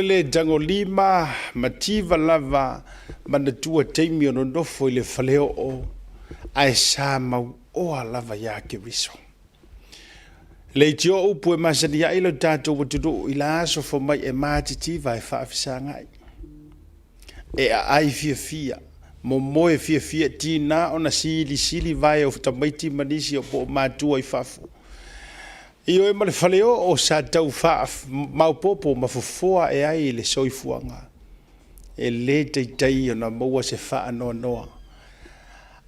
Le jango lima mativa lava manatua teimi ono nofo i le faleo o ai sa mau oa lava ya ke riso. Le tio upu e masania ilo tato watudu ila aso fo mai e matitiva e whaafisa ngai. E a ai fia mo moe fia tina ona sili vai o tamaiti manisi o po matua i fafu. Io e male faleo o sa tau mau popo mafofoa e ai le soifuanga. E le teitai o na maua se faa noa.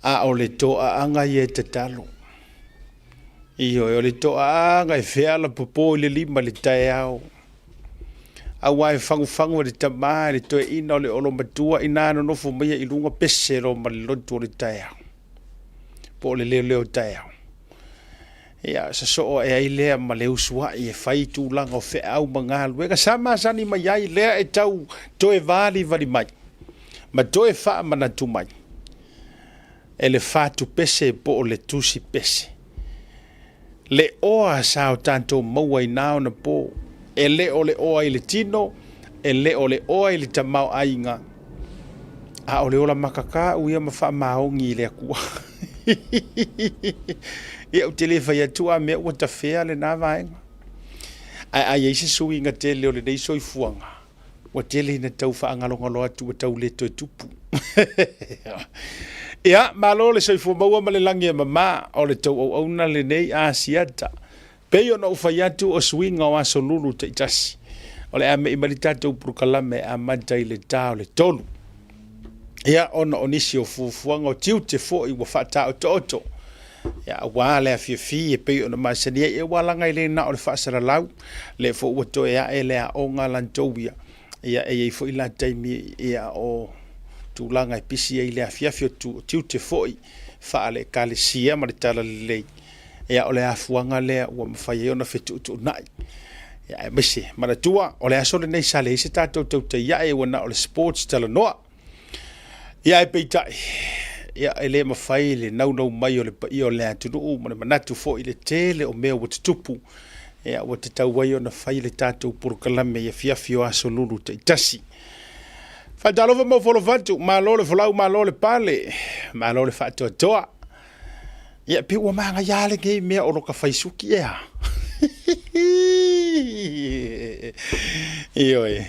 A o le toa anga i e te talo. Io e o le toa anga e feala popo i le lima le tae au. A wai fangu le tamaa le toe ina o le olo matua ina no nofo mea i lunga pesero ma le lotu o le tae au. Po le leo tae au. Ia sa so e ai lea ma le usua i e fai tūlanga o fe au mangalu. Ega sama sani mai ai lea e tau toe vali mai. Ma toe faa manatu mai. E le fatu pese po o le tusi pese. Le oa sao tanto maua i nao na po. E le oa i le tino. E le oa i le tamau ainga. A o le ola makaka uia ma faa maongi i le akua. Ia o tele fai atua mea ua tafea le nā vaenga. Ai eise sui inga tele o le nei soifuanga. Ua tele ina tau whaangalongalo atu wa tau leto e tupu. Ia, malo le soifua maua ma le langi e mama o le tau au auna le nei a siata. Peo na ufai atu o suinga o aso lulu te itasi. O le ame imarita tau purukalame a mantai le tau le tolu. Ia, ona onisi o fufuanga o tiu te fo i wa whata o toto. Ya wale a fi e pe ona masania e wala ngai le na o le fasara lau le fo o to ya ele a onga lantobia ya e fo ila taimi ya o tu langa pisi e le afia fio tu te foi fa le kalisia ma le tala le ya o le afuanga le o mafai ona fetu tu nai ya bese ma tua o le aso le nei sale se tato te ya e ona o le sports tala noa ya e peitai ia ele mafai le nau mai o le pai o le atunu ma le manatu fo i le tele o mea o te tupu ia o te tau wai o na fai le tatou purukalame ia fiafio aso lulu te itasi whatalova mo folo fatu ma lo le folau ma lo le pale ma lo le fatu atoa ia pe ua maanga iale ngei mea o loka faisuki ea iyo e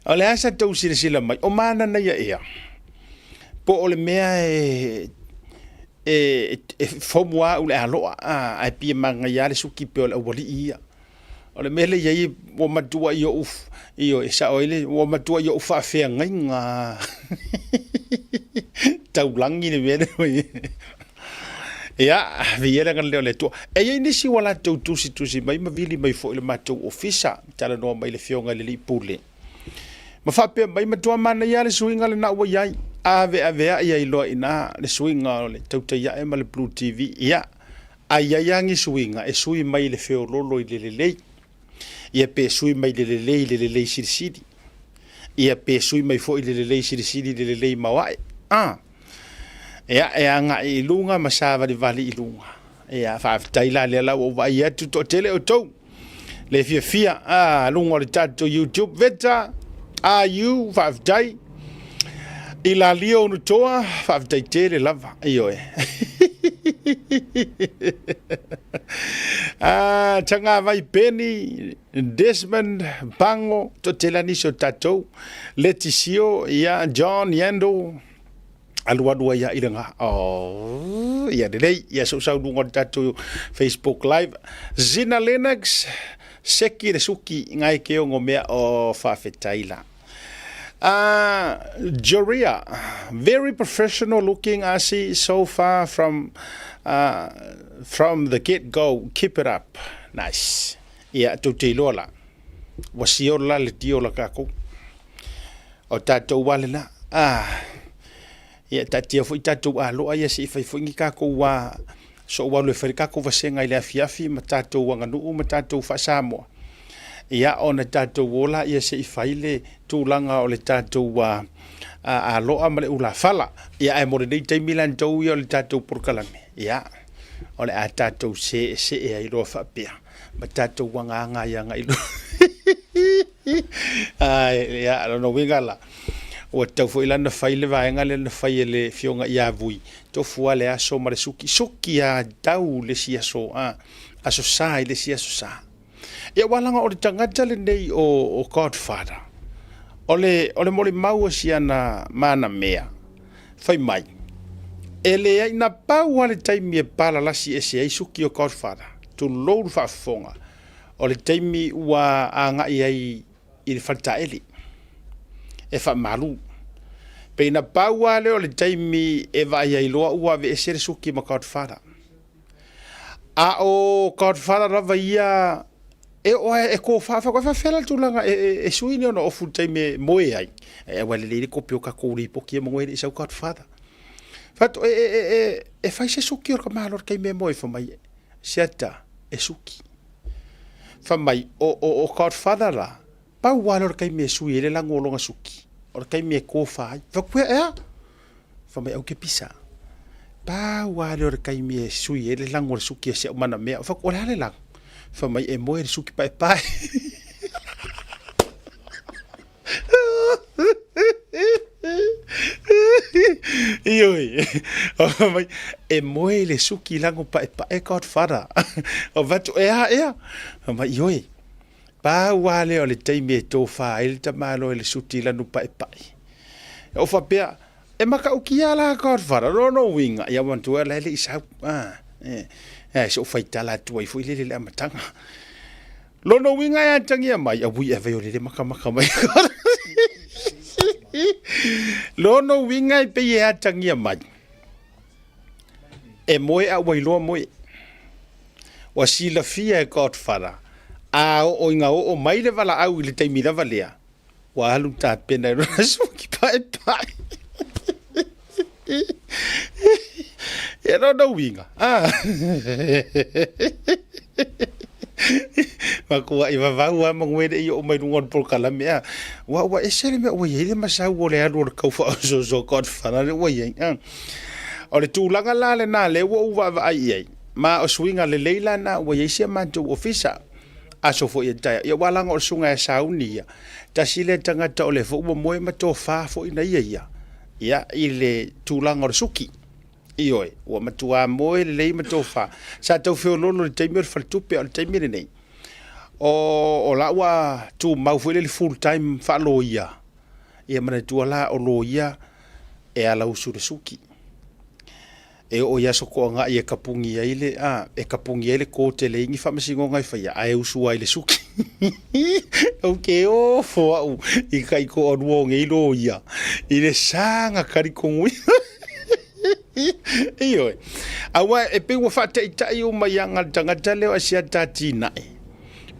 o le asa tau sila mai o mana na ia ea po o le mea fomua ule aloa ai pia manga ia le suki pe o le awali ia. O le mele iai o matua i o uf, i o esa oile, o matua i o ufa fea ngai ngā. Taulangi ne mene oi. Ia, viera ngan leo le tua. E iai nisi wala tau tusi mai mavili mai fo ile matou ofisa, tala noa mai le fionga le li pule. Ma whapea mai matua mana ia le suinga le na ua iai. Ave ia iloa ina le suinga o le tauta ia e ma le Blue TV. Ia, a iaiangi suinga e sui mai le feo lolo i le lei. Ia pe sui mai le lei sirisiri. Ia pe sui mai fo i le lei sirisiri le lei mawai. Ia e anga i lunga masava di vali i lunga. Ia whaaftaila le lau o vai atu to tele o tau. Le fia lunga o le tato YouTube veta. You whaaftai. I la lio unu toa, whaaftai tere lava, iyo e. Tanga vai peni, Desmond, Bango, to tela niso tatou, Leticio, ia John, Yando, aluadua ia iranga. Ia delei, ia so sau dunga tatou Facebook Live. Zina Lennox, Seki Resuki, ngai keo ngomea o whaafetaila. Joria, very professional looking, I see so far from the get-go. Keep it up. Nice. Ia tu te lola. Wasiola le tiola kako. O tatou wale na. Ia tatia fo tatou aloa ia si fai fo ngi kako wa so wa le fai kako vasenga ile afiafi ma tatou wanganu ma tatou fa Samoa. Ia ona tatou wola ia se faile tūlanga o le tatou a loa ma le ula fala. Ia e more nei taimi lan tau ia o le tatou purkalame. Ia o le a tatou se e a iloa whapea. Ma tatou wanganga ia ngai lo. ai ya no winga la o tau fo ilana fai le vaenga le na fai le fionga ia vui to fua le aso mare suki a tau le sia so aso sai le sia so sa ia walanga o le tangata le nei o Godfather ole mole mau sia na mana mea fai mai ele ai na pau ale taimi e pala lasi ese ai suki o Godfather to load fa fonga o le taimi ua anga ai i le faltaeli e fa malu pe na pau ale o le taimi e vai ai loa ua ve ese suki ma Godfather a o Godfather rava ia e ko fa fela tulanga e suini ono o full time moe ai e wale le ko pio ka ko ri poki mo e sa Godfather fato e fai se suki o ka malor kai me moe fa mai seta e suki fa mai o Godfather la pa walor kai me sui le lango longa suki o kai me ko fa fa ku fa mai o ke pisa pa walor kai me sui le lango suki se mana me fa ko le lang fa mai e moe suki pai ioi mai e moe le suki lango pai Godfather o vatu ea mai ioi pa wale o le taimi e tō wha ele tamalo ele suti lanu pai o fa pea e maka uki ala Godfather no winga ia wantu ala ele isau so faitala tu ai foi le amatanga lono winga ya tangia mai a bui ave le maka mai lono winga pe ya tangia mai e moe a wai lo moe wa sila fia Godfather a o inga o mai le vala au le taimi la valea wa halu ta pena no suki pai era no winga ma ko i va wa mangwede i o mai ngon por kala mea wa esele me o ye ma sa wo le alo ka fa so Godfather wo ye o le tūlanga la le na le wo wa ai ma o swinga le leila na wo ye se man to officer aso fo ye tai ya walanga o sunga e saunia ta sile tangata o le fo mo ma to fa fo ina ia ia ile tūlanga o suki ioi wa matua moe le matofa sa tau fe lolo le taimi fa tupe al taimi nei o la wa tu mau foi le full time fa loia ia mana tu la o loia e ala usu suki e o ya soko nga ia kapungi ile e kapungi ile ko te le ngi fa masingo ngai fa ia ai usu ai le suki okay o fo i kai ko o ngi loia ile sanga kari kongui iyo awa e pe wa fata itai o mai anga tangata leo asia tatina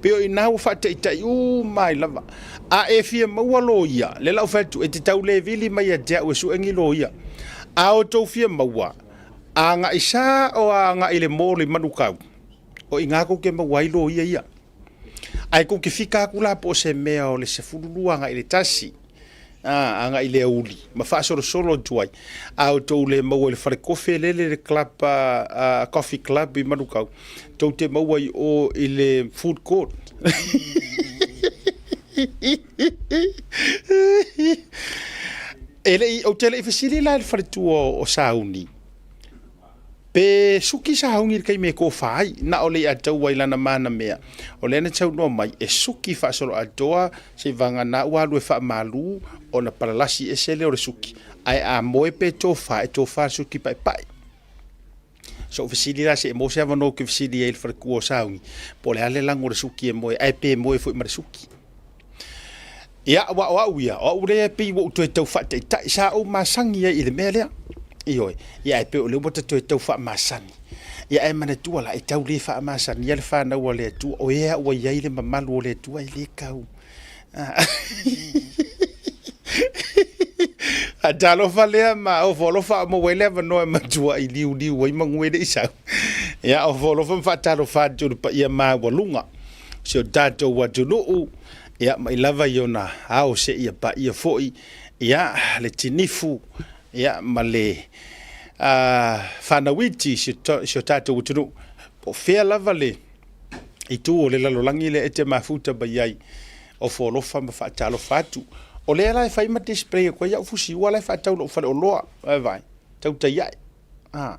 pe o ina wa fata itai o mai lava a e fie mawalo ia le la fatu e tau le vili mai a dia o su engi lo ia a o to fie mawa anga isa o anga ile mole manukau o inga ko ke mawai lo ia ai ko ke fika kula po se mea o le se fululu anga ile tasi anga ile uli ma fa solo tuai au to le mo le fare kofe le club coffee club i manukau to te mo o ile food court ele o tele fasili la fare tu o sauni pe suki sa haungi kai me ko fai na ole a tau wai lana mana mea ole na tau no mai e suki fa solo a doa se vanga na wa lu fa malu ona paralasi e sele o suki ai a moe pe to fa suki pai so fasili la se mo se vano ke fasili el fa ku o saungi pole ale lango suki e moe ai pe moe fo mar suki ya wa uia o ure pe wo to tau fa te sa o masangi ile mele iyo ya pe o le bota to tau fa masani ya e mana tu ala e tau le fa masani ya le fa na wole tu o ya o ya ile mamalu le tu ai le kau a dalo fa le ma o volo fa mo wele va no ma tu ai liu wai mangwede isa ya o volo fa talo fa tu pa ya ma walunga so dato wa tu no ya mai lava yona au se ia pa ia foi ya le tinifu ya male fanawiti si tata utunu o fea lava le i tu o le lalolangi le ete mafuta bayai o folofa ma faatalo fatu o le la fai ma display ko ya fusi wala fa tau lo fa lo vai tau tai ah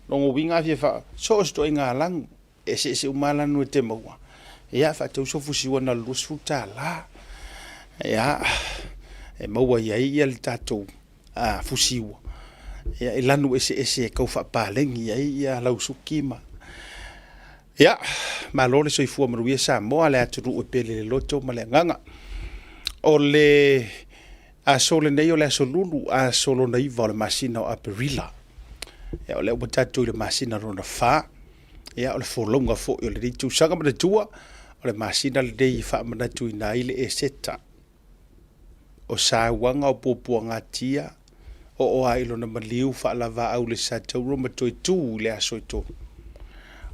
no winga fi fa so sto inga lang se umala no te mo ya fa tau so fusi wana lu suta la ya e mo ya ia le tatu fusi wa ya ilanu ese ko fa palengi ya lau sukima ya malole so ifu mo wi sa mo ala tu o pele loto malenganga ole a solo nei o le solulu a solo nei vale masina o aperila ya ole o tatu le masina rona fa ya ole fo longa fo o le ditu sanga ma tua o le masina le dei fa ma tu ina ile e seta o sa wanga o popo ngatia o ai lo na maliu fa lava au le sa tu ro ma tu le aso to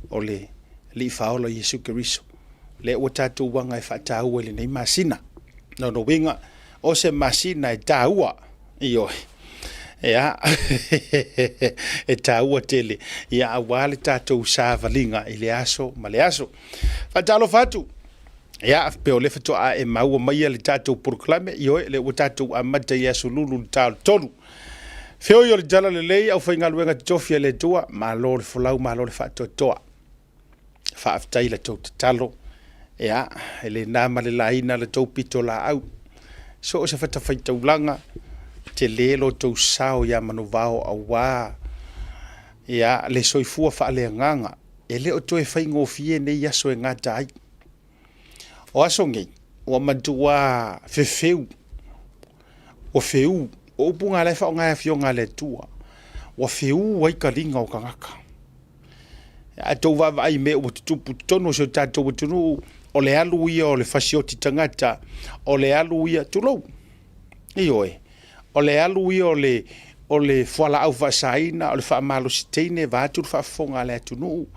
ole li fa o le Yesu Kristo le o tatu wanga e fa tau le nei masina no winga o se masina e taua io ya e taua tele ya wale tatou savalinga ile aso maleaso fatalo fatu ya pe ole fatu a e mau mai le tatou proclame io le o tatou amata yesu lulu tal tolu feo yo le jala le lei au fainga luenga tofia le tua ma lo le folau ma lo le fatu toa fa aftai le talo ya ele nama le laina le topito la au so se fata faita ulanga te lelo to sao ya manovao awa ya le soifua fa le nganga ele o to e fai ngofie ne ya so ngata ai o asongi o mantua fefeu o feu o punga le fa nga fionga le tua o feu wai kalinga o kangaka a to va vai me o tupu tono so tato o tunu o le alu ia o le fasioti tangata o le alu ia tulou ioe o le alu ia o le fala au fasaina o le fa malo sitene va tu fa fonga le tunu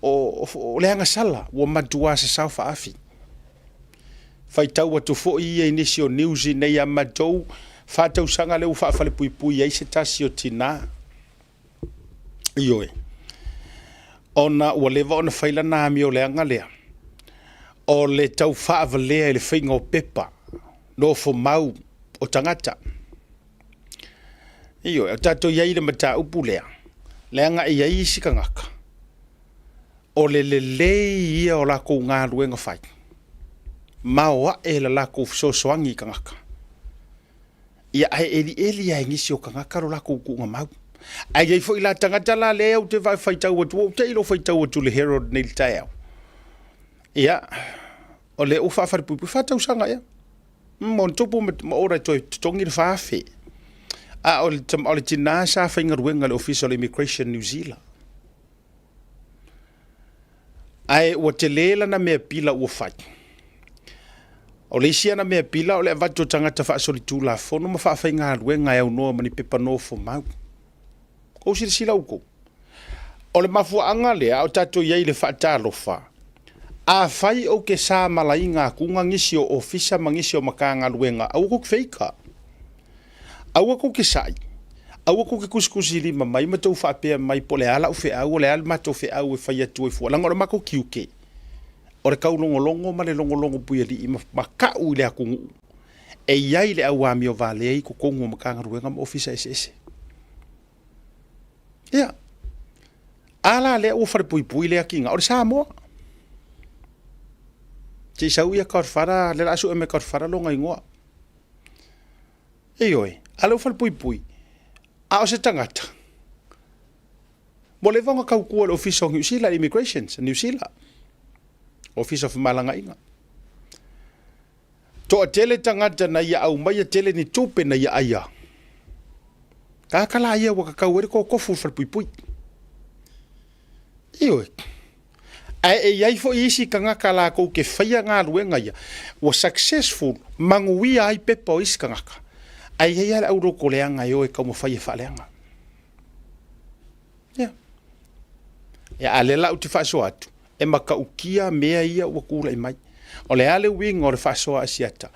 o le anga sala o matua se sa fa afi fai tau atu fo ia inisio news nei a matou fa tau sanga le fa fa le pui pui ai se tasio tina ioe ona o le va ona faila na mi o le anga lea o le tau whaavalea le whainga o pepa no fo mau o tangata. Iyo, o tato iai le mata upulea. Leanga iai isi ka ngaka. O le ia o lako ngā ruenga whai. Maoa e la lako sosoangi ka ngaka. Ia ai eli ai ngisi o ka ngaka ro lako ukunga mau. Ai ei fo ila tangata la lea o te vai whaitau atu, o te ilo whaitau atu le Herald Neil Tau. Ia, o le ufa whare pupu whatau sanga ia. Mon tupu ma ora toi tongi le whawhi. O le tina sa whainga ruenga le Official Immigration New Zealand. Ai, o te lela na mea pila ua whai. O le isia na mea pila o le avato tangata whaasori tūla whono ma whaawhainga ruenga e au noa mani pepa no fo mau. Ko sila sila uko. O le mafuanga lea o tato iei le whaatalo wha. A fai o ke sa malai ngā kunga ngisi o ofisa mangisi o makanga luenga. Au ko feika. Au ko ke sai. Au ko ke kuskusi lima mai ma tau whapea mai po le ala ufe au le ala mato fe au e whai atu e fua. Langa o mako kiuke. O le kau longolongo ma le longolongo puia li ima makau i le akungu. E iai le au ami o valei ko kongu o makanga luenga ma ofisa ese. Ia. Ala le u whare pui le akinga. O le Samoa. Te sau ia kaurwhara, le rasu e me kaurwhara longa ingoa. E oi, ala u whare pui. A o se tangata. Mo le vonga kaukua le Office of New Zealand Immigrations, New Zealand. Office of Malanga inga. Toa tele tangata na ia au mai tele ni tupe na ia aia. Kakala ia waka kauere ko kofu whare pui. E oi. Ai ai fo isi ka ngaka la ko ke whaia ngā ruenga ia. Wa successful manguia ai pepa o isi ka ngaka. Ai hei ala auro ko leanga yo e kau mo whaia whaaleanga. Ia. Ia alela uti whaasoa atu. E maka ukia mea ia ua kura i mai. O le ale winga o le whaasoa asiata.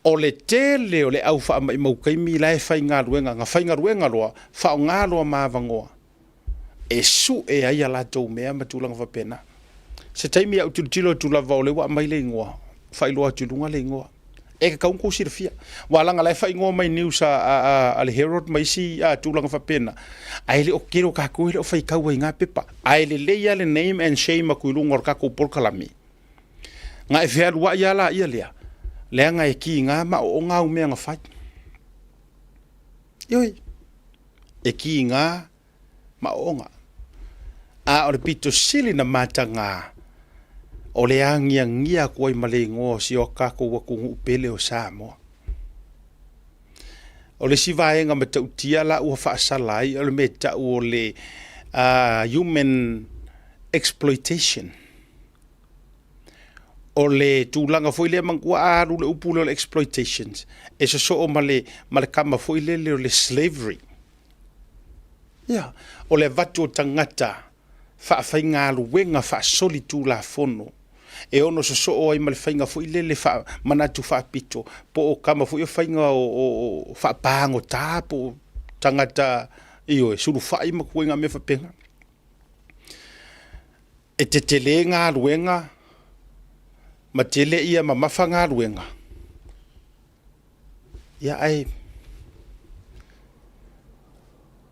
O le tele o le au wha mai maukaimi lai whai ngā ruenga. Ngā whai ngā ruenga loa. Whao ngā loa maavangoa. E su e ai ala tau mea matulanga whapena. Se taimi au tilo tula vau le wa mai le ingoa. whailoa tulunga le ingoa. E ka kaunko sirfia. Walanga lai whaingoa mai news a le Herald mai si tūlanga whapena. Ai le o kero ka koe le o whaikaua i ngā pepa. Ai le leia le name and shame a kuilunga or kako porkalami. Ngā e whea lua ia la ia lea. Lea ngā e ki ngā ma o ngā umea ngā whai. Ioi. E ki ngā ma o ngā. A o le pito sili na mata ngā. O le angia ngia koi male ngō si o kako wakungu upele o Samoa. O le si vaenga ma tautia la ua whaasalai o le meta o le human exploitation. O le tūlanga foi le mangua aru le upule o le exploitations. E so o male kama foi le le slavery. O le vatu o tangata whaafai ngā luenga whaasoli tū la fono. E ono so o ai male whainga foi le manatu whaapito. Po o kama foi o whainga o whaapango tā po tangata iyo e suru whai makuenga me whapenga. E te tele ngā luenga ma tele ia ma mafa ngā luenga. Ia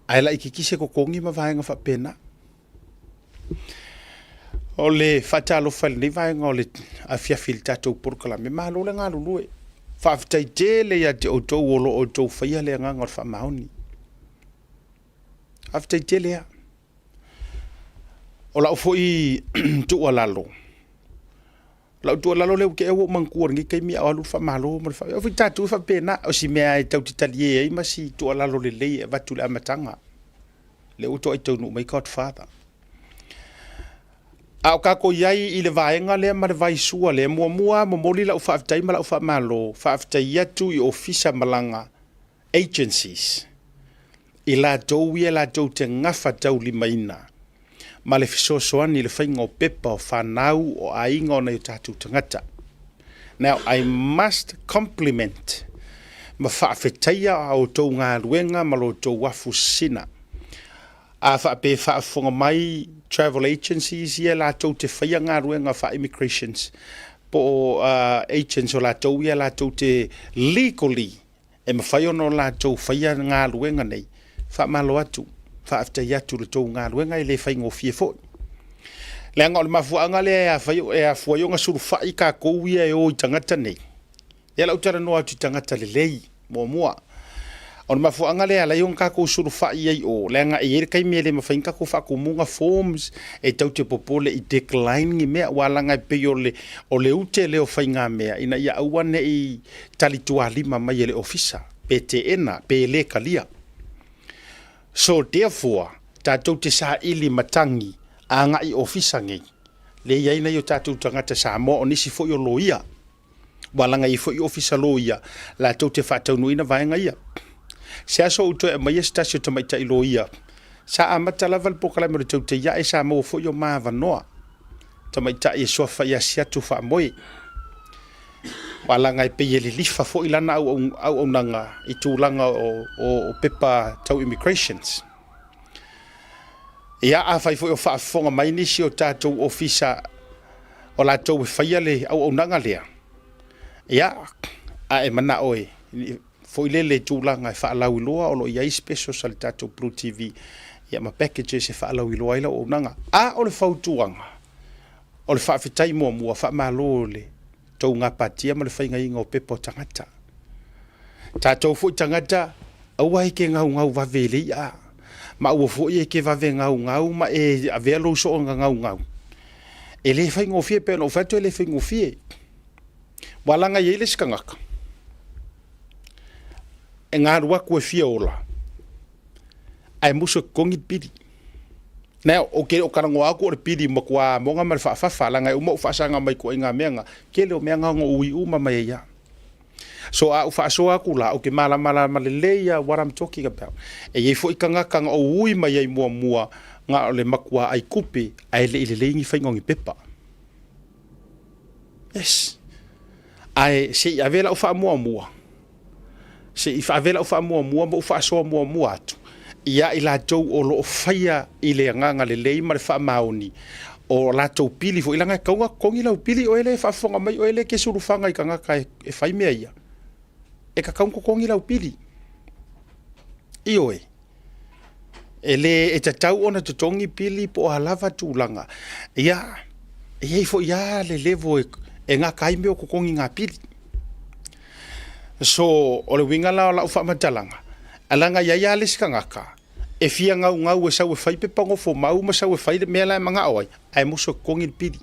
ai la ikikise ko kongi ma vaenga whapena. O le whatalo whale ni vaenga o le awhiawhili tātou porkala me mahalo le ngā lulue. Whaafitai tele ia te outou olo outou whaia le nganga o le whamaoni. Whaafitai tele ia. O lau foi tua lalo. Lau tua lalo leu ke ewo mangkua ngi kei mi awalu whamalo. O fi tātou whapena o si mea e tau titalie e ima si tua lalo le lei e vatu le amatanga. Le uto ai tau nu mai Godfather. Au kako iai I le vaenga le ma le vaisua le mua momoli lau whaafitai ma lau whamalo. Whaafitai atu I ofisa malanga agencies. I la tau ia la tau te ngafa tau limaina. Ma le fisosoani le whainga o pepa o whanau o ainga o nei tātou tangata. Now, I must compliment ma whaafetaia au tau ngā ruenga ma lo tau wafu sina. A whaape whaafonga mai travel agencies ia la tau te whaia ngā ruenga wha immigrations. Po agents o la tau ia la tau te legally e ma whaiono la tau whaia ngā ruenga nei. Wha malo atu. Whaafta iatu le tau ngā ruenga I le whaingo fie fo. Le anga o le mafuanga le e a fuaionga suru whai ka kouia e o I tangata nei. E la utara noa atu tangata le lei, mua. O le mafuanga le ala iong ka kou suru whai ai o. Le anga e ere kai mea le mawhainga ko whakumunga forms e tau te popole I decline ngi mea walanga I pei o le ute leo whainga mea. Ina ia auane I talitua lima mai le ofisa. Pe te ena, pe le kalia. So therefore, tātou te sa ili matangi a ngai ofisa ngai. Le iai nei o tātou tangata sa mo o nisi fo I o loia. Walanga I fo I ofisa loia. La tau te whātau nuina vaenga ia. Se aso uto e mai estasio tamaita I loia. Sa amata laval pokala mero tau te ia e sa mo fo I o maava noa. Tamaita I sofa ia siatu wha moe. Walanga I peye le lifa fo I lana au nanga I tūlanga o pepa tau immigrations. Ia a whai fo I o whaafonga mai nisi o tātou ofisa o la tau e whaia le au nanga lea. Ia a e mana oe. Fo I le tūlanga e whaalau iloa o lo iai special sa le tātou Blue TV. Ia ma packages e whaalau iloa ila o nanga. A o le whautuanga. O le whaafitai mua whaamalo le. Tau ngā patia ma le whainga inga o pepa o tangata. Tātou fo I tangata, aua ke ngau wawele ia. Ma ua fo I ke wawe ngau ma e avea lo so nga ngau. E le whainga o fie pe no whatu e le whainga o fie. Walanga i le skangaka. E ngā rua kua fia ola. Ai muso kongi piri. Now, o karango aku o le piri ma kua monga ma le whaafawhalanga e uma ufasanga mai kua inga meanga. Ke leo meanga ngo ui uma mai ia. So a ufaso aku la, o ke mala le leia what I'm talking about. E ye fo ikangaka nga o ui mai ai mua nga o le makua ai kupe ai le leingi whaingongi pepa. Yes. Ai se I avela ufa mua. Se I avela ufa mua ma ufaso mua atu. Ia I la tau o lo whaia I le nganga le lei ma le wha maoni o latou pili fo ilanga kaunga kongi lau pili o ele whaafonga mai o ele ke surufanga i kangaka e whai mea ia. E ka kaunga kongi lau pili. I oe. Ele e tatau ona tutongi pili po halava tūlanga. Ia, e fo ia le levo e ngā kaime o kukongi ngā pili. So, o le winga lao lau whamatalanga. Alanga ia le skangaka. E fia ngau e sau e whai pe pango fo mau ma sau e whai le mea lai manga oai. Ai moso kongi le pili.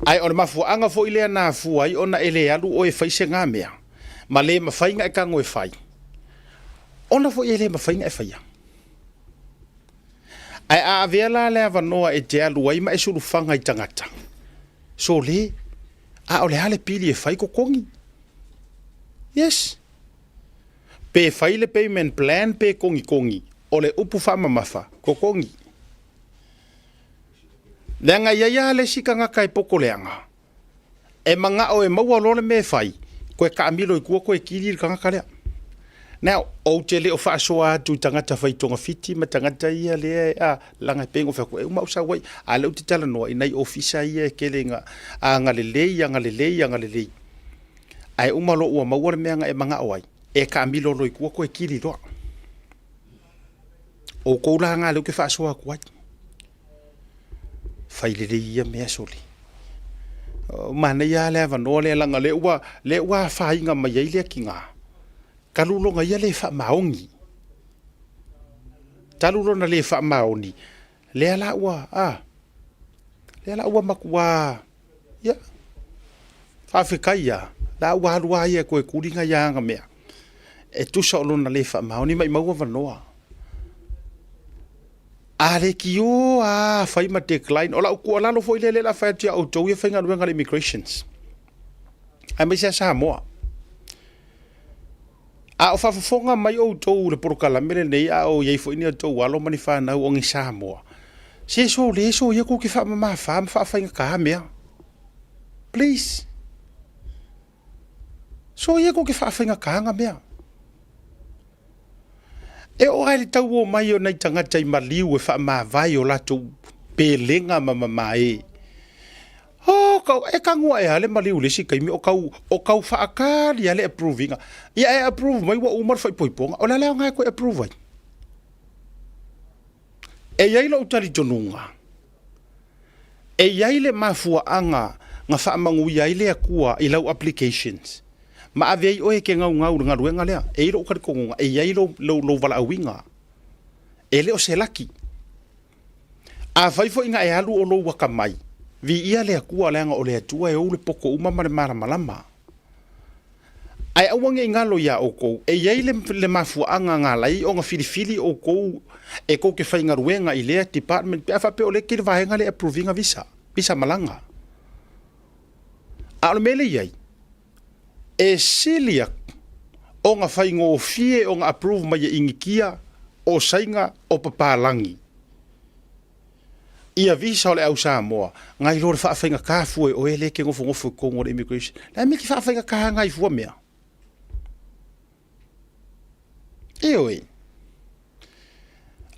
Ai ona mafuanga fo ilea nā fuai ona ele alu o e whai se ngā mea. Ma le ma whai ngā e kango e whai. Ona fo ele ma whai ngā e whai. Ai a avela le avanoa e te alu ai ma e suru whanga i tangata. So le, a o le hale pili e whai ko kongi. Yes. Pe whai le payment plan pe kongi. O le upu whama mawha, ko kongi. Leanga ia le sika ngaka e poko leanga. E manga o e maua lole me whai. Koe ka amilo i kua koe kiri ka ngaka lea. Now, o te le o whaasoa atu tangata whai tonga fiti, ma tangata ia lea langa pengo whako. E uma usa wai, a leu te tala noa, inai ofisa ia e kele nga, a ngalelei. Ai uma lo ua maua le meanga e manga oai. E ka amilo lo i kua koe kiri loa. O koula ngā leu ke whaasoa kuai. Whailere ia mea soli. Mana ia lea vanoa lea langa le ua whainga mai ai lea ki ngā. Kalulonga ia le wha maongi. Talulona le wha maoni. Lea la ua makua. Ia. Whawhikai ia. La ua halua ia koe kuringa ianga mea. E tusa olona le wha maoni mai maua vanoa. Ale ki o whai ma decline. Ola ukua lalo fo ile la whai atia autou ia whainga ruenga le immigrations. Ai mai sea Samoa. A o whafafonga mai o tau le porokala mele nei a o iei fo ini a tau alo mani whanau o ngi Samoa. Se so le so ia ko ki whamama whaaffainga ka mea. Please. So ia ko ki whaaffainga ka mea. E o ai le tau o mai o nei tangata i maliu e whaama vai o lato pelenga mama e. Oh, kau e kangua e ale maliu lesi kaimi o kau whaakari ale approvinga. Ia e approve mai wa umar whai poiponga. O la leo ngai koe approve ai. E iai lo utari tonunga. E iai le mafua anga nga whaamangu iai le akua i lau applications. Ma avei oe ke ngau ngā ruenga lea. E ilo ukari kongunga. E iai lo wala awinga. E leo se laki. A whaifo inga e alu o lo waka mai. Vi ia le akua leanga o le atua e ou le poko umama le malama. Ai awange ingalo ia o kou. E iai le mafuanga ngā lai o ngā filifili o kou e kou ke whainga ruenga i lea department pe awha pe o le kiri vahenga le approvinga visa. Visa malanga. A ole mele iai. E silia o ngā whainga o fie o ngā approve mai e ingikia o sainga o papalangi. Ia visa o le au Samoa, ngai lore whaafenga ka fue o ele ke ngofo kongo le immigration. La me ki whaafenga ka ngai fua mea. Eoi.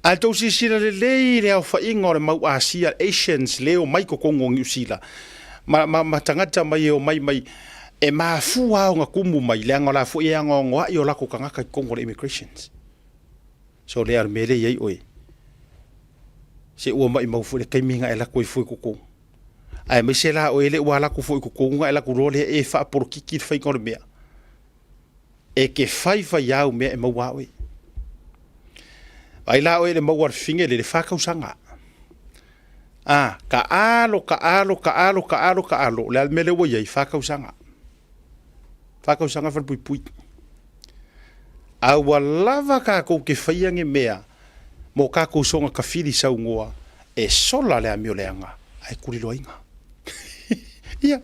A tau si sila le lei le au whainga o le mau Asia, Asians leo mai ko kongo ngi usila. Ma tangata mai o mai e maa fua o ngā kumu mai le anga la fu e anga o ngā i o lako kangaka i kongo le immigrations. So le armele iei oi. Se ua mai mau fure kai minga e lako i fui kuku. Ai mai se la o ele ua lako fui kuku nga e lako role e wha poro kiki i whainga o mea. E ke whai au mea e mau awe. Ai la o ele mau ar finge le whakausanga. Ka alo. Le almele ua iei whakausanga. Whakausanga whan pui. Awa lava ka kou ke whaiange mea. Mo kako songa ka fili sau ngoa e sola le amio leanga ai kurilo inga. Ia.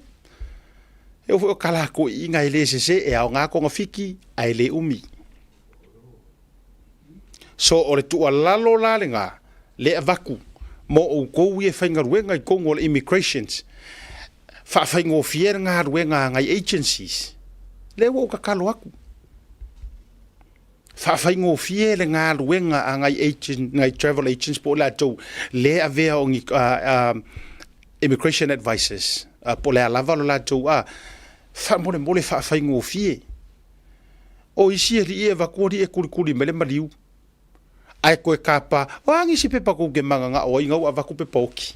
E o kala ko inga ele se e au ngā konga fiki ai le umi. So ore tua lalo lalenga le avaku mo o kou e whainga ruenga i kongo le immigrations. Whaingo fiera ngā ruenga ngai agencies. Le o ka kalo aku. whaafaingo fie le ngā ruenga a ngai travel agents po la tau le avea o ngi immigration advisors po le alava lo la tau mole whaafaingo fie o isi ri e vakuri e kuri mele mariu ai koe kapa wangi si pepa ko ge manga nga o inga avaku pe poki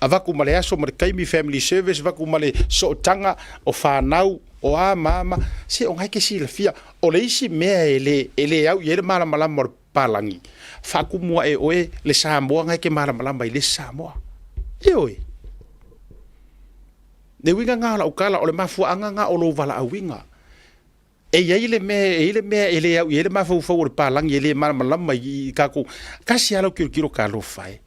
avaku male aso mare kaimi family service vaku male so tanga o whanau o mama se o ngai ke si le fia o le isi mea ele au yele mala mala mor palangi faku mua e oe le Samoa ngai ke mala mala mai le Samoa e oe ne winga nga la ukala o le mafua anga nga o lo vala awinga e ele me ele au ele mafu fo le palangi ele mala mala mai ka ku kasi alo kiro ka lo fai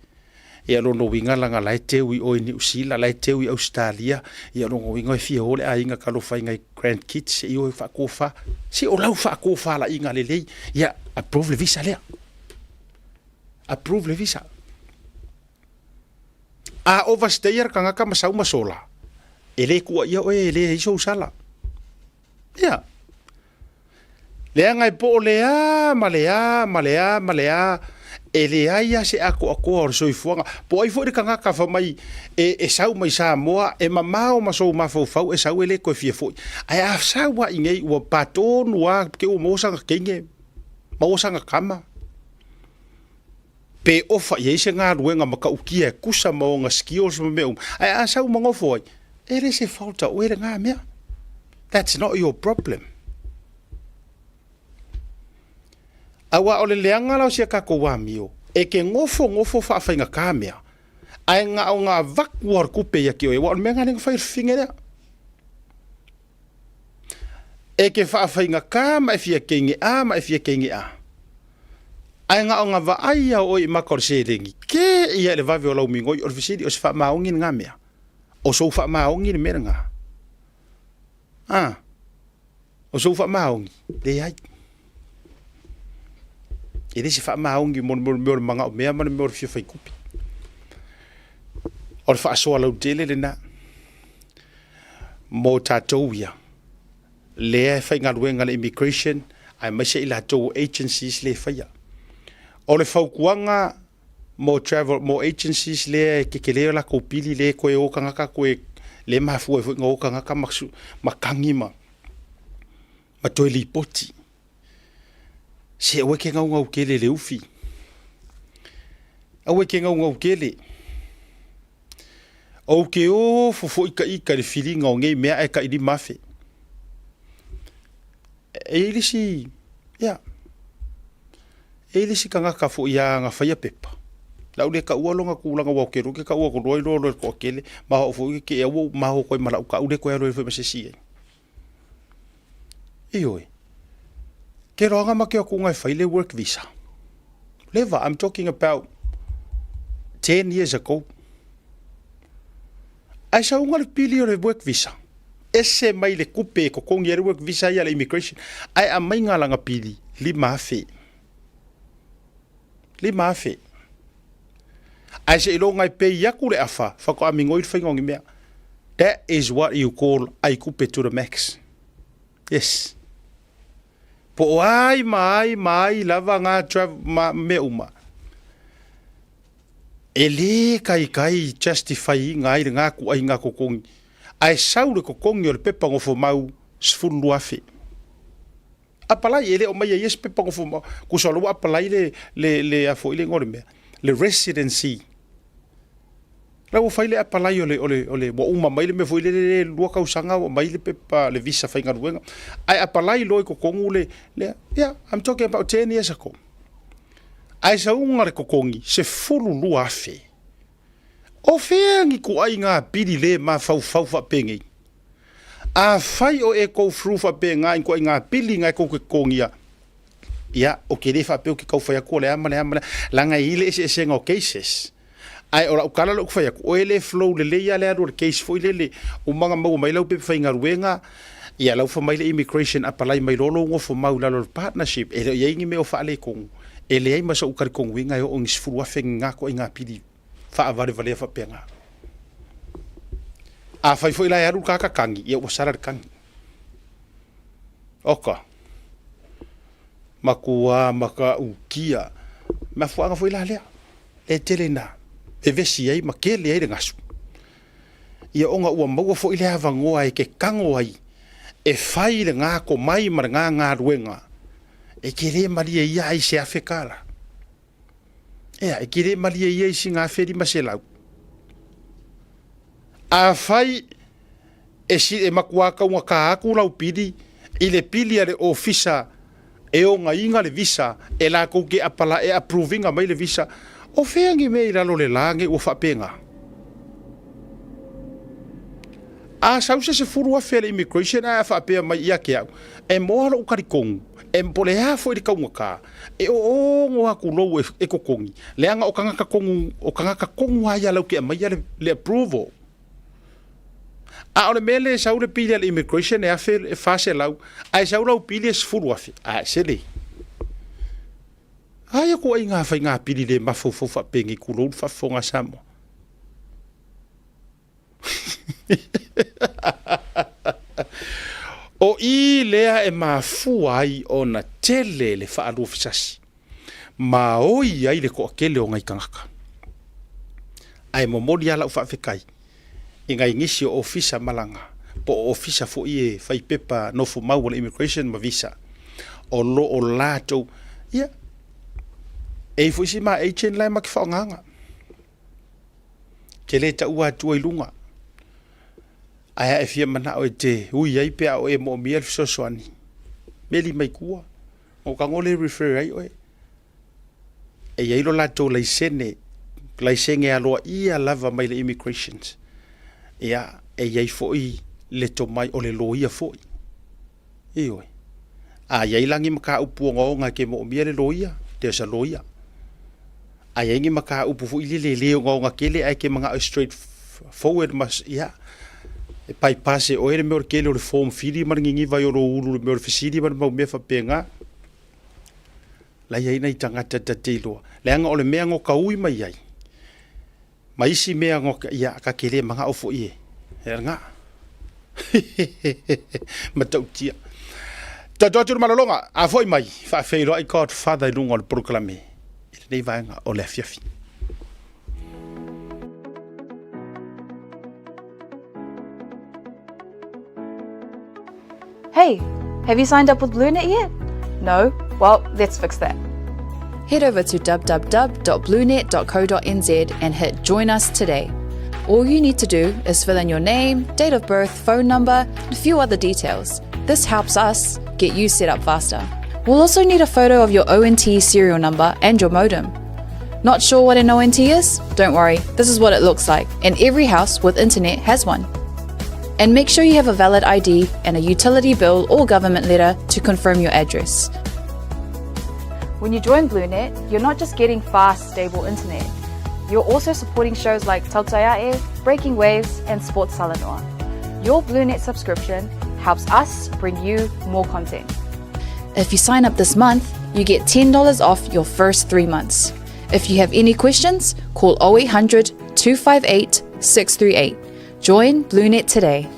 ia no winga langa lai teui o ni usila lai teui Australia ia no winga fia ole a inga kalo fa inga grand kids i o fa kofa si o lau fa kofa la inga lele ia approve le visa le approve le visa a overstayer kanga ka masau masola ele ku ia o ele iso sala ia le ngai po le malea ele aia se ako o soifuanga po ai foi kanga ka fa mai e sau mai Samoa e mamao maso mafau e sau ele ko fie foi ai a sau wa ingei o paton wa ke o mosa kenge mosa kama pe ofa ye se nga ruenga maka ukia kusa mo nga skills me ai a sau mo foi ele se falta o era nga me that's not your problem awa ole leanga la sia ka ko wa mio e ke ngofo fa fa nga kamea ai nga vakuar kupe ya ki o wa me nga nga fa fingera e ke fa nga kama e fia kengi ma e fia kengi ai nga va ai o i makor serengi ke ia le va viola mingo o visidi o fa maungi nga mea o so fa maungi me nga o so fa maungi le ai ele se fa maungi mon manga o mea mo fia fai kupi o fa so ala dele le na mo tatouia le fai nga ruenga le immigration ai mai se ila to agencies le fai o le faukuanga mo travel mo agencies le ke le la kopili le ko o kanga ka ko le mafu e ngo kanga ka maksu makangima ma toili poti se o ke ngau kele le ufi o ke ngau kele o ke o fofo ika le feeling o ngai mea e ka i mafe ele si ya ele si kanga ka fo ia nga fa ia pepa la ule ka ua longa kulanga wa ke ruke ka ua ko roi lo ko kele ma o fo ke e wo ma ho ko mala ka ule ko ro fo se si e oi ke ronga ma ke o kunga faile work visa. Leva, I'm talking about 10 years ago. Ai sa unga le pili o le work visa. Ese mai le kupe ko kongi e work visa ia le immigration. Ai a mai ngā langa pili, li mafe. Li mafe. Ai se ilonga i pe iaku le afa, whako a mingoid whaingongi mea. That is what you call ai kupe to the max. Yes. Po ai mai lava ngā me uma. Ele kai justify ngā ku ai ngā kokongi. Ai saure kokongi o le pepa ngofo mau sfulu afe. Apalai ele o mai yes pepa ngofo mau. Kusalo apalai le afo ile ngore mea. Le residency. Lau faile apalai ole wa uma mai le me foi le lua kausanga o mai le pepa le visa fainga ruenga. Ai apalai loi kokongu le yeah, I'm talking about 10 years ago. Ai sa unga le kokongi se fulu lua afe. O feangi ku ai ngā piri le ma fau fa pengei. A fai o e kou fru fa penga in ko ngā pili ngā kou kongia. Ya, o ke le fa pe o ke kau fa ya ko le ama langa ile se ngo cases. Ai ora ukala lo kufaya o ele flow le ya le ro case foi le o manga mau mai lau pe fainga ruenga ia lau fa mai le immigration apalai mai lolo ngo fo mau la lo partnership e ye ngi me o fa le kong ele ai masa ukar kong winga yo ong sfuru afenga ko inga pidi fa avare vale fa penga a fai foi la ya ru ka kangi ia o sara kangi oka makua maka ukia ma fuanga foi la lea le telena e vesi ai makele ai ngasu ia onga ua maua foi le avangoa e ke kango ai e fai le ngā ko mai ma ngā ruenga e kere maria ia ai se afekala e kere maria ia i si ngā feri maselau a fai e si e makua ka unga ka aku lau pidi i le pili ale ofisa e o nga inga le visa e la kou ke apala e approvinga mai le visa o feangi me i lalo le lange o whapenga a sausa se furu a fere immigration a whapea mai ia ke au e moala o karikongu e mpole hafo i kaunga ka e o ngoa kulou e kokongi leanga o kangaka kongu haya lau ke a mai le approval a ole mele sa ule pili al immigration e afe e fase lau ai sa ula pili e sfuru afe a sele ai ko ai nga fa nga pili le mafofo fa pengi kulou fa fonga samo o i lea e mafu ai ona tele le fa alu fisasi ma oi ai le ko akele o ngai kangaka ai momodi ala fa fekai inga ingisi o ofisa malanga po ofisa fo ie fai pepa no fo mau le immigration ma visa o lo o lato ia e fo si ma e chen lai ma ki fa nganga kele ta ua tu ilunga aya e fia mana o te ui ai pe o e mo miel so soani meli mai kua o ka ngole refer ai oe e ia ilo lato laisenge aloa ia lava mai le immigrations ia e iai foi le tomai o le loia foi e oi a iai langi maka upu ngonga ke mo mia le loia te sa loia a iai ngi maka upu foi le ngonga kele ai ke manga straight forward mas ia e pai pase o ere me kele o le form fili mar ngi vai o ulu me fisili mar mau me fa penga la iai nei tangata tatilo le anga o le mea ngo kaui mai ai maisi mea ngoka ia ka kele manga o fo ie nga matautia tatu malolonga a foi mai fa feiro ai God Father lungo le proclame il nei vanga o le fiafi Hey, have you signed up with BlueNet yet? No? Well, let's fix that. Head over to www.bluenet.co.nz and hit Join Us today. All you need to do is fill in your name, date of birth, phone number, and a few other details. This helps us get you set up faster. We'll also need a photo of your ONT serial number and your modem. Not sure what an ONT is? Don't worry, this is what it looks like, and every house with internet has one. And make sure you have a valid ID and a utility bill or government letter to confirm your address. When you join BlueNet, you're not just getting fast, stable internet. You're also supporting shows like Tautaiae, Breaking Waves, and Sports Salanoa. Your BlueNet subscription helps us bring you more content. If you sign up this month, you get $10 off your first 3 months. If you have any questions, call 0800 258 638. Join BlueNet today.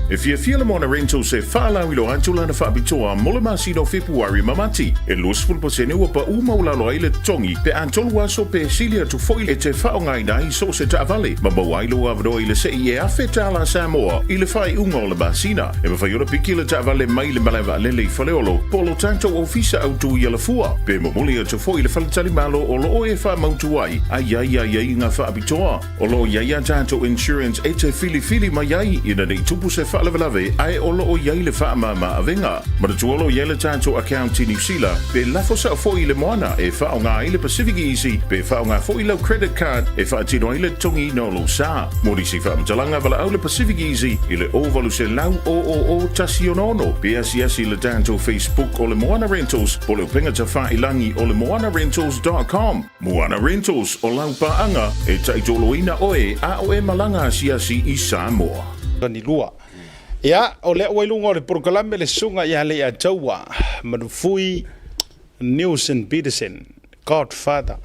If you feel on a rental se fala wilo antula na fabitoa molema sino February mamati e losful posene wa pa uma ula lo ile tongi pe antolwa so pe silia to foil e te faonga ina so se tavale mabawa ilo avdo ile se e afeta la Samoa ile fai unga le basina e ma fai ora pikile tavale mai le malava le faleolo polo tanto ofisa autu ile fua pe momuli to foil faltali malo o lo e fa mautuai ai nga fabitoa o lo ya tanto insurance e te fili mai ina de tupu se lave ai olo o yaile fa mama avenga ma de tuolo yaile tanto account in New Zealand pe la fosa fo ile moana e fa nga ile Pacific Easy pe fa nga fo ile credit card e fa tino ile tongi no lo sa mori si fa mtalanga vala ile Pacific Easy ile ovalu se lau o tasionono pe asiasi ile tanto Facebook o le Moana Rentals po le penga ta fa ilangi o le moanarentals.com Moana Rentals o lau paanga e taitoloina oe a o e malanga asiasi i Samoa ni lua ia o le wailunga le proclame le sunga ia le ataua madufui Nielsen Peterson Godfather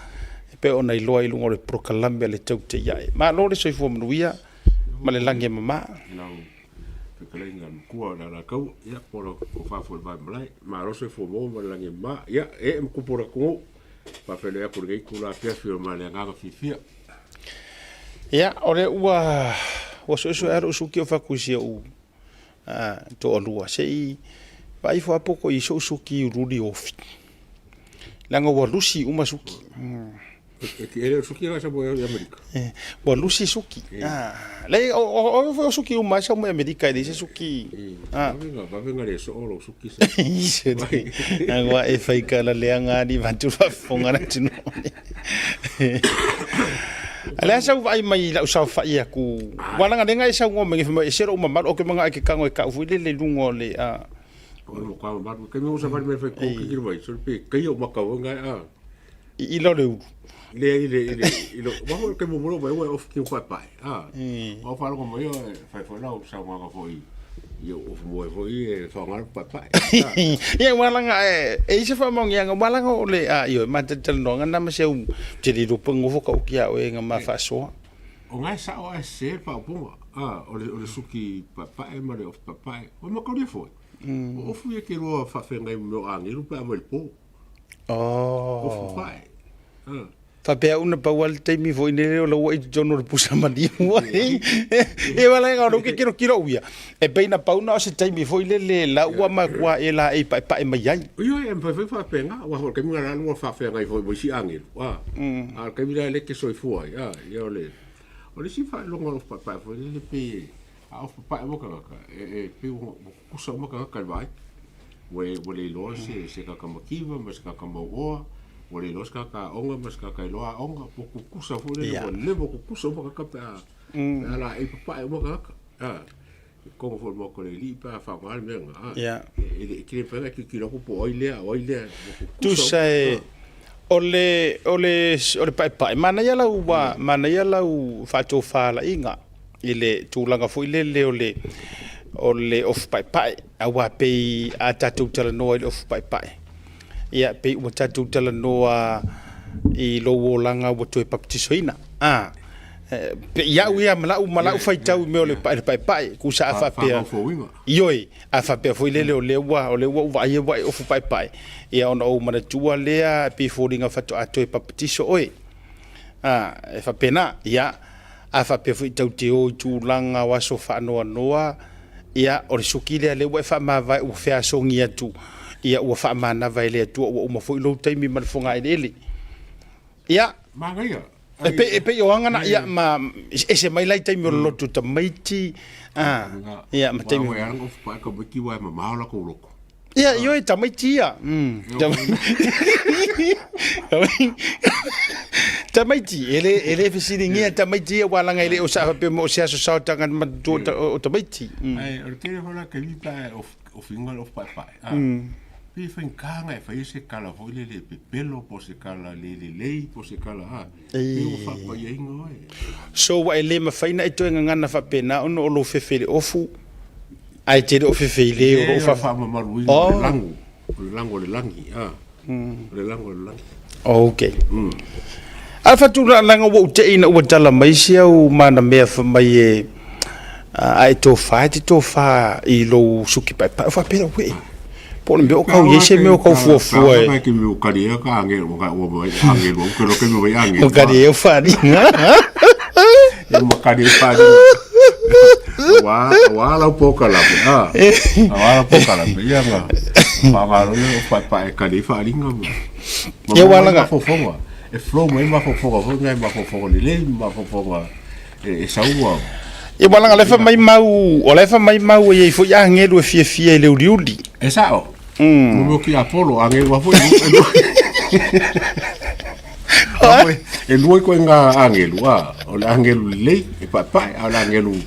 pe ona iloa ilunga le proclame le taute ia ma lo le soifo manuia ma le langi mama Now, the Kaling and Kua and Akau, yeah, for a far for Bamblai, Marosa for more than Ma, yeah, Kupura, Pafele Apurgate, Kula, Piafio, Malanga, Fifia. ia ore ua so era usuki o fakusia u to olua sei vai fo apoko I so usuki rudi ofi langa wa lusi uma suki Ele suki nga sa boy Amerika. wa lusi suki lei o suki uma sa mo Amerika ile suki Bavenga le so olo suki sa. Agua e fai kala leanga ni vantu fa fonga na tino. Ala sa vai mai la sa fa ia ku. Wala nga denga sa ngom ngi fa sero uma o ke manga ke kango ka fu le lungo le O ka ba ke mo sa va me fa ko ki vai so pe ke yo maka nga I lo le Ilo, vamos que mo mo vai of ki fa pai. O fa ko mo yo fa la sa nga foi. Yo of mo foi fa nga pai. Ia wala nga e se fa mong yang wala nga le yo matel no nga na se jadi do pengu fo ka ukia o nga ma fa so. O nga sa o se pa po. O le suki pai ma le of pai. O mo ko le foi. O fu ye ke ro fa fe nga mo angi lu pa mo po. O pai. Fa pe una pa wal te mi foi nele o lo i jono le pusa mani mo e wala nga ro ke kiro uia e pe na pa una o se te mi foi le la ua ma kwa e la e pa e mai ai yo e fa penga wa ho ke mi ngana no fa fe nga foi bo si angel wa ke mi le ke soi foi yo le o le si fa lo ngolo pa foi le pe a o pa mo ka e pe ku so mo ka vai we le lo se ka makiva mas ka mo Wale los kaka onga mas kaka loa onga poku kusa fole le poku kusa mo kaka pa ala e papa mo kaka como for mo ko le li pa fa mal men e que pega que lo po oile tu sai ole pai mana ya la u fa to fa la inga ile tu langa fo ile ole of pai awa pe atatu tala no of pai ia pe o tatu tala noa I lo langa o to paptisoina pe ia uia mala fai tau me le pai ku sa fa pe ioi a fa pe foi le wa vai o pai ia ona o mana tua lea pe foringa fa to paptiso oi e fa pena ia a fa pe foi tau te o tu langa wa so fa noa ia o suki le wa fa ma vai o fe asongi atu ia ua fa mana vai le tu o mo foi lo taimi man fonga ele ia mangaia e pe yo anga na ia ma ese mai lai taimi o lotu ta maiti ia ma taimi wa anga fa ka biki wa ma maula ko loko ia yo ta maiti ia ta maiti ele fisini ngia ta maiti wa langa ele o sa pe mo sia so sa tanga ma o ta maiti ai o ke hola ke li pa o fingal of pai Pi fin kanga e fai se kala foi le pelo po se kala le po se kala pi o fa pa yengo so wa ele ma faina e toenga ngana fa pena ono o lo fefele ofu ai te o fefele o fa ma marui le langi le langi okay alfa tu langa wo te ina o tala mai sia o mana me fa mai e ai to fa I lo suki pa fa pena we Pon me o kau yese me o kau fufu e. Ka me o kari ka angel o ka o angel o ko ke me angel. O kari e fari. E mo kari fari. Wa la poka la. Wa la poka la. Ya nga. Ma lo pa e kari fari nga. E wala nga fofo. E flow me ma fofo, ma fofo le ma fofo. E saua. E wala nga le fa mai mau e fo ya ngelu e fie le uliuli. E sao. Mo ki Apollo angel wa foi. E lui ko nga angel wa, o angel le e papai, o angel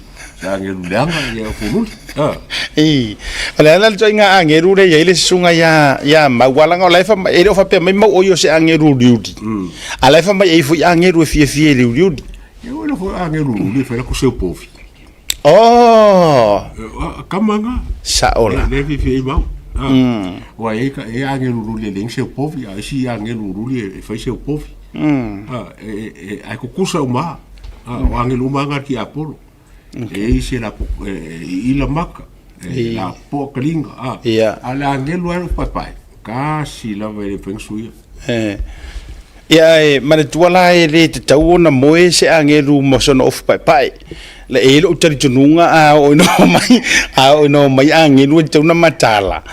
langa ya funu. Ala nga angel le ya ile sunga ya ma wala nga le fa e fa pe mai mau o yo se angel uliuli. Ala fa mai e fo ya angel e fie le uliuli. E wala fo angel uliuli fa ko seu povi. Kamanga saola le fi mau wa e angel ruli le seu povi a si angel ruli e fa seu povi ai ko kusa uma o angel uma nga ki Apollo e se la i la maka la po kalinga ala angelu ai pai ka si la ve feng shui ia mana tuala le te tau na moe se angelu mo sono of pai le e lo tari tununga o no mai angelu te una matala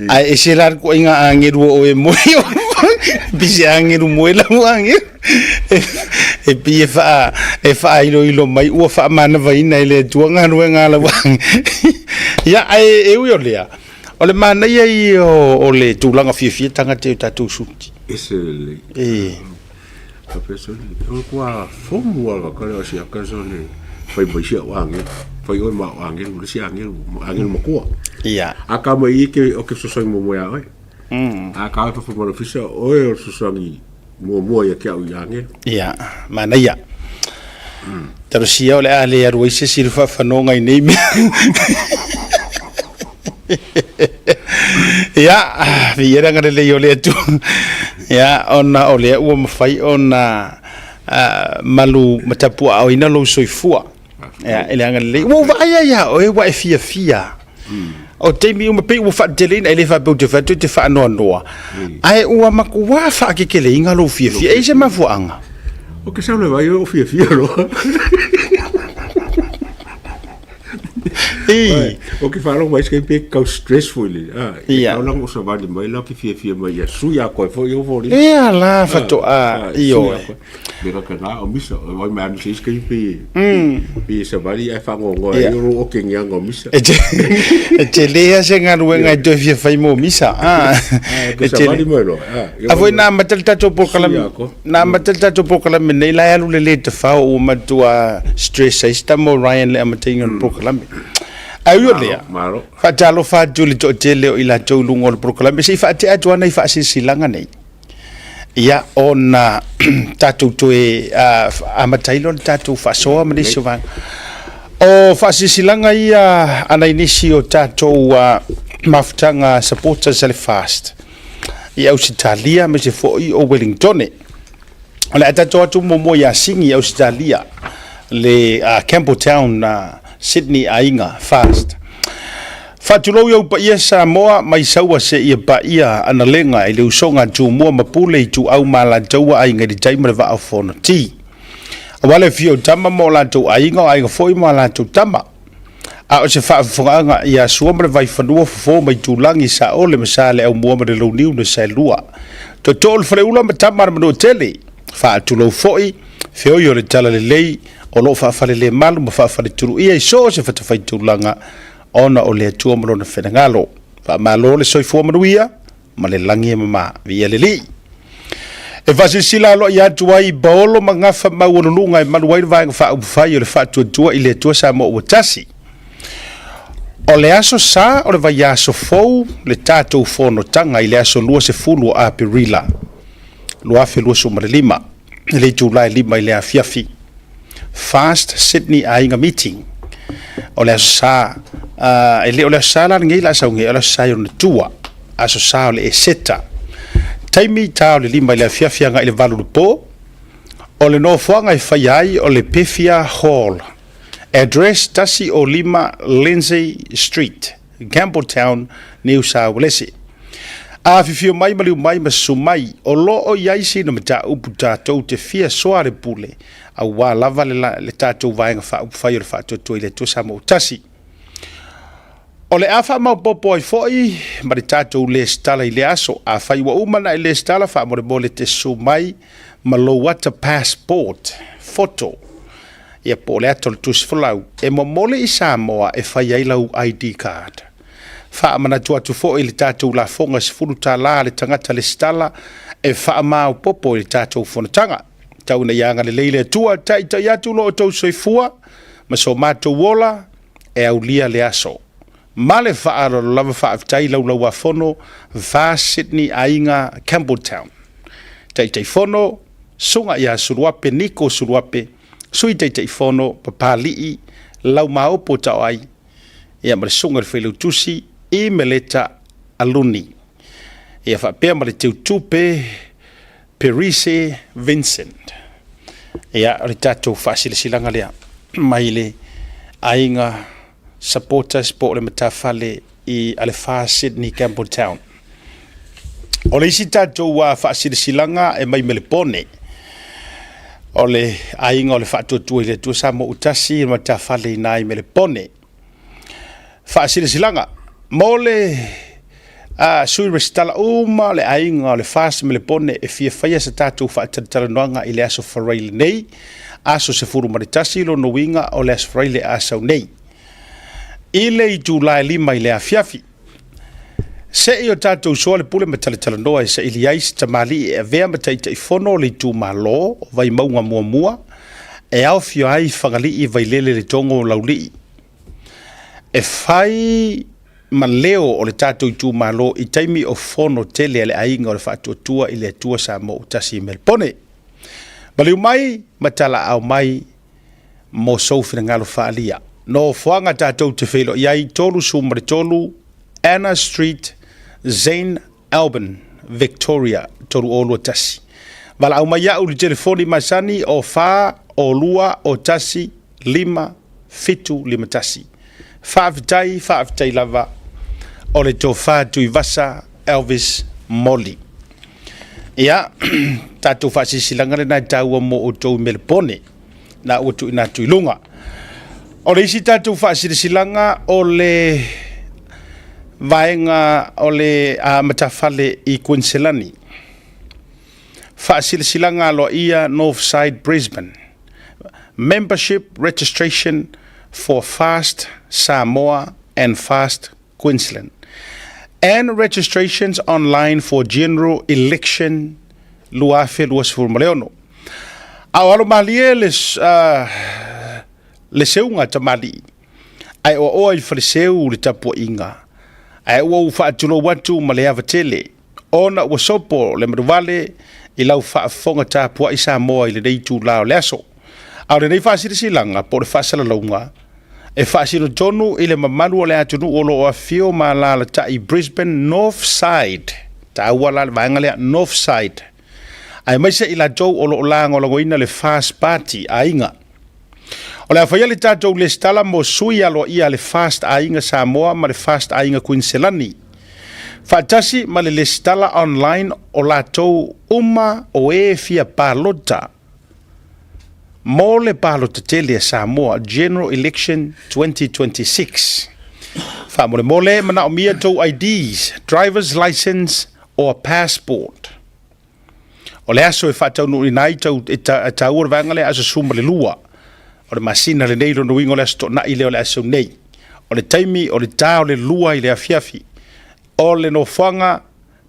ai e se la ko inga angelu o e moe bisi angelu moe la angelu e pia fa ilo mai ua fa mana vai nei le tuanga ruenga la wang ya ai e uyo lea o le mana ia o le tulanga fia tanga te tatu suti ese le a pessoa o qua fomu ala ka si akazone fai baisia wange fai o ma wange le si angel mo kwa ia aka mai ke o ke so so mo ya oi aka fa mo fisa o so so ni mo ya ke au yange ia mana ia taro si o le ale ya ruise si fa no ngai nei ya viera ngare le yo le tu ya ona ole o mafai ona malu matapu au ina lo soifua ya ele ngare le wo vai ya o e wa fia o te mi uma pe wo fa delina ele fa bo te fa no ai o ma ku wa fa ke le inga lo fia e se ma fuanga o ke sa le vai o fia lo o que fala mais que pe cau stressful o lang o sa vale mai la que fia mai ya su ya ko fo yo voli la fato io bega kana o misa o mai an sis que pe sa vale ai fa ngo o que ngang o misa te le se ngaru nga de fia fai mo misa que sa vale mai lo a foi na matel tato por kala nei la ya le te fa o matua stress ai sta mo Ryan le amatinga por kala ayo lea fa jalo fa juli to tele o ila to lungol proclame si fa te atu ana fa silanga nei ia ona tatu to e amatailo tatu fa so amani sovan o fa silanga ia ana inisi o tatu mafutanga supporters al fast ia Australia me se foi o Wellington ona tatu atu mo ya singi Australia le Campbelltown Sydney ainga fast fatulo yo pa ia Samoa mai saua se ia pa ia ana lenga ile usonga tu mo mapule tu au mala taua ainga di taima va afona ti wale fio tama mo la tu ainga foi mo la tu tama a o se fa fonga ia suomre vai fanua fo mai tu langi sa ole masale au mo de lo niu de salua to tol freula matama no tele fa tulo foi fio yo le tala le lei o lo fa fale le malu ma fa fale turu ia so se fa fai tulanga ona o le tu mo na fenangalo fa malo le soi fo manuia ma le langi ma via le li e va se sila lo ya tu ai bolo manga fa ma wono lunga ma wai va fa le fa tu ile tu sa mo watasi o le aso sa o le va ya so fo le tato fo no tanga ile aso lua se fulu a perila lua fe lua so ma lima le tu lai lima ile a fiafi fast Sydney ainga meeting ole sa ele ole sa la ngi la sa ngi ole sa yo tua aso sa ole seta taimi ta ole lima le fia nga ile valu po ole no fuanga i fai ole Pefia Hall address tasi o lima Lindsay Street Campbelltown New South Wales a fifio mai mai masumai o lo o yaisi no mata uputa to te fia soare pule a wa lava le tatou vaenga fa yo fa to ile to samo tasi ole afa ma popo ai foi ma le tatou le stala ile aso a fa wa umana ile stala fa mo le te sumai ma lo water passport photo ia po le atol tus flau e mo mole i Samoa e fa ia lau ID card fa mana tu fo ile tatou la fonga se fulu tala le tangata le stala e fa ma popo ile tatou fonatanga tau na yanga le leile tua tai ya tu lo to soifua ma so mato wola e aulia le aso male fa aro lava fa tai lo wa fono va Sydney ainga Campbelltown tai fono sunga ya suruape niko suruape sui tai fono papali lau maopo tawai ia ma sunga le felu tusi i meleta aluni ia fa pe ma le tupe Perise Vincent ia ritato facile silanga lea maile ainga supporters po le matafale I ale fa Sydney Campbell Town. O le isi tātou wa whaasirisilanga e mai melepone. O le ainga o le whaatuatua I le tua sa mo utasi I matawhale I nai melepone. Whaasirisilanga. Mo le sui restala uma le ainga o le whaas melepone e fia whaia sa tātou whaatatalanoanga I le aso whareile nei. Aso se furu maritasi lo no winga o le aso whareile asau nei. I le I July 5 I le afiafi. Se I o tātou soa le pule matala noa e se ili ais tamali e vea mataita I fono le tu malo vai maunga mua e au fio ai whangali I vai lele le tongo lauli. E whai maleo o le tātou tu malo I taimi o fono tele le ainga o le whaatuatua I le atua sa mo utasi Melpone. Baliu mai matala au mai mo soufina ngalo whaalia. No fuanga tātou te whelo iai tolu sumare tolu Anna Street, Zane Alban, Victoria, tolu olu tasi. Wala au mai au li telefoni masani o wha, o lua, o tasi, 5, fitu, 5 tasi. Whaavitai lava, o le tō wha tui vasa, Elvis Molly. Ia, tātou whaasisilanga le nai tāua mo o tō Melpone, na ua tui nā tui lunga. O le isi tātou whaasirisilanga o le vaenga o le matawhale I Quincelani. Whaasirisilanga lo ia Northside Brisbane. Membership registration for Fast Samoa and Fast Queensland. And registrations online for general election luafe luasfur maleono. Awalo malie le seunga tamali ai o I fariseu le tapu inga ai o faatulo watu malea vatele ona o sopo le mruvale I lau faafonga tapu I Samoa I le deitu lao leaso au le nei faasirisilanga po le faasalaunga e faasilo tonu I le mamalu o le atunu o lo afio malala ta I Brisbane Northside ta wala le vaenga le Northside ai maise I la tou o lo langa o lo goina le Fast Party a inga. O le awhaia le tātou le stala mo sui alo ia le Fast Ainga Samoa ma le Fast Ainga Quincelani. Whaatasi ma le stala online o la tou uma o e fia palota. Mo le palota tele Samoa General Election 2026. Wha mole mana o mia tou IDs, driver's license or passport. O le aso e whaatau nui nai tau e taua vanga le aso suma le lua. O le masina le nei lono wingo le asto na I leo le aso nei. O le taimi o le tau le lua I le afiafi. O le no whanga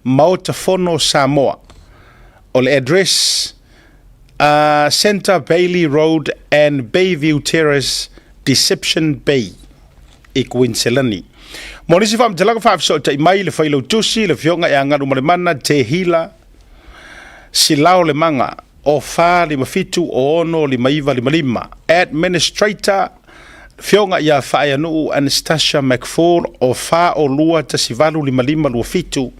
Maotafono Samoa. O le address Centre Bailey Road and Bayview Terrace, Deception Bay, I Quincelani. Monisi wha mtalaga whaafso ta I mai le whailau tusi le fionga e angaru malemana te hila silao le manga. O wha 5 fitu o ono 5 5. Administrator fionga ia whaia nuu Anastasia McFall o wha o lua ta sivalu 5 lua fitu.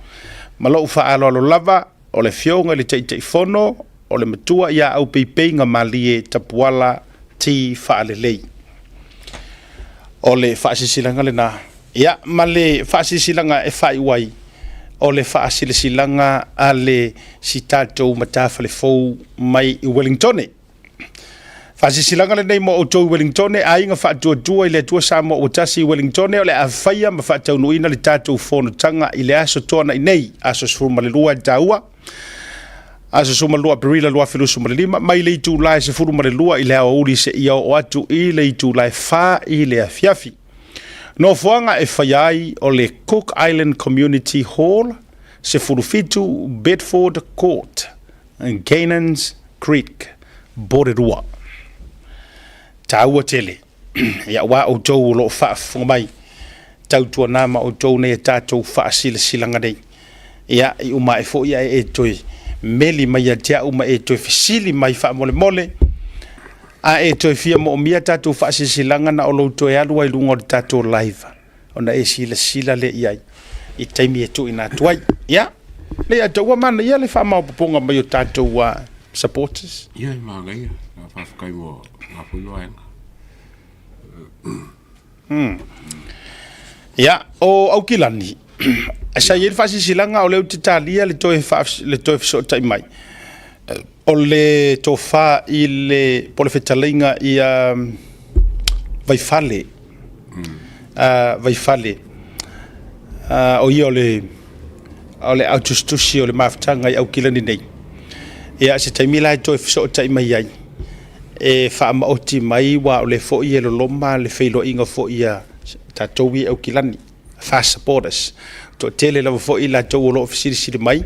Malo wha alo lava o le fionga le teitei fono o le matua ia au peipei nga malie tapuala ti wha le lei. O le wha sisilanga le na. Ia ma le wha sisilanga e wha iwai. O le whaasilesilanga a le si tātou matawhale fau mai I Wellingtone. Whaasilesilanga le nei mo o tau Wellingtone, a inga whaatuatua I le atua Samoa o tasi I Wellingtone, o le awhaia ma whaataunuina le tātou whonotanga I le aso tōna I nei, aso sfuruma le lua taua, aso suma lua perila lua filusu ma le 5, mai le itu lai se furuma le lua I le awa uri se ia o atu I le itu lai wha I le afiafi. No fuanga e whaiai o le Cook Island Community Hall, se furufitu Bedford Court, Canaans Creek, Borerua. Taua tele, ia wa o tau lo whaafonga mai, tau tua nama o tau nei tātou whaasila silanga nei. Ia I uma e fo ia e toi meli mai a tia uma e toi fisili mai wha mole mole, a e toi fia mo mia tātou whaasisilanga na o louto e alua I lunga o tātou live. Ona e sila le iai. I taimi e tu ina tuai. Ia. Le a taua mana ia le wha mau puponga mai o tātou supporters. Ia I maangai. Nga whaafukai mo ngā puilo aenga. Ya, o au kilani. Sa yel fasi silanga o le titalia le toe so tai mai. O le tofa I le pole fetalinga I vai fale. Vai fale. O ia o le autostusi o le maftanga I au kilani nei. Ia se taimila e toe so tai mai ai. E fa ma oti mai wa o le fo I le loma le feilo inga fo ia tatowi au kilani. Fast supporters. To tele la fo ila to lo ofisiri mai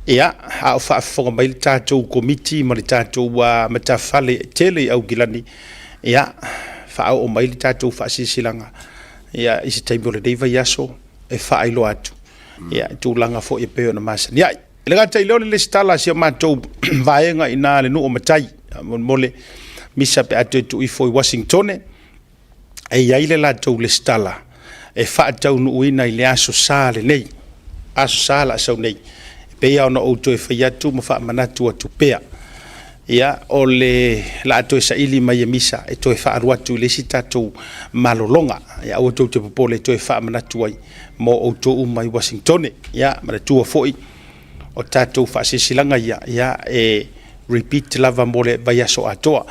ia a fa fo mai tato committee ma tato wa matafale tele au gilani ia fa o mai tato fa silanga ia isi taimbo le deva yaso e fa ilo atu ia tu langa fo e pe na mas ia le gata ilo le stala sia mato vaenga ina le no o matai mole misa pe atu tu I fo Washington e ia ile la to le stala e fa tau no ina I le aso sale nei aso sala so nei pe ia ona o to e fa ya tu ma fa manatu atu pea ia o le la to sa ili mai misa e to e fa arwa tu le sita tu malolonga ia o to te popole to e fa manatu ai mo o to mai Washington ia ma tu foi o tato fa silanga ia e repeat lava mole vai so atoa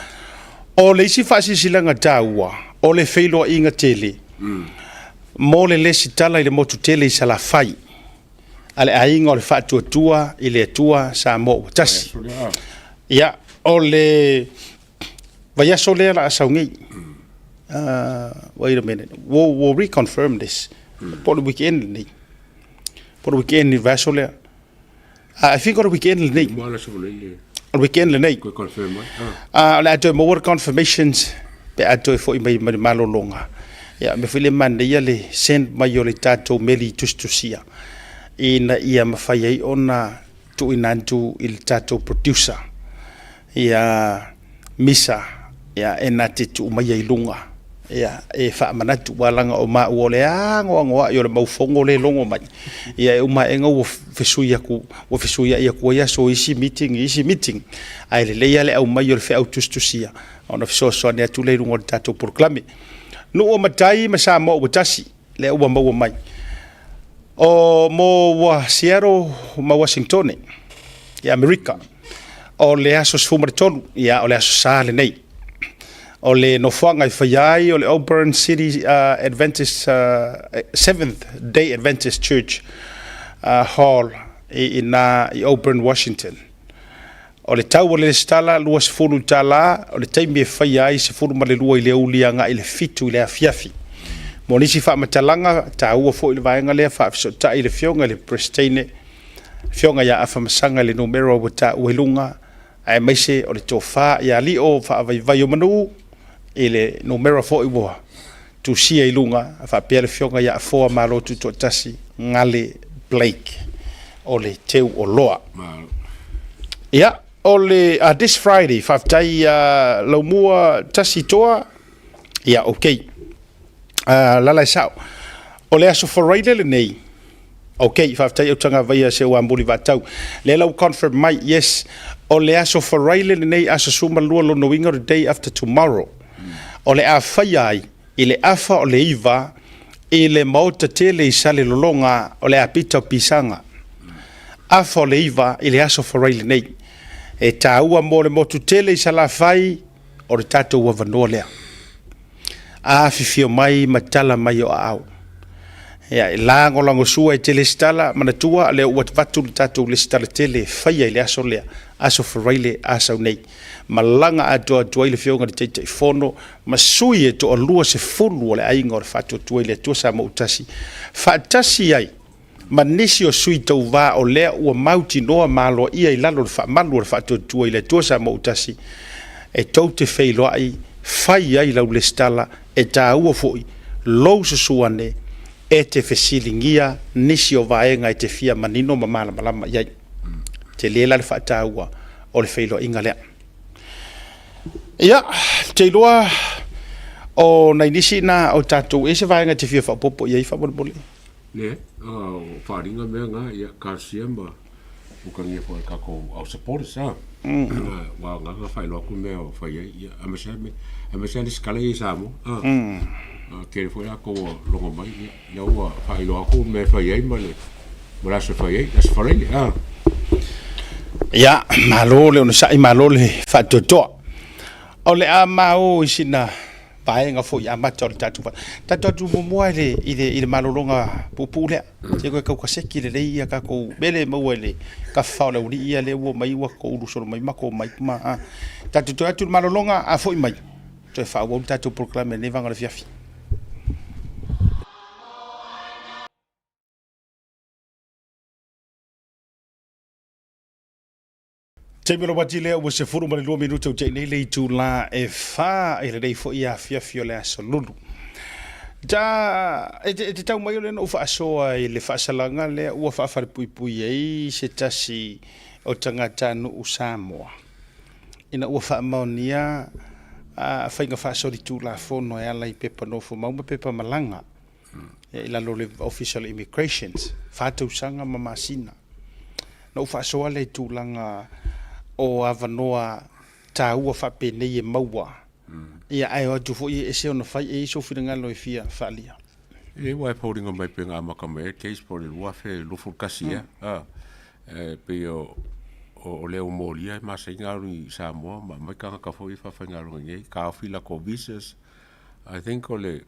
o le si fa silanga taua o le feilo inga tele mo le si tala I le motu tele I sala fai ale ainga o le fatu tua I le tua sa mo tasi ia o le vai so le la saungi wait a minute we'll reconfirm this for the weekend ni vai so le I think on the weekend ni on weekend le nei ko confirm la to more confirmations pe ato fo I mai malolonga ya me file man ia le send mai o le tato meli tustusia ina ia mafai ona tu inantu il tato producer ia misa ia enati tu mai I lunga ia e fa manatu walanga o ma o le ngo yo le maufongo le longo mai ia uma enga o fesuia ia ku ia so isi meeting ai le ia le au mai o le fe tustusia ona so ne tu le lungo tato proclame no o matai ma sa mo tasi le o mo mai o mo wa Seattle ma Washington ya America o le aso fumartonu ya o le aso sale nei o le no fanga I fai o le Auburn City Adventist Seventh Day Adventist Church Hall in Auburn Washington o le tau o le stala lua se fulu tala o le taimi e fai ai se fulu male lua I le ulianga I le fitu I le afiafi mo nisi wha matalanga ta ua fo I le vaenga lea wha afiso ta I le fionga le prestene fionga ya afa masanga le numero o ta uelunga ai maise o le tofa ya li o wha vai o manu I le numero fo I woa tu sia I lunga wha pia le fionga ya afoa malo tu to tasi ngale Blake o le teu o loa ia ole this Friday faftai lo mua tasi toa ia okay la sao ole aso foraile le nei okay faftai utanga vai se wa mbuli vatau le lo confirm mai yes ole aso foraile le nei aso suma lua lo no winga the day after tomorrow ole a fai ile afa ole iva ile mauta tele I sale lolonga ole a pita pisanga afa ole iva ile aso foraile nei e taua mo le motu tele I sala fai o le tato ua vanoa lea a fifio mai matala mai o au ia lango lango sua I tele stala manatua le ua vatu le tato le stala tele fai I le aso lea aso faraile asau nei malanga atua tua I le fionga le teite I fono masui e to alua se fulu o le ainga o le fatu tua I le tua sa mautasi fatasi ai manisi o sui tau va o lea ua mauti noa malo ia I lalo le whaamalu o le whaatua I le tuasa mo utasi e tau te whailoa ai whai ai lau le stala e tā ua foi lou susuane e te whesilingia nisi o vaenga e te fia manino ma malama iai te lela le whaataua o le whailoa inga lea ia te iloa o nei nisi na o tātou e se vaenga te fia whaapopo iai whaamolipoli ne wharinga mea ngā ia kāsia ma ukangia po e kako au supporters wa nga fai lo ku me o fai ia amasa ni skala i samo ke foi a ko longo mai ia wa fai lo ku me fai ai male mora se fai ai as fai ya malo le no sai malo le fa toto o le a mau sina pai nga fo ya ma tol tatu mo ile malolonga pupule se ko ka seki le ia ka ko bele mo le ka fa le uri ia le wo mai wa ko lu so mai ma ko mai ma tatu malolonga a fo mai to fa wo tatu proclame ne vanga le fiafi Temelo batile o se furu mali 2 minuto te nei le tu la e fa e le fo ia fia le asolulu. Ja e tau mai le no fa so e le fa salanga le o fa fa pui ai se tasi o tangata no Samoa. Ina o fa monia a fa inga fa so di tu la fo no ya lai pepa no fo mau pepa malanga. E la lo le official immigrations fa tu sanga mama sina. No fa so le tu langa o avanoa taua whapene e maua. Ia ai o tu fo e se ona fai e so whiringa lo e fia whalia. E wai pauringa mai pe ngā makama e case po le lua fe lufu kasia. Pe o leo molia ma se ngaru i Samoa ma mai kanga ka fo i fa ngaru ngai ka fila ko visas. I think ole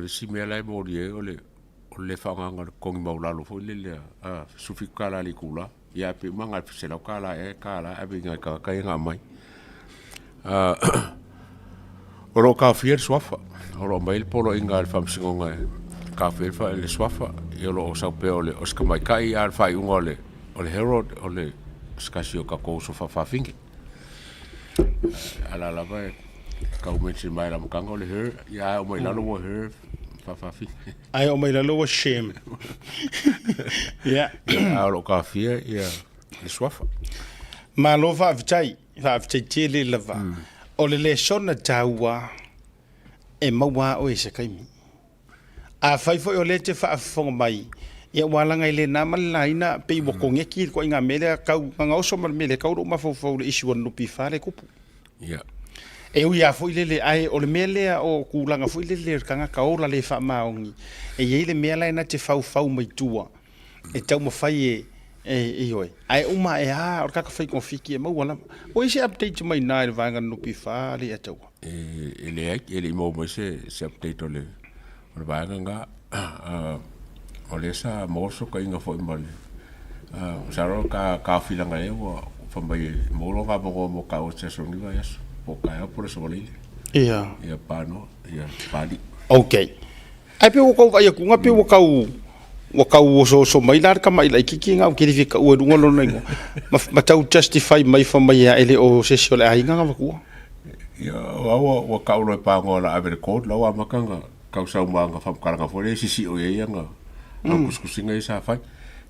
simela e molia ole fa nganga kongi maulalo fo le sufikala li kula. Ya pe manga se la kala e binga ka nga mai oro ka fier swafa oro mail polo inga al fam singonga ka fier fa le swafa e lo sa pe ole oska mai kai al fa ungole ole herod ole skasio ka ko so fa fingi ala la ba ka o mention mai la mkanga ole her ya o mai la lo her fa fi ai o mai la lo shame ya alo ka fia ya le swafa ma lo fa vitai tele lava o le sona taua e maua o e se kaimi a fai foi o le te fa fonga mai ia walanga ile na malaina pe mo konge ki ko inga mele ka nga oso mal mele ka ro ma fo le isu no pi fale kupu ya e u ia foi le ai o le mele o kulanga foi le kanga ka ola le fa maongi e ye le mele na te fau mai tua e tau mo fai e oi ai uma e o ka fai ko fiki e mo wala o isi update mai na vanga no pi fale e tau ele mo se update ole o vanga nga ole sa moso ka inga foi male saro ka filanga e o fa mai mo lo ga mo ka o se so ni va eso o ka por eso vale ia pano ia pali okay ai pe o ko vai ku nga pe o ka o so mai lar ka mai lai ki nga o ki fika o dungo lo nei ma tau justify mai fa mai ele o se so le ai nga va ku ia o ka o pa ngola ave code lo ama kanga ka sa manga fa ka nga fo le si o ia nga kuskusinga isa fa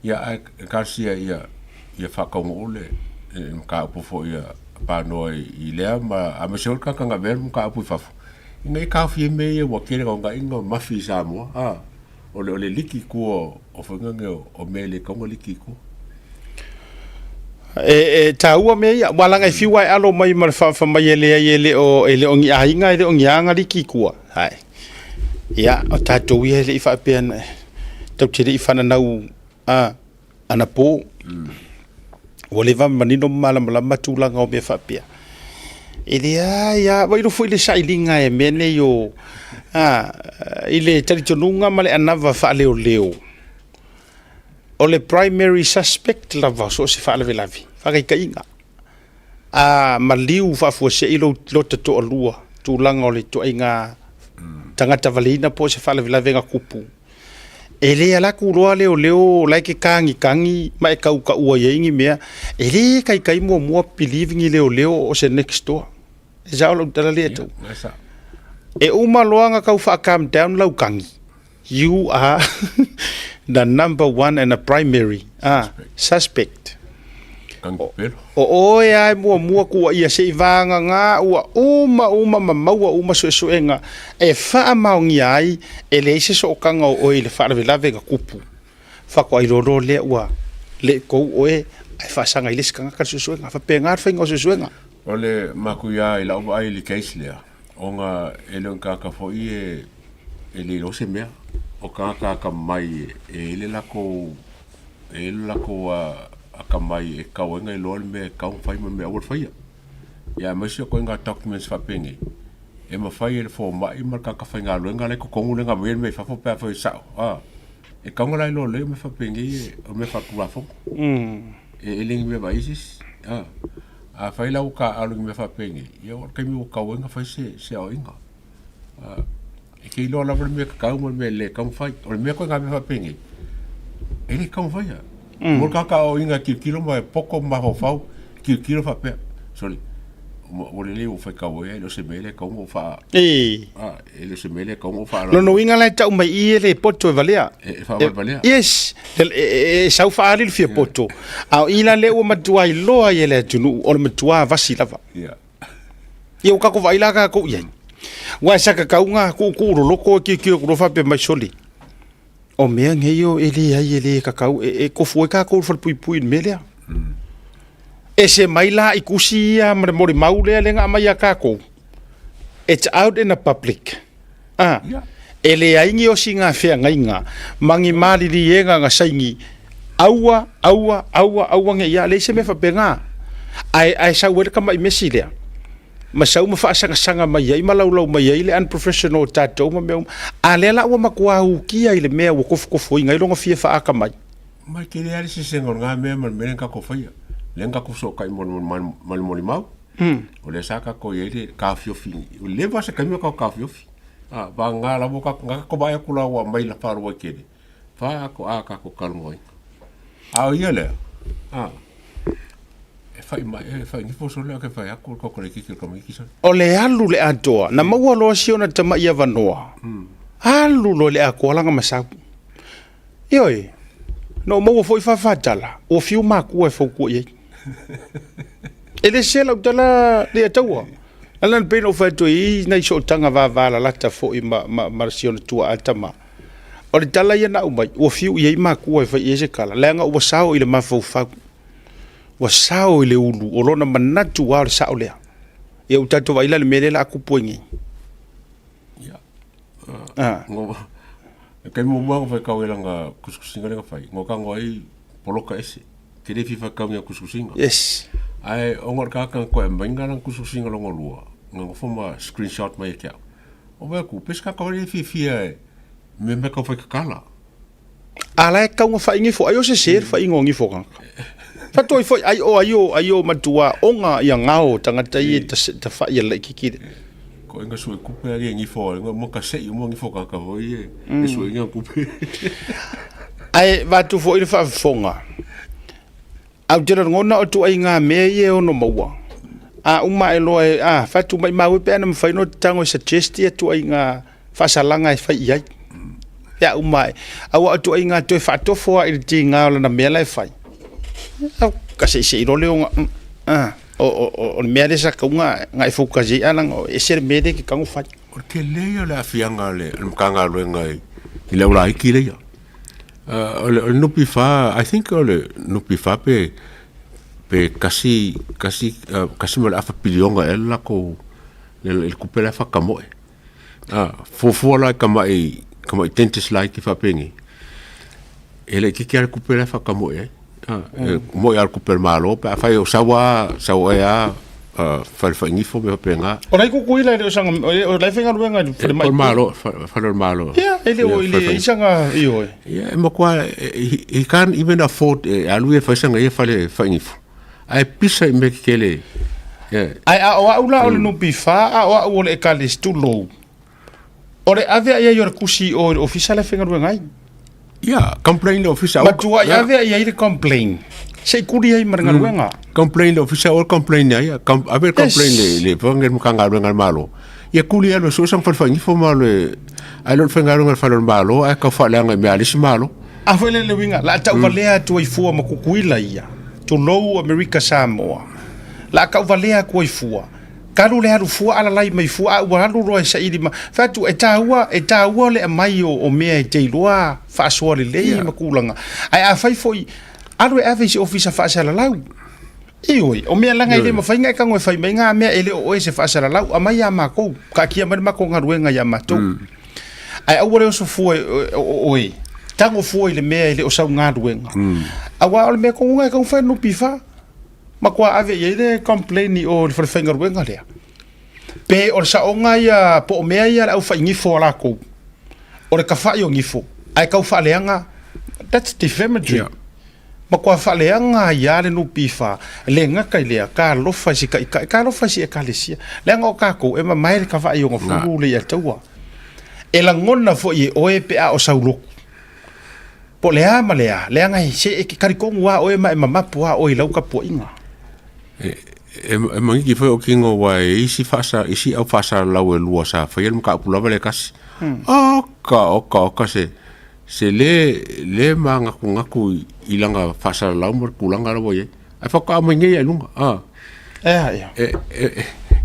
ia ka sia ia fa ka ngole ka po fo ia pa no i le ma a me sol ka nga ver ka po fa ngai ka fi me ia wa kere nga ingo ma fi sa mo ole liki ko o fo nga o mele ko liki ko ta ua me ia wala ngai fi wai alo mai mar fa mai ele o ngi ai ngai le o ngi anga liki ko hai ia o ta to ia le fa pe na tau tiri i whana nau ana pō. Wale wa manino malama tūlanga o mea whapea. E lea, ia, wairu fo i le sailinga e mene yo, i le taritonunga ma le anawa wha leo. O le primary suspect lava, so se wha lawe lavi, whakaika inga. Ma liu whafua se i lo tato alua, tūlanga o le toa inga tangata waleina po se wha lawe lawe nga kupu. E le ala kuloa leo like kangi mai ka ua yengi mea e le kai mua believing i leo o se next door e ja lo tala le tu e uma loanga ka fa calm down lau kangi you are the number one and a primary suspect o ya mua ku ia se vanga nga uma maua so e fa maungi ai e le se so kanga o ile fa lave nga kupu fa ko ai ro le ua le ko ai whaasanga i lesi kangaka susuenga, whapengar whainga o susuenga. Ole makuia i lau ai li keis lea. O ngā ele kaka fo i e le rose mea. O kaka mai e le lako a ka mai e kauenga i loa me kau whai me awar whaia. Ia maisi o koe ngā documents whapengi. E ma whai e le fo mai ma kaka whai ngā luenga le ko kongu le ngā mwere me whafo pēr whai sao. E kaunga lai lo le me whapengi o me whakurafo. E lingi me maisis. A whai lau ka alungi me whapengi. Ia o kai mi o kauenga whai se au inga. E kei loa lawa me kakau me le kau whai. O le mea koe ngā me whapengi. E le kau whai a. Mor kaka o inga kilo ma poko maho whau. Kilo whapea. Sorry. O le o whai kau e lo se mele kau o wha. E lo se mele kau o wha. No inga lai tau mai i le poto e valea. E wha valea. Yes. E sau whaari le fia poto. Au ila le ua matua i loa i le tunu o le matua vasi lava. Ia o kako vaila kako iai. Wa saka kaunga ku loko ki rofa pe mai soli. O mea ngeio ele kakau e kofu e kako fal pui melea. E se maila i kusi ia mori maulea le ngā mai a kako. It's out in the public. Ele aingi o si ngā whea ngainga. Mangi mariri e ngā saingi. Aua nge ia le se me whapenga. Ai sau wera kama i mesi lea. Ma sau ma whaasanga mai ai, ma laulau mai ai le unprofessional tātou ma mea. A lea la ua makua hukia i le mea ua kofu inga i longa fia whaaka mai. Mai ke rea se sengo ngā mea man meren ka kofia. Lenga ko so kai moli mau. O le saka ko yele ka fiofi. O le va se kamio ka fiofi. Ba nga la boka nga ko ba ya kula wa mai la faru wa kede. Fa ko ka ko kalmo. Yele. Fai ni foso le ke fai ko le kiki ko mi kisa. O le alu le atoa na maua lo si ona tama ia vanoa. Alu lo le ako langa masau. Ioi. No maua foi fafatala. O fiu maku e foku ye. Ele sela utala le ataua. Alan peno fato I na iso tanga va la lata fo I ma si ona tua atama. O le tala ia na umai. O fiu ye maku e fa ye kala. Lenga o sao I le mafau fa. Wa sao I le ulu o lona manatu wa sao lea. E utato wa ila le merela aku poingi. Kai mo mo fa ka wela nga kuskusinga le fai. Ngo ka ngoi poloka ese. Ke le fifa ka nga kuskusinga. Yes. Ai ongor ka ko mbenga nga kuskusinga lo ngolua. Ngo foma screenshot mai ka. O ba ku pesca ka le fifa me ka fa kala. Ala ka nga fa ingi fo ayo se ser fa ingo ngi fo ka. Fatoi foi ayo matua onga ia ngao tangata I ta fa ia le kiki. Ko inga sui kupe ali ngi fo mo ka sei mo ngi fo ka voi e sui ngi kupe. Ai va tu fo I fa fonga. Au jera ngona o tu ai nga me ye ono maua. Uma elo fa tu mai mau pe na fa no tango suggest ia tu ai nga fa salanga e fa ia. Ya uma au tu ai nga tu fa to fo I tinga na me la fa. Kasi se irole o mea sa kaunga ngai fokaji alang o eser mede ki kangu fai o ke le la fianga le mkanga lo ngai I le ula ki le ya no pifa I think le no pifa pe kasi mo afa pilionga ela ko le kupela fa kamo fo la kama tentis like fa pengi ele ki kia kupela fa kamo mo ia kupel malo pa fai o sawa ya fa ni fo me penga o lai ku kuila le sanga o lai fenga ruenga fa malo ya ele o ile sanga io ya mo kwa he can't even afford alu fa sanga ia fa le fa ni fo ai pisa me kele ai o ula o no bifa o le kalis tu lo o le ave ia yo kusi o official fenga ruenga Yeah, complain officer. But tu ia ve ia complain. Sei kuri ai maranga ruenga. Complain officer or complain ia. Ave complain le ponga mo kanga ruenga malo. Ia kuri ia so sang fa ni fo malo. Ai lo fenga ruenga fa malo, ai ka fa langa me ali malo. A foi le winga, la tau valea tu i fua ma kukuila ia. To low America Samoa. La ka valea ko i fua. Karu le haru fua ala lai mai fua wa haru roa sa idi ma fatu e taua le mai o mea e te loa fa so le le makulanga ai a fai foi Alu e ave si ofisa whaasala lau. Ioi, o mea langa ile mawhainga e kango e whai mai ngā mea ele o e se whaasala lau, a mai a mako, ka kia mani mako ngā ruenga ia matou. Ai aware o so fua oe, tango fua ile mea ile o sau ngā ruenga. Awa ole mea konga e kong whai no pifa, ma kua ave ia ile complaini o le whai ruenga lea. Pe o le sa o ngā ia po o mea ia au whai ngifo ala kou. O le ka whai o ngifo, ai kau wha leanga, that's defamatory. Yeah. Ma kua whaleanga ia le no pifa, le ngaka i lea, ka lofa si ka lofa si e ka lesia. Le ngā o kako, e ma maere ka wha i o ngā furu le ia taua. E la ngona fo i oe pe a o sauloku. Po lea ma lea, lea ngai, se e ki karikongu a oe ma e mamapu a oe lauka po inga. E mangi ki whai o kingo wa e isi au whasa lau e lua sa, whai elu maka apulawa le kasi. Oka se le ma ngaku i langa whasa lau mar kulanga rawa ye. Ai whaka amainge e lunga. Ia.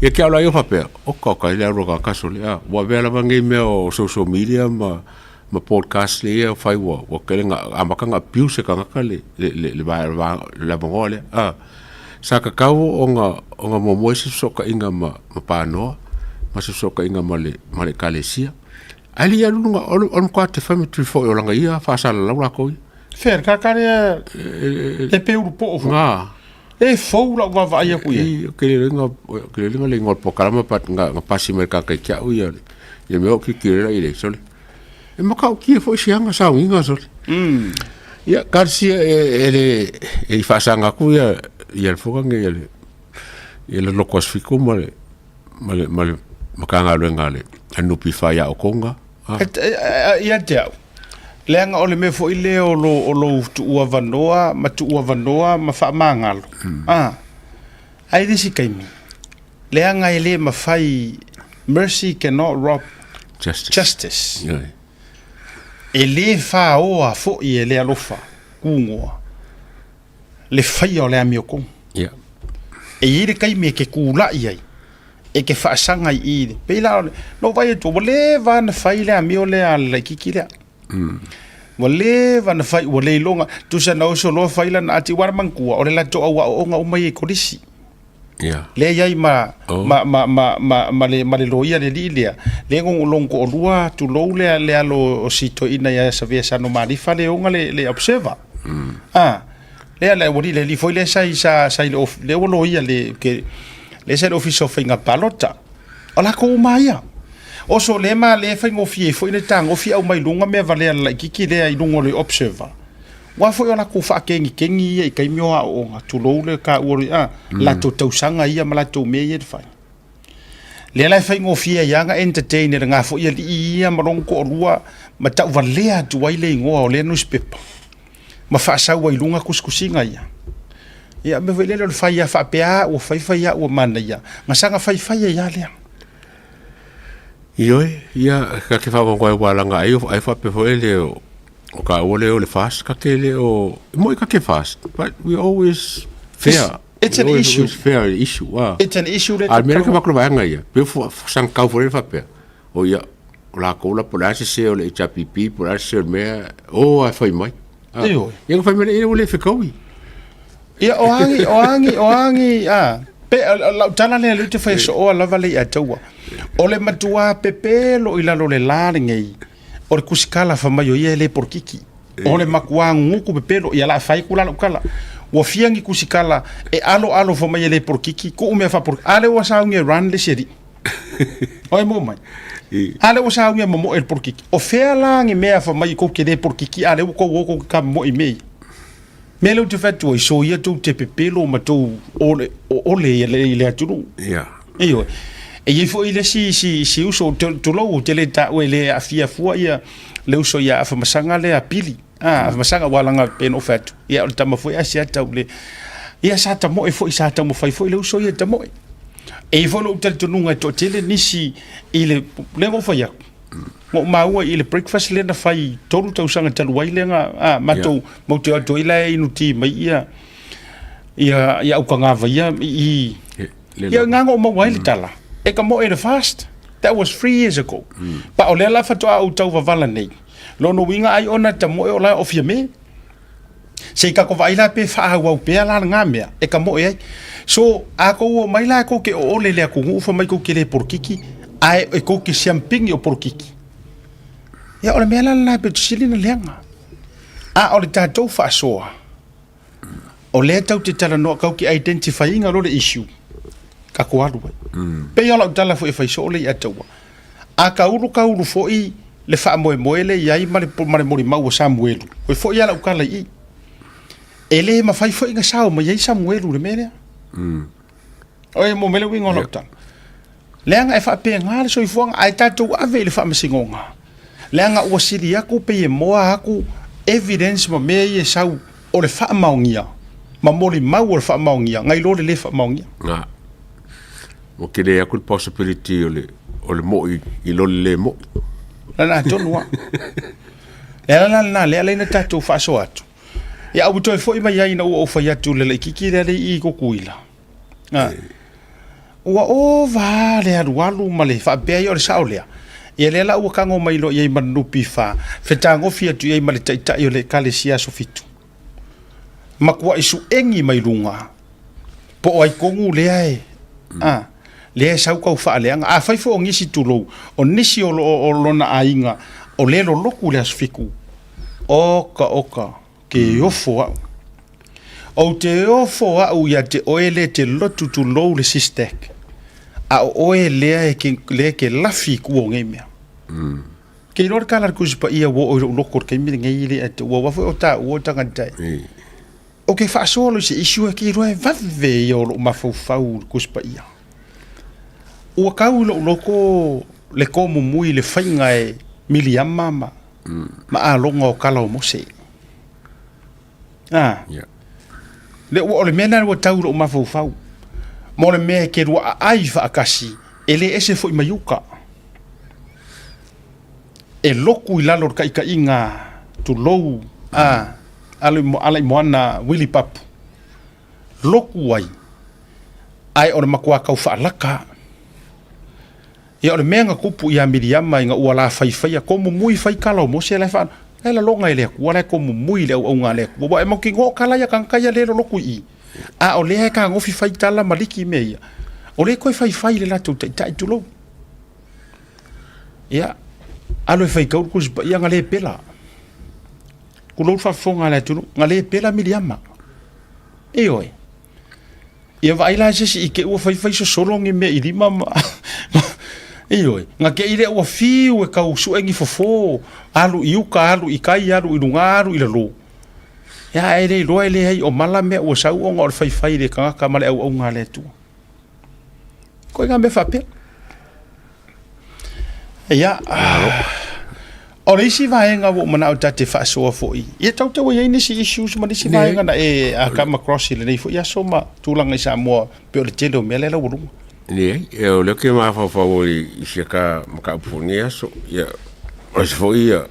Ia kia ola i o whapea, oka le aroka kaso le a. Wa vea lava ngei mea o social media ma podcast le ia whai wa kelenga amakanga abuse ka ngaka le vangoa le. Sa kakau o nga momoe se soka inga ma pānoa, ma se soka inga ma le kalesia. Ali ia lunga on kwa te family fo o langa ia whaasala laura koi. Fer, kakare e peuru po o Ngā. E fau la wa vai aku ia. Ke le le ngol pokalama pat nga pasi mereka kai kia u ia. Ia meo ki kire i le sole. E makau ki fo si anga sa inga sole. Ia karsia e whaasanga ku ia le fokange ia le lokos fiku male makanga luenga le anupi whai a o konga. Ia te au. Leanga ole me fo i leo lo tu ua vanoa, ma tu ua vanoa, ma wha mangalo. Ai risi kaimi. Leanga i le ma whai mercy cannot rob justice. E le wha oa fo i e le alofa, kungoa. Le whai o le ami o kong. E ire kaimi e ke kūla i ai. E ke whaasanga i ire. Peila ole, no vai e tō, wale vana whai le ami o le ala kiki lea. Wale vana whai, wale longa, tusa na oso loa whai lana ati waramangkua, o le la to awa o nga umai e korisi. Le iai ma le loia le li lea, le ngong ulongo o lua, tu lou lea le alo o sito ina ia sa vea sano marifa le onga le observer. Le ala wari le li foi le sai le loia le sai office of inga palota. Ala ko maia. Oso le ma le fa ngofi foi le tang ofi au mai lunga me vale la kiki le ai lungo le observer. Wa foi ona ku fa kengi e kai mio a o tu lo le ka uri la to tausanga ia mala to me ye fa. Le la fa ngofi ia nga entertainer nga foi ia marong ko rua ma ta vale tu ai le ngo le newspaper. Ma fa sa wa ilunga kuskusinga ia. Ia me vele le fa ia fa pea o fa ia o mana ia. Nga sanga fa ia le. Ia ka ke fa ngoi wala nga ai fa pe foi le o ka ole o le fast ka ke le o moi ka ke fast, but we always fair. It's an issue. Fair issue. It's an issue that America makro ba nga ia. Pe sang ka foi fa pe. O ia la ko la polasi se o le HPP polasi me o ai foi mai. Ia fa me le fikawi. Ia oangi pe la tana le te fa so la vale a taua. O le matua pepelo ila lo le lare ngei. O le kusikala fa mai o ia le porkiki. O le makua nguku pepelo ia la fai kula kala. Wa fiangi kusikala e alo fa mai le porkiki ku me fa por ale wa sa nge run le seri. Oi mo mai. Ale wa sa nge mo el porkiki. O fea la nge me fa mai ko ke le porkiki ale ko ka mo i mei. Melo te fatu i so ia tu te pepelo ma tu ole le aturu. Iyo. E ye fo ile si uso tu lo te le ta o le afia fua ia le uso ia fa masanga le apili. Fa masanga walanga pen o fatu. Ia o tama fo ia sia ta le. Ia sa ta mo e fo isa ta mo fai fo ile uso ia ta mo. E fo lo te tununga to tele nisi ile le mo fa ia. Mo maua ile breakfast le na fai tolu tau sanga talu wailenga mato mo te ato ila inuti mai ia au kanga ia ia nganga o mo waile tala e ka mo e fast that was 3 years ago pa o le la fa to au tau va vala nei lo no winga ai ona ta mo o la ofia me Se ka ko vai la pe fa wa pe la nga me e ka mo e so a ko mai la ko ke o le ku ngu fa mai ko ke le por kiki ai e ko ke champing o por kiki ya o le me la pe silina lenga a o le tatou fa soa o le tau te tala no ka ki identify nga lo le issue ka ko alu pe yo la tala fo e fa so le ya tau a ka uru fo i le fa mo le yai mare mori mau Samuel o fo ya la ka la i ele ma fai fo inga sao ma yai Samuel le mele o mo mele wingo lokta lenga e fa pe nga so i fo ai tatu ave le fa ma singonga lenga o siri ya ko pe mo aku evidence ma me ye sau o le fa maungia ma mori mau o le fa maungia ngai lo le fa maungia nga o ke le aku possibility o le mo i lo le mo na tonu wa na le na tatu fa so atu ya abu to fo ima ya ina o fa ya tu le kiki le i ko kuila wa o va le alu male fa be yo saulea ia le la o kango mai lo ye manu pifa fetango fia tu ye male tai tai le kale sia so fitu makwa isu engi mai lunga po ai kongu le ai le sau ka fa le a fai fo ngi si tu lo o nisi o lo na ainga o le lo loku le asfiku oka ke ofo o te ofo au ya te oele te lotu tu lo le sistek a oele ke lafi ku o ngemia ke lor kala ku pa ia wo o lokor ke mi ngai le at wo wa fo ta wo ta ngai o ke fa solo se issue ke ro va ve yo lo ma fo fa u ku pa ia o ka u lo loko le ko mui le fainga e miliama ma a longa o kala o mose le o le mena o tau lo ma fo fa mo le me ke ro ai fa akasi ele ese fo mayuka e loku i lalo ka inga tu lou ale moana Willy Papu loku ai o le makua kau whaalaka e o le mea kupu i a Miriama inga ua la whaiwhaia ko mumui whai kala o mose le whaan e la longa i le kua le ko mumui le au ngā le kua e mo ki ngō kala ia kankaya le loku i a o le ka ngofi whai tala maliki mea o le koe whai le latu tai tu lou ia alo e fai kau kus ba ia ngale pela ku lo fa fonga la tu ngale pela Miriama e oi ia vai la se i ke u fai so solo ngi me i di mama e oi nga ke ile u fi u ka u su engi fofo alu iuka alu ikai alu ilungaru ila lo ya ele lo ele ai o mala me o sa u ngor fai le ka male au ngale tu ko nga me fa pe ya o le isi vaenga wo mana o tate fa so fo i e tau te ye ni si issues ma si vaenga na e a kama cross le nei fo ya so ma tu langa sa mo pe o le tendo me le wo ni e o le ke ma fa wo i se ka ma pu ni so ya o se fo ia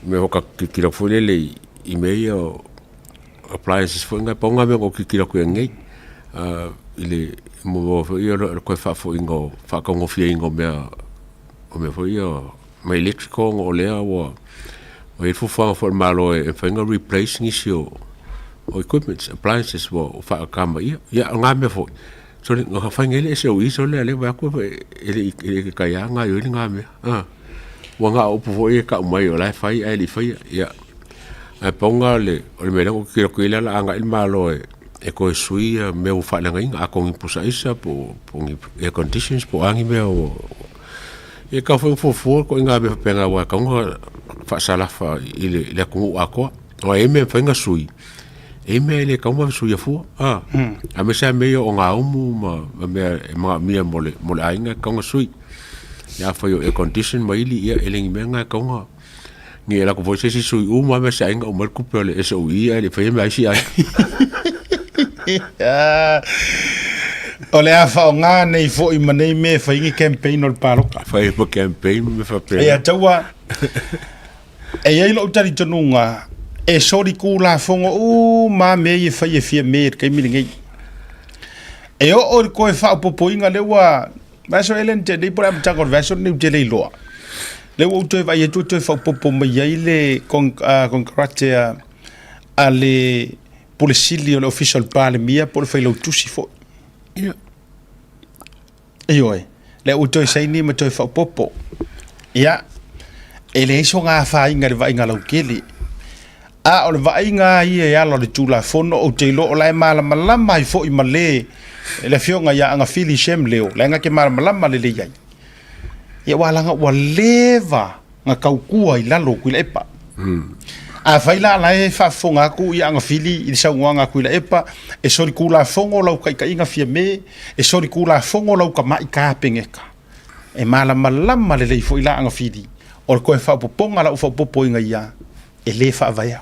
me ho ka ki lo fo le i me o appliances fo nga ponga me o ki lo ku ngai ile mo fo ia ko fa fo ingo fa ko ngo fi ingo me o me fo ia ma electrical o lea o e fufa for malo e fainga replacing issue o equipment appliances o fa kama ia nga me fo so nga fainga ele se o iso le va ko ele ka ya nga yo nga me wa nga o po e ka mai o la fai ele fai ia e ponga le o me lo ko ile la nga il malo e ko sui me o fa nga inga ko impusa isa po air conditions po angi me o e ka fo ko nga be penga wa ka ngo fa sala fa ile le ko ako o e me fenga sui e me le ka mo sui fu a me sa me o nga umu ma mi mole ainga ka ngo sui ya fo yo e condition mai li ia ele ngi menga ka ngo ni la ko voce si sui u ma me sa inga o mal ku pele e so ia le fe me si ai o le afa o ngā nei fo i manei me whaingi campaign o le paroka. Whai po campaign me whapea. Ea taua, e eilo utari tonunga, e sori ku la fonga, ma me i whai e fia me, kai mini ngai. E o o koe whao popo inga lewa, vaso elen te nei pora amtaka o vaso neu te lei loa. Lewa utoi vai e tu whao popo mai ai le konkratea ale pole sili o le official palemia po le failau tusi fo Ioi, le utoi saini ma toi whapopo. Ia, e le iso ngā whainga le vainga lau keli. A o le vainga ia e ala le tūla fono o te lo o lai malama i fo i male. Le fionga ia anga fili shem leo, le anga ke malama le le iai. Ia walanga wa leva ngā kaukua i lalo kui le epa. A faila la e whafonga ku i anga fili i sa nganga ku la epa e sori kula fongo lau kai inga fia me e sori kula fongo lau ka mai ka pengeka e malama le le fo ila anga fili o ko fa poponga la fo popo inga ia e le fa vaya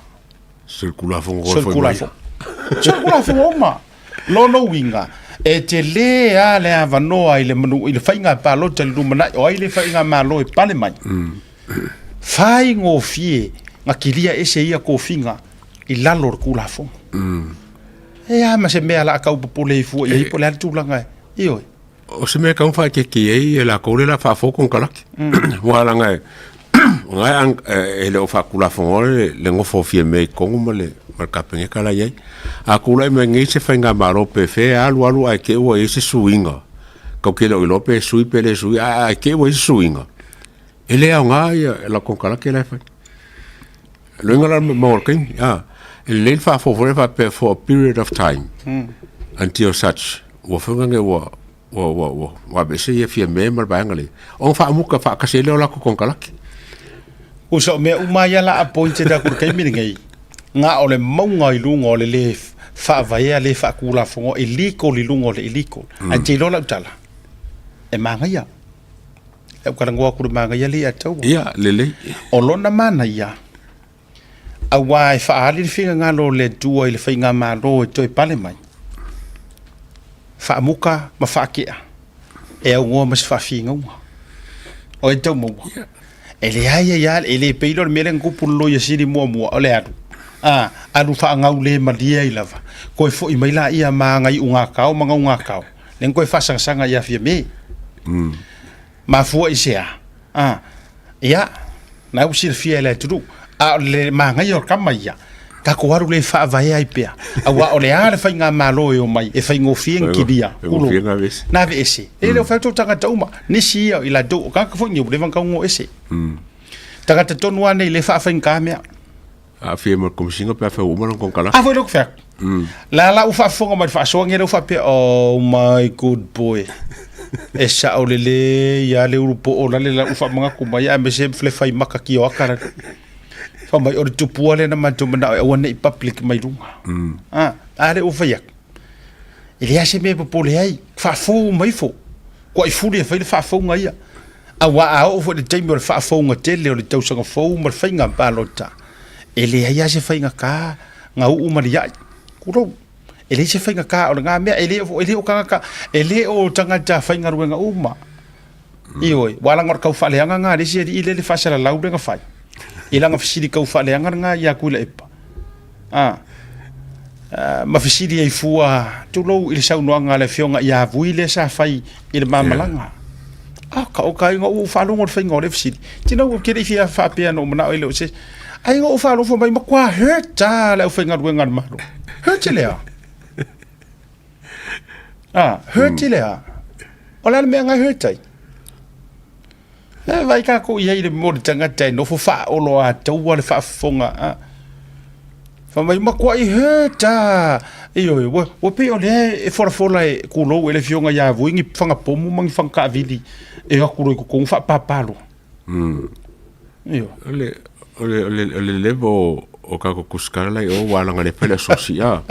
sori kula fongo sori kula fongo ma lono winga e te le a le avanoa i le manu i le fainga pa lo te lumana o i le fainga malo e pale mai fai ngo fie nga kilia ese ia ko finga i lalo kula fo e a ma se mea la ka upo le fu e po le tu langa io o se me ka un fa ke e la ko le la fa fo con kala wala nga nga e le fa kula fo le ngo fo fie me ko mo le mar ka penga kala ye a kula me ngi se fa nga maro pe fe alu ai ke o ese suinga ko ke lo pe sui pe le sui a ke o ese suinga ele a nga la con kala ke la fa lo ngala mo king el fa for a period of time until such wo funga nge wo be se ye fie me mar bangale on fa muka fa ka se le la ko konkalaki o so me umaya la appointed da ku kai mi ngai nga ole maunga i lungo le fa vai le fa kula fongo iliko li lungo le iliko a te lo la tala e manga ya e ka ngo ku manga ya le atau ya le o lona mana ya a wai fa ali finga nga lo le tua ile finga ma lo to i pale mai fa muka ma fa kia e o ngo mas fa finga o e tau mo ele ai ya ele peilo me le ngupu lo ya siri mo o le adu fa nga ule ma dia i lava ko fo i mai la ia ma ngai unga kau ma unga kau len ko fa sanga ya fie me ma fu i sia ya na usir fie le tudu a le manga yo kamaya ka ko waru le fa vai ai pe a wa ole a le fainga malo yo mai e faingo fien kidia ulo na ve ese e le fa to tanga tauma ni si i la do ka fo ni le van ka ngo ese tanga te tonu ane le fa fainga me a fie mo kom singa pe fa uma non kon kala a foi lo fa la u fa fonga mai fa so ngere u fa pe oh my good boy e sa ole le ya le urupo o la u fa manga ku mai a me se fle fai maka ki o akara fa mai o tu puale na manto mana o ne public mai runga ale o fayak ele ase me popole ai fa fo mai fo ko i fuli fa fo ngai a wa a o fo de time o fa fo ngotele o le tau sanga fo mar fainga balota ele ai ase fainga ka nga u maria kuro ele se fainga ka o nga me ele o ka ele o tanga ta fainga ruenga uma ioi wala ngor ka fa le nga le se ile le fa sala laude nga fai ilanga fisiri kau fa le nga ya kula epa ma fisiri ai fua tulo il sau no nga le fionga ya vuile sa fai il mamalanga ka o kai ngo fa lo ngor fai ngor fisiri tino ko kiri fia fa pe no mana ile se ai ngo fa lo fo mai ma kwa heta le fa ngar wengar ma lo hetile hetile ola me nga hetai vai ka ko ia ile mo tanga tai no fa o lo a tau le fa fonga fa mai ma ko i heta io wo pe o le e for e ku lo ele fionga ya vuingi fanga pomu mangi fanga vili e ka ku ko fa papalo io ole levo o ka ko kuskala lai o wala ngale pele sosia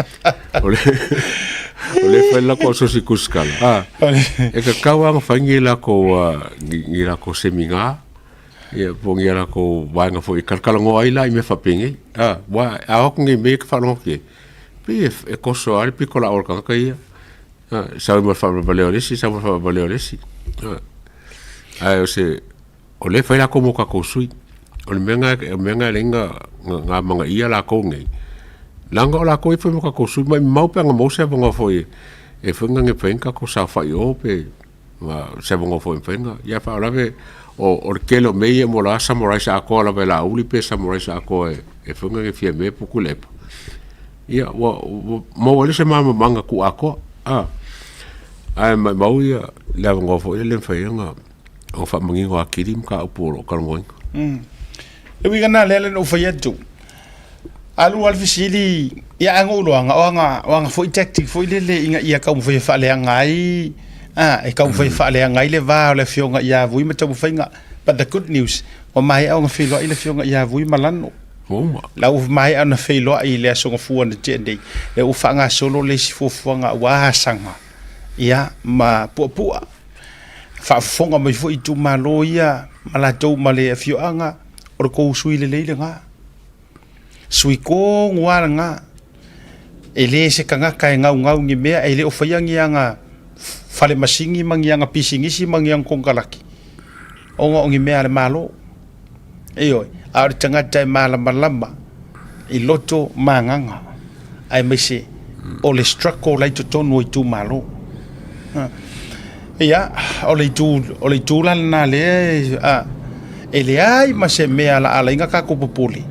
ole pele ko sosi kuskala e ka kawa fangi la ko ngi la ko seminga e pongi la ko wanga fo kalkala ngo ai la me fa pingi wa a ko ngi me ka fa no ke pf e ko so al piccola or ka ia sa mo fa valeolesi o se ole fa la ko mo ka ko sui o menga lenga nga manga ia la ko ngai langa la ko ifo ka ko su mai mau pe nga mo se vonga foi e funga nge penka ko sa fa yo pe ma se vonga foi penga ya fa la ve o kelo me mo la samurai sa ko la ve la uli pe samurai sa ko e funga nge fie me puku lepo ia mo wale se manga ku ako ai mau ia la ngofo le fainga o fa mangi wa kirim ka upolo ka ngoi e wi kana le no fa yetu alu al fisili ya ngolo nga foi tactic foi le inga ia ka foi fa le ngai e ka foi fa le ngai le va le fionga ia vui ma tamu fainga but the good news o mai au nga filo ile fionga ia vui malano la u mai ana filo ile so nga fu na tende e u fa nga solo le si fu nga wa sanga ia ma pu fa fonga mai foi tu malo ia mala to male fio anga o ko sui le nga sui ko nga ele se kanga kai ngau ngi me ele o fayangi anga fale masingi mangianga pisingi si mangiang kongkalaki ongo ngi me ale malo eyo ar tanga tai mala malama I loto manganga ai mese o le struggle lai to tonu I tu malo ia o le tu na le ele ai ma se me ala inga ka ko populi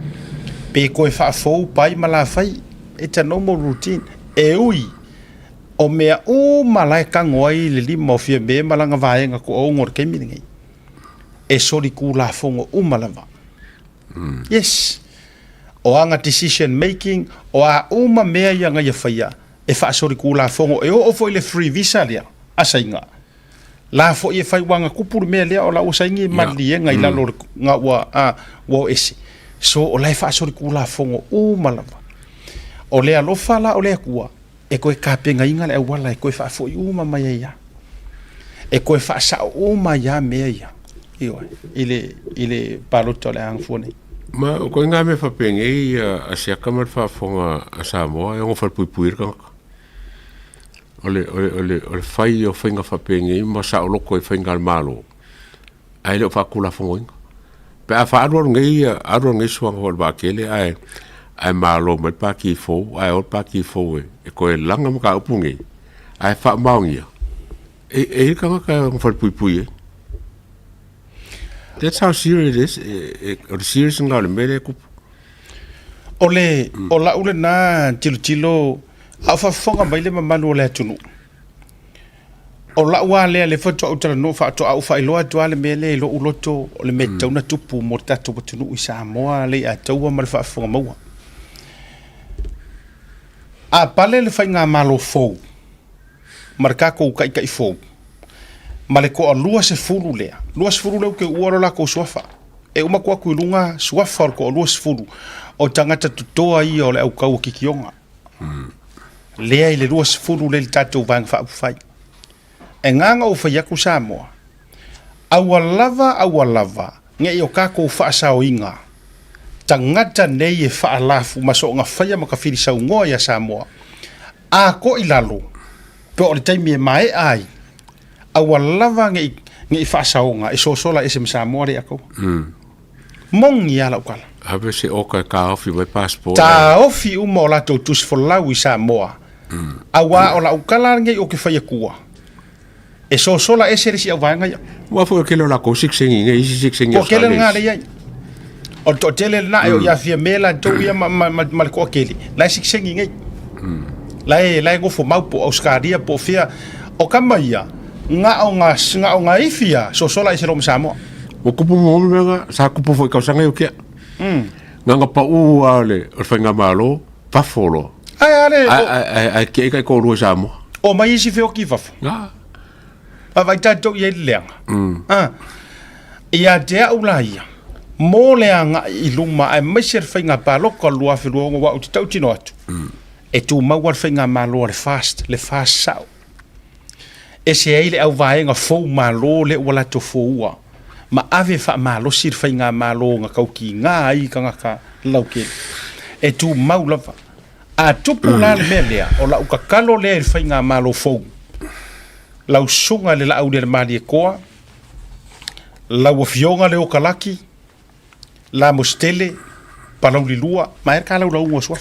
pe ko fa fo pai mala fai it's a normal routine e ui o mea o malai ka ngoi le limo fia be malanga vaenga ko o ngor ke miningi e sori ku la fongo o malava yes o anga decision making o a uma mea yanga ya faia e fa sori ku la fongo e o foi le free visa lia asainga la fo e fai wanga kupur me le o la o saingi mali nga ila lor nga wa esi so o lai fa sori ku la fongo o malava o le alofa la o le kua e koe kapenga inga le wala e koe fa fo uma mai ia e koe fa sa uma ia me ia io ile paloto le ang fone ma ko nga me fa penge a sia kamar fa fonga a Samoa e ngo fa puipuir ka ole fai o finga fa penge ma sa o loko e finga malo ai le fa kula fonga pe a fa aro ngai suang hol ba kele ai malo met pa ki fo ai o pa ki fo e ko e langa ma ka upungi ai fa maungia e ka fa pui that's how serious it is serious ngale mele ku ole ola ule na tilo a fa fonga baile ma malu le tunu ola wa le foto utra no fa to au fa ilo to ale mele lo uloto le meta una tupu morta to tunu isa moa le a to ma fa fonga maua a pale le fainga malo fo marka ko kai fo male ko lua se fulu le ke uoro la ko sofa e uma ko ku lunga sofa ko lua se fulu o tangata tutoa I o le au kau kikionga le ile lua se fulu le tatu vang fa fai e nganga o fa yaku Samoa awalava nge o ka ko fa sa o inga tangata nei e fa alafu maso nga faya makafiri sa ngoa ya Samoa a ko ilalo pe o le taimi mai ai awalava nge fa sa nga e so sola ese Samoa re ako mong ya la ukala ave se o ka ofi mai passport ta ofi u mo la to tus for la wi Samoa awa o la ukala nge o ke faya kuwa e so sola ese si avanga ya wa fo ke lo la ko sixing nge isi sixing ko ke nga le ya o to tele na ya fia mela to ya mal ko keli la sixing nge la go fo mau po Australia po fia o kamaia nga o ifia so sola ese lo Samoa o kupu mo nga sa kupu fo ka sanga yo ke nga pa u ale o fa nga malo pa folo ai ke ko ro Samoa o mai isi fio ki fa a vai tato ye lenga ia te aulaia mo leanga I luma ai meser fainga pa loko lua filu wa o tau tino atu e tu mawar fainga malo le fast sao e se ele au vaenga fo malo le wala to foua ma ave fa malo sir fainga malo nga kauki nga ai kanga ka lauke e tu maulava a tupu la melea o la ukakalo le fainga malo fo lau sunga le la au le mali koa lau fionga le okalaki la mostele palau li lua ma ka lau lau so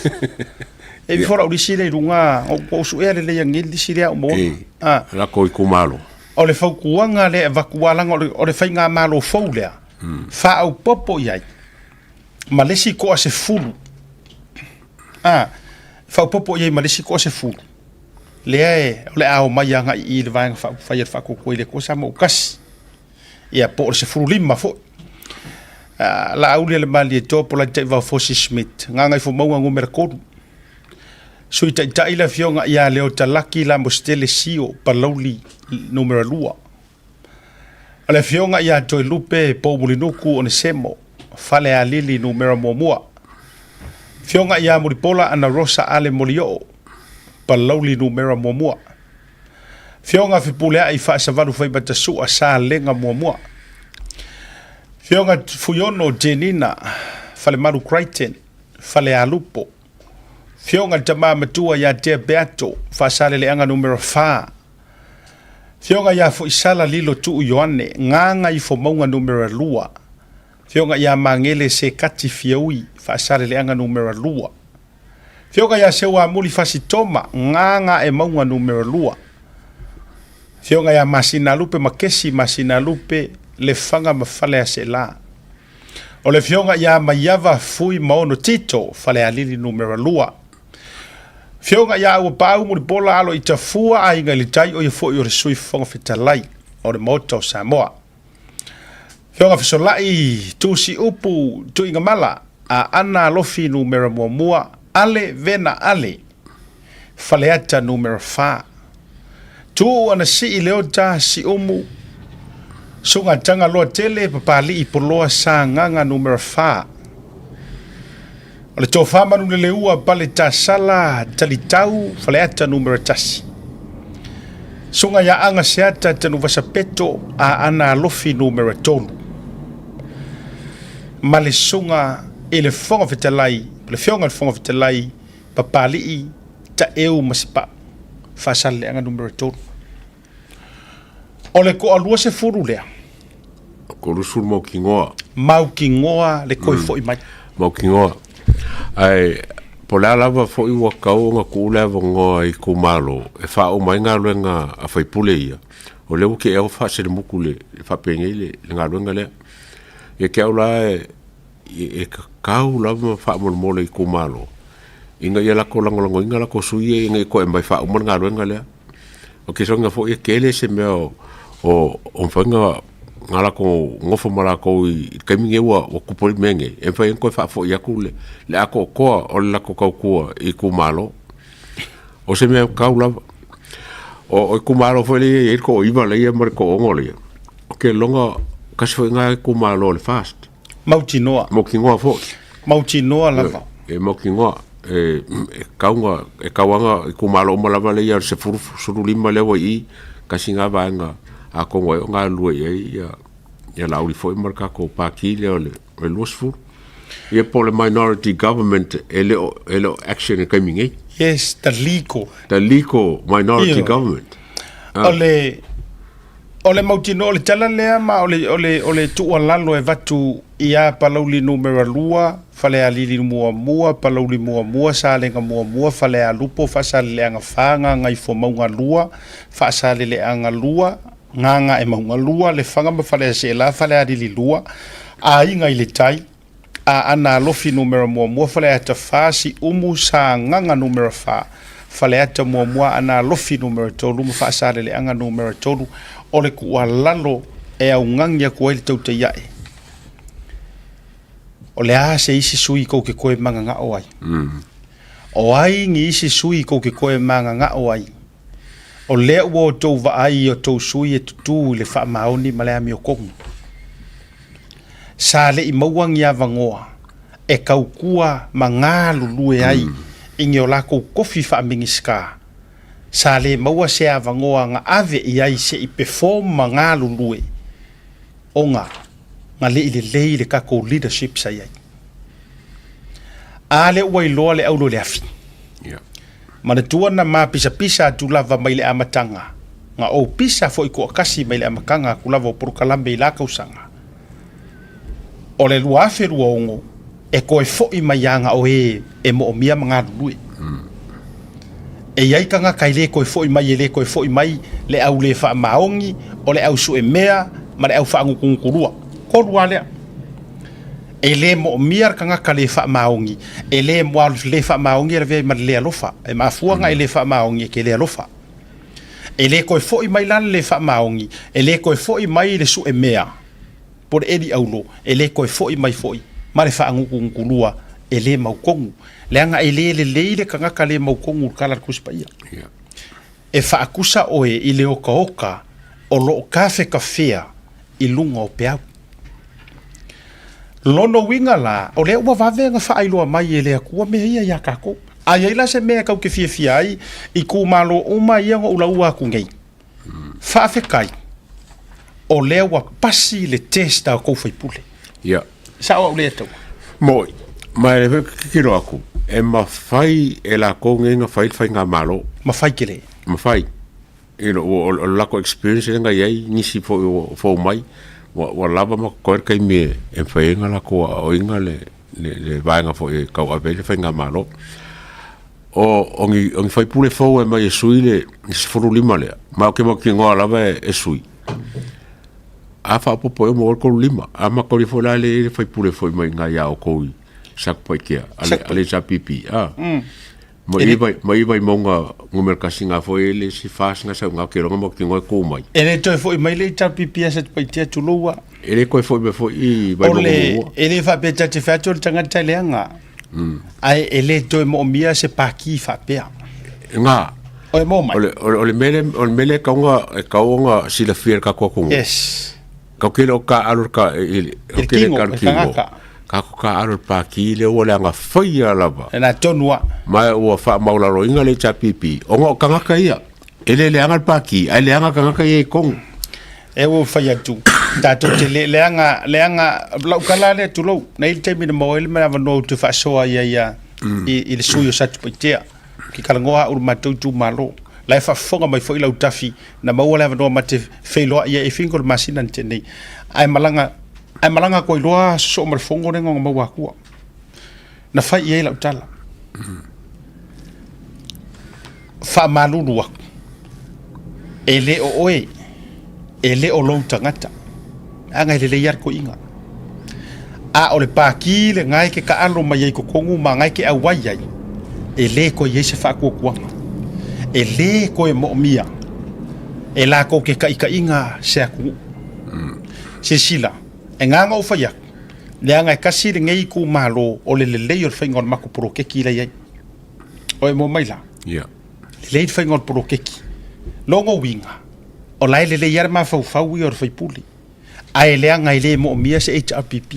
e vi fora o disile lunga o su ele le yang il disile o mo la ko ku malo o le fau kuanga le evakualanga o le fainga malo fo le fa au popo yai ma le si ko se fulu whaupopo iei malisi ko se fulu. Lea e, ole ao mai anga i le vaenga whaier whakoko i le ko sa mo ukasi. Ia po le se fulu lima fo. La aulia le mali e topo la tei vau Fosi Smith. Nganga i fo maunga ngumera kodu. Sui tai la fionga ia leo talaki la mostele sio palauli numero lua. Ale fionga ia toi lupe po mulinuku o semo. Fale a lili numero muamua. Fionga ia muripola ana rosa ale molio. Palauli numero muamua. Fionga fipulea i fa savalu fai batasu a sa lenga muamua. Fionga fuyono jenina. Fale maru Crichton. Fale a lupo. Fionga tama matua ya te beato. Fa sale le anga numero fa. Fionga ya fo isala lilo tu Yohane. Nganga i fo maunga numero lua. Fionga ya mangele se kati fiaui. Fa sale le anga numero lua. Fionga ya sewa muli fasi toma. Nganga e maunga numero lua. Fionga ya masina lupe makesi masina lupe. Le fanga mafale ya se la. O le fionga ya mayava fui maono tito. Fale alili numero lua. Fionga ya ua pau mo bola alo i tafua a inga li tai o i fo i o sui fonga fitalai o le moto Samoa. Fionga fisolai tu si upu tu inga mala a ana lofi numero muamua ale vena ale faleata numero fa. Tu ana si i leota si umu sunga tanga loa tele papali i poloa sa nganga numero fa. O le tō whamanu le leua pale tā sala talitau whaleata numero tasi. Sunga ya anga seata tanu wasapeto a ana lofi numero tonu. Ma le sunga e le whonga whitalai, le whionga le whonga whitalai, papali i ta eu masipa. Whasale le anga numero tonu. O le ko alua se furu lea. Ko rusul mau ki ngoa. Mau ki ngoa le koi fo i mai. Mau ki ngoa. Ai po la lava fo i wakau nga kule avongo i kumalo e fa o mai nga luenga a fai pule ia o le uke e o fa se le mukule e fa pengele le nga luenga le e ke aula e kakau lava fa mole i kumalo inga ia la ko lango inga la ko sui inga ko e mai fa o nga luenga le o ke so nga fo e kele se me o fanga ngala ko ngofo mara ko i kaminge wa o kupol menge e fa en ko fa fo ya kule le ako ko o la ko ko i kumalo o se me kaula o kumalo fo le e ko iba le mar ko ngole o ke longa ka se nga kumalo le fast Mautinoa fo Mautinoa lava e mokingoa e kaunga e kawanga i kumalo mo lava le ya se furu suru lima le wa i ka singa vanga a kongo e nga lua ia lauri foi marka ko paki le le lusfu ia po le minority government ele action e coming yes the legal minority government ole mautino le tala lea ma ole tu lalo e vatu ia palauli numero lua fale alili mua palauli mua sale nga mua fale alupo fa sale anga fanga ngai fo maunga lua fa sale le anga lua nganga e maunga lua le fanga ma fale se la fale alili lua a inga ile tai a ana lofi numero mua fale ata fasi umu sa nganga numero fa fale ata mua ana lofi numero tolu fa sale le anga numero tolu ole ku lalo e au ngangia ko ele tau te iae. Ole a se isi sui ko ke koe manga nga o ai. O ai ngi isi sui ko ke koe manga nga o ai. O le ua o tau va ai o tau sui e tutu le wha maoni ma lea mi o kongu. Sa le i mauang ia vangoa e kau kua ma ngā lulue ai ingi o lako kofi wha mingi ska. Sa le maua se avangoa nga ave i ai se i perform ma ngā lulue o nga le le kako leadership sa iai. A le ua iloa le aulo le afi. Mana tuana ma pisa tu lava mai le amatanga. Nga o pisa fo i kua kasi mai le amakanga ku lava o porukalambe i laka usanga. O le lua afe rua ongo e koe fo i mai anga o e mo o mia ma ngā lulue. E iai kanga kai le koe foi mai le au le wha maongi o le au su e mea ma le au wha ngukurua. Korua lea. ele mo miar kanga kale fa maongi ele mo le fa maongi le ma le alofa e ma fuanga ele fa maongi ke le alofa ele ko fo i mai lan le fa maongi ele ko fo i mai le su e mea por edi aulo ele ko fo i mai fo i ma le fa ngu ngulua ele mau kongu le anga ele le kanga kale mau kongu kala kuspaia e fa akusa oe i le oka o lo kafe kafea i lunga o peau lono winga la o le ua vavenga fa ailoa mai e le akua me ia ia kako ai ai la se mea kau ke fia ai i ku malo uma ia ngo ula ua ku ngei fa fe kai o le ua pasi le testa ko foi pule ia sa o le tau moi mai le kiro aku e ma fai e la ko ngenga fai nga malo ma fai kele ma fai o la ko experience nga ia ni si fo mai wa lava ma ko kai me e fai nga la ko o inga le vai nga fo e ka wa vele fai nga malo o ngi fai pule fo e mai sui le se fo lima le ma ke mo ki ngo lava e sui a fa po mo ko lima a ma ko fo la le fai pule fo mai nga ya o ko sak pa ke ale sa pipi mai monga ngumer kasinga fo ele si fas nga sa nga ke ronga mo ki ngo ko mai ele to fo mai le ta pipi sa pa tia tulua ele ko fo i vai monga ele fa pe ta te fa to tanga taleanga ai ele to mo mia se pa ki fa pe nga o mo mai o le mele ka nga si la fier ka ko yes ka ke lo ka alur ka o ke le ka ki ka aro pa ki le o le nga fai ala ba na tonua mai o fa maula ro inga le chapipi o ngo kanga ka ia ele le anga pa ki ai le anga kanga ka ia kong e o fai atu ta to le anga blau kala le tu lo na il temi mo il ma no tu fa so ia il suyo sat pitea ki kala ngoa ur ma tu malo la fa fonga mai foi la utafi na ma wala no ma te feilo ia e fingol masina tene ai malanga ko loa so mar fongo ne ngong mawa ku na fa ye la utala fa malulu wa ele o oe ele o long tangata anga le yar ko inga a o le pa ki le ngai ke ka alo mai ko kongu ma ngai ke a wai ai ele ko ye se fa ko ku ele ko e mo mia ela ko ke ka inga se ku se sila e nganga o faya le anga kasi le ngai ku malo o le o fingol mako pro ke ki le ai o e mo mai la ia le fingol pro ke ki longo winga o lai le yar ma fa wi or fai puli ai le anga ile mo mia se HRPP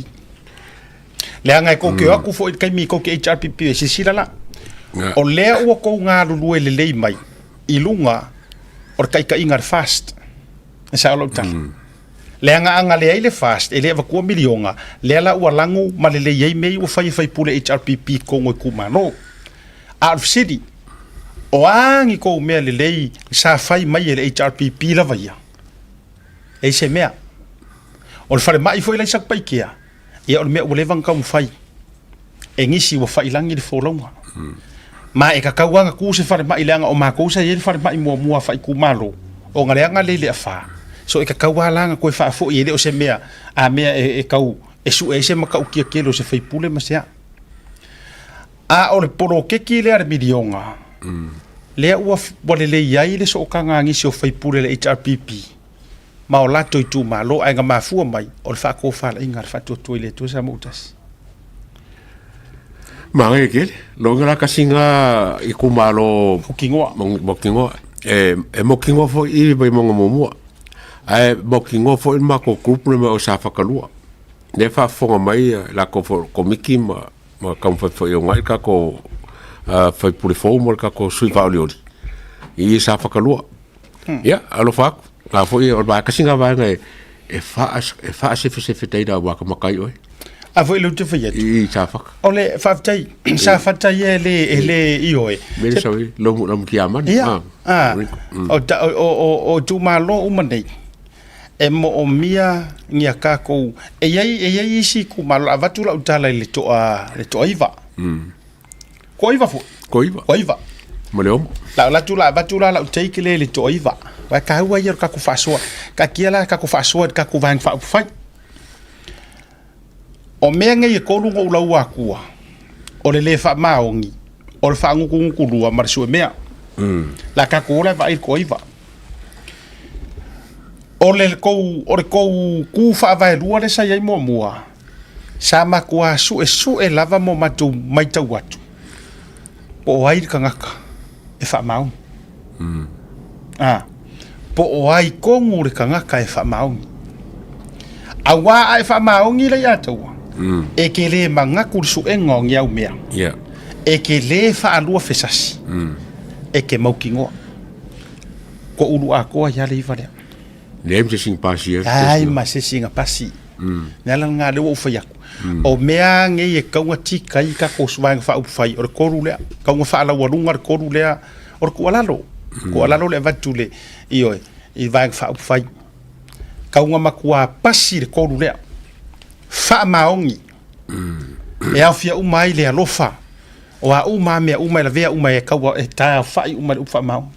le anga ko ke aku fo kai mi ko ke HRPP se sila la o le o ko nga lu le mai ilunga or kai ingar fast sa lo tan le anga le ile fast ele va ko milionga le la u langu ma le ye me u fai pule HRPP ko ngo ku mano out city o angi ko me le sa fai mai le HRPP la vaia e se mea o fare mai foi la sak pai kia e o me o le van ka fai e ngisi o fai langi le folonga ma e ka kawanga ku se fare mai langa o ma ko sa ye fare mai mo fai ku malo o ngale anga le fa so e ka kawalanga ko fa fo e le o se mea a mea e kau e su e se maka ukia kelo se fai pule ma sea a o le poro ke ki le ar milionga le ua wale le iai le so kanga ngi so fai pule le HRPP ma o lato i tu malo ai nga mafua mai o le fa ko fa la ingar fa to le to sa mutas ma ngai ke lo ngala kasinga i ku malo mokingoa e mokingoa fo i bai mo ai mokingoa fo i ma ko group le o sa fa kalua le fa fonga mai la ko ko miki ma kam fa fo yo ngai ka ko fai pure fo mo ka ko sui va oli i sa fa kalua ya alo fa la fo i o ba kasinga va ngai e fa se fetei da wa ka makai oi a foi lu te fai i sa fa ole fa tai sa fa tai ele ioe me so lo ki aman o tu malo umanei e mo o mia ngia ka ko e yai si ku malo avatu la utala le to iva ko iva mo le om la tu la avatu la take le to iva wa ka wa yer ka ku faso ka kiela ka ku faso ka ku van fa O mea ngai e kolu ngau lau akua. O le wha maongi. O le wha ngukulua marisu e mea. La ka kola va ir koiva. O le kou ku wha vai rua le sa iai mua. Sa makua su e lava mo matu mai tau atu. Po o ai ka ngaka. E wha maungi. Po o ai kongu le ka ngaka e wha maungi. Awa ai wha maungi le atua. E ke le mangaku su e ngongi au mea. E ke le wha alua fesasi. E ke maukingoa. Ko ulu a koa ia le iwa lea. Nem se sing pasi. Ai ma se singa pasi. Nela ngā lewa ufa yaku. O mea nge e kaunga tika i ka ko suwanga wha upawhai. O re koru lea. Kaunga wha ala warunga re koru lea. O re kualalo. Kualalo le vatu le. Ioe. I vanga wha upawhai. Kaunga makua pasi le koru lea. Wha maongi. E au fia umai le alofa. O a uma mea uma la vea uma e kaua e tae whai uma le ufa maongi.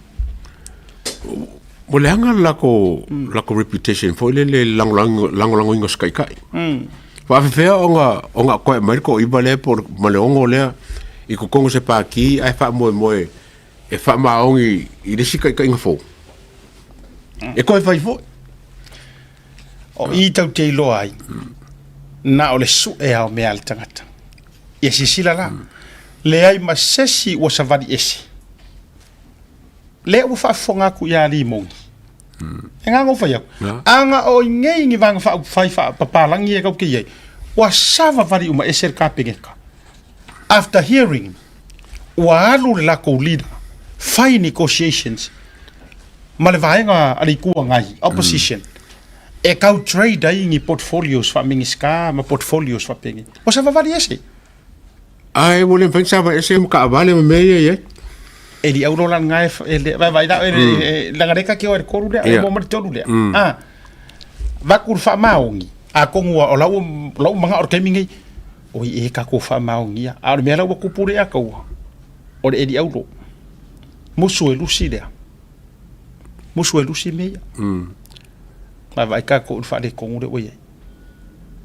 Mo le anga lako reputation fo le langolango ingo skai kai. Fa fea onga koe Ameriko iba le por maleongo le I ko kongo se pa ki ai fa moe e fa maongi I le sika ka inga fo. E koe fai fo. O I tau te ilo ai. Na o le su e au mea le tangata. Ia sisila la. Le ai ma sesi ua savali esi. Le ua whaafonga ku ia li mongi. E ngā ngō whai au. Anga o ngei ngi vanga whai papalangi e kau ki iei. Ua sava vari uma eser ka pengeka. After hearing, ua alu le lako leader, whai negotiations, ma le vaenga alikua ngai, opposition, e kau trade ai ngi portfolios wha mingi ska, ma portfolios wha pengi. Ua sava vari ese. Ai, wole mwen sava ese mka avale me meye ye. E li auro lan ngai, vai da, langareka ki o e koru lea, e mo mari tolu lea. Vakur wha maongi, a kongua o lau manga or keimingi, oi e ka ko wha maongi a, a mea lau kupure a kaua, o le e li auro. Musu e lusi lea. Musu e lusi mea. Vai ka ko wha le kongu le oie.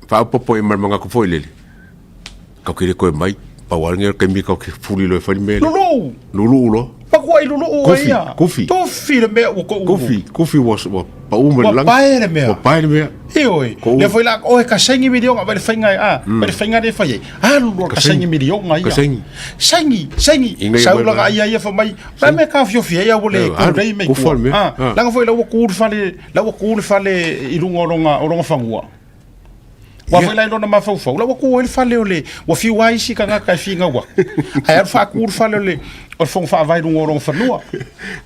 Wha upopo e marmanga ko foi lele. Kau kire koe mai. Pawaringa kemi kau ke fuli lo e whani mele. Lulu! Lulu ulo. Pakua I lulu ua ia. Kufi. Tofi le mea uko ulu. Kufi was pa ume lang. Wa pae le mea. Wa pae le mea. Ioi. Le foi la o e ka sengi milionga ba le whainga a. Ba le whainga le whai. A lulu ka sengi milionga ia. Ka sengi. Sengi. Saulanga ia ia whamai. Ba me ka fiofi ia wole kundei mei kua. Langa foi lau kūru fale I runga oronga whangua. Wa foi lai lona mafau la wa ku el fale ole wa fi wa isi ka nga ka fi nga wa ai ar fa ku fale ole o fong fa vai rungo rong fanua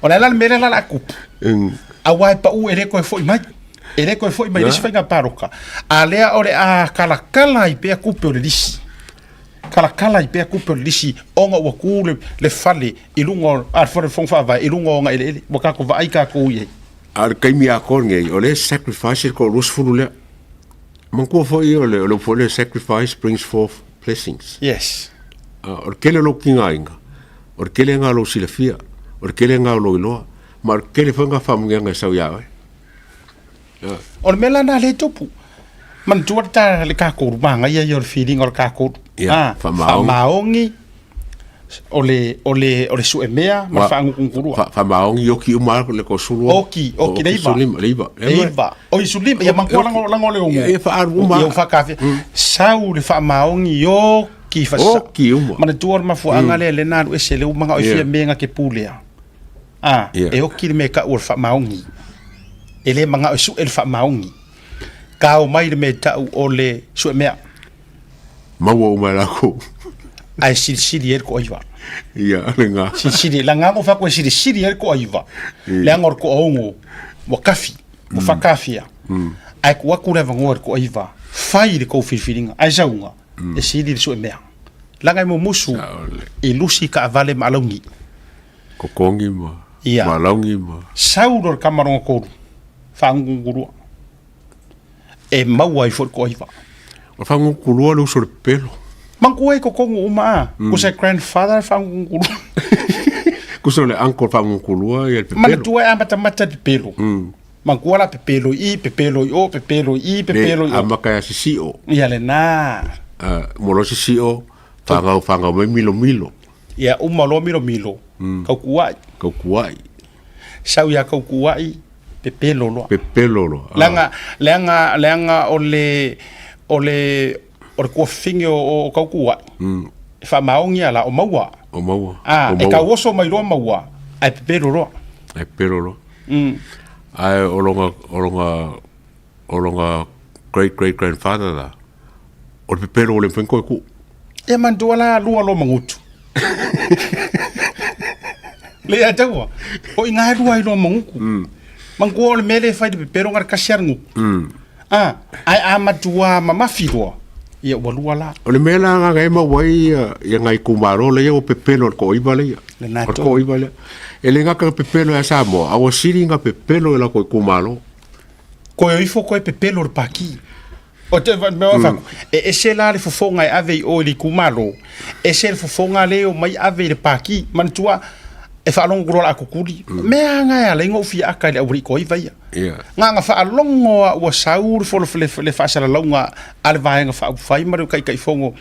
ona la mele la kup a wa pa u ele ko foi mai le sfenga paroka a lea ore a kala I pe kupe ole lisi kala I pe kupe ole lisi onga wa ku le fale I lungo ar fong fa vai I lungo nga ele wa ka ko vai ka ko ye ar kaimi a kornge ole sacrifice ko rusfulu le Manko foi o fole sacrifice brings forth blessings. Yes. Or kele lo kinga inga. Or kele nga lo silafia. Or kele nga lo iloa. Ma or kele fanga famunga nga sau yawe. Or mela na le topu. Man tuata le ka ko manga ia your feeling or ka ko. Maongi. Ole su emea ma fangu kungurua. Fa maongi yoki umar le ko sulu. Oki leiva. Oi sulim ya manko lango le umu. E fa aruma. Yo fa kafe. Sau le fa maongi yoki fa. Oki uma. Mana tuor ma fu angale le na ese le umanga o fia menga ke pulea. E oki le meka ur fa maongi. Ele manga o su el fa maongi. Ka o mai le meta ole su emea. Mawo umara ko. Ai siri ko aiva. Ia, lenga. Siri langa ko fa ko siri ko aiva. Le angor ko ongo. Mo kafi, mo fa kafia. Ai ko ku le ngor ko aiva. Fai le ko filinga. Ai jaunga. E siri so mea. Langa mo musu. E lusi ka vale malongi. Ko kongi ma. Malongi ma. Saudor kamarongo ko. Fa ngunguru. E mau ai for ko aiva. O fa ngunguru lo so pelo. Mangkue ko kongo uma ko sa grandfather fa ngulu ko so le uncle fa ngulu e el pelo man tu e mata de pelo Mangkuala pepelo i a maka si o ia le na molo si o fanga mai milo ia umalo milo kau kuai sau ia kau kuai pepelo lo langa ole ko fingi o kau kuai fa maongia la o maua e ka woso mai lo maua ai pepelo lo ai olonga great grandfather la o pepelo le fenko ku e manduala lua lo mangutu le atawa o inga lua lo manguku mangu le mele fai de pepelo ngar kasiarngu ai amatua mamafilo ia walua la o le mela nga ma wai ia ngai kumaro le o pepelo ko ibale ko ibale ele nga ka pepelo ya samo a o siri nga pepelo la ko kumaro ko i fo ko pepelo le paki o te va me fa e se la le fofonga ave o le kumaro e se le fofonga le o mai ave le paki mantua e fa longo la kokuri me nga ya le ngo fi aka le ori ko ivaia nga fa longo o saur fo le fa sala longa al va nga fa fai maru kai fongo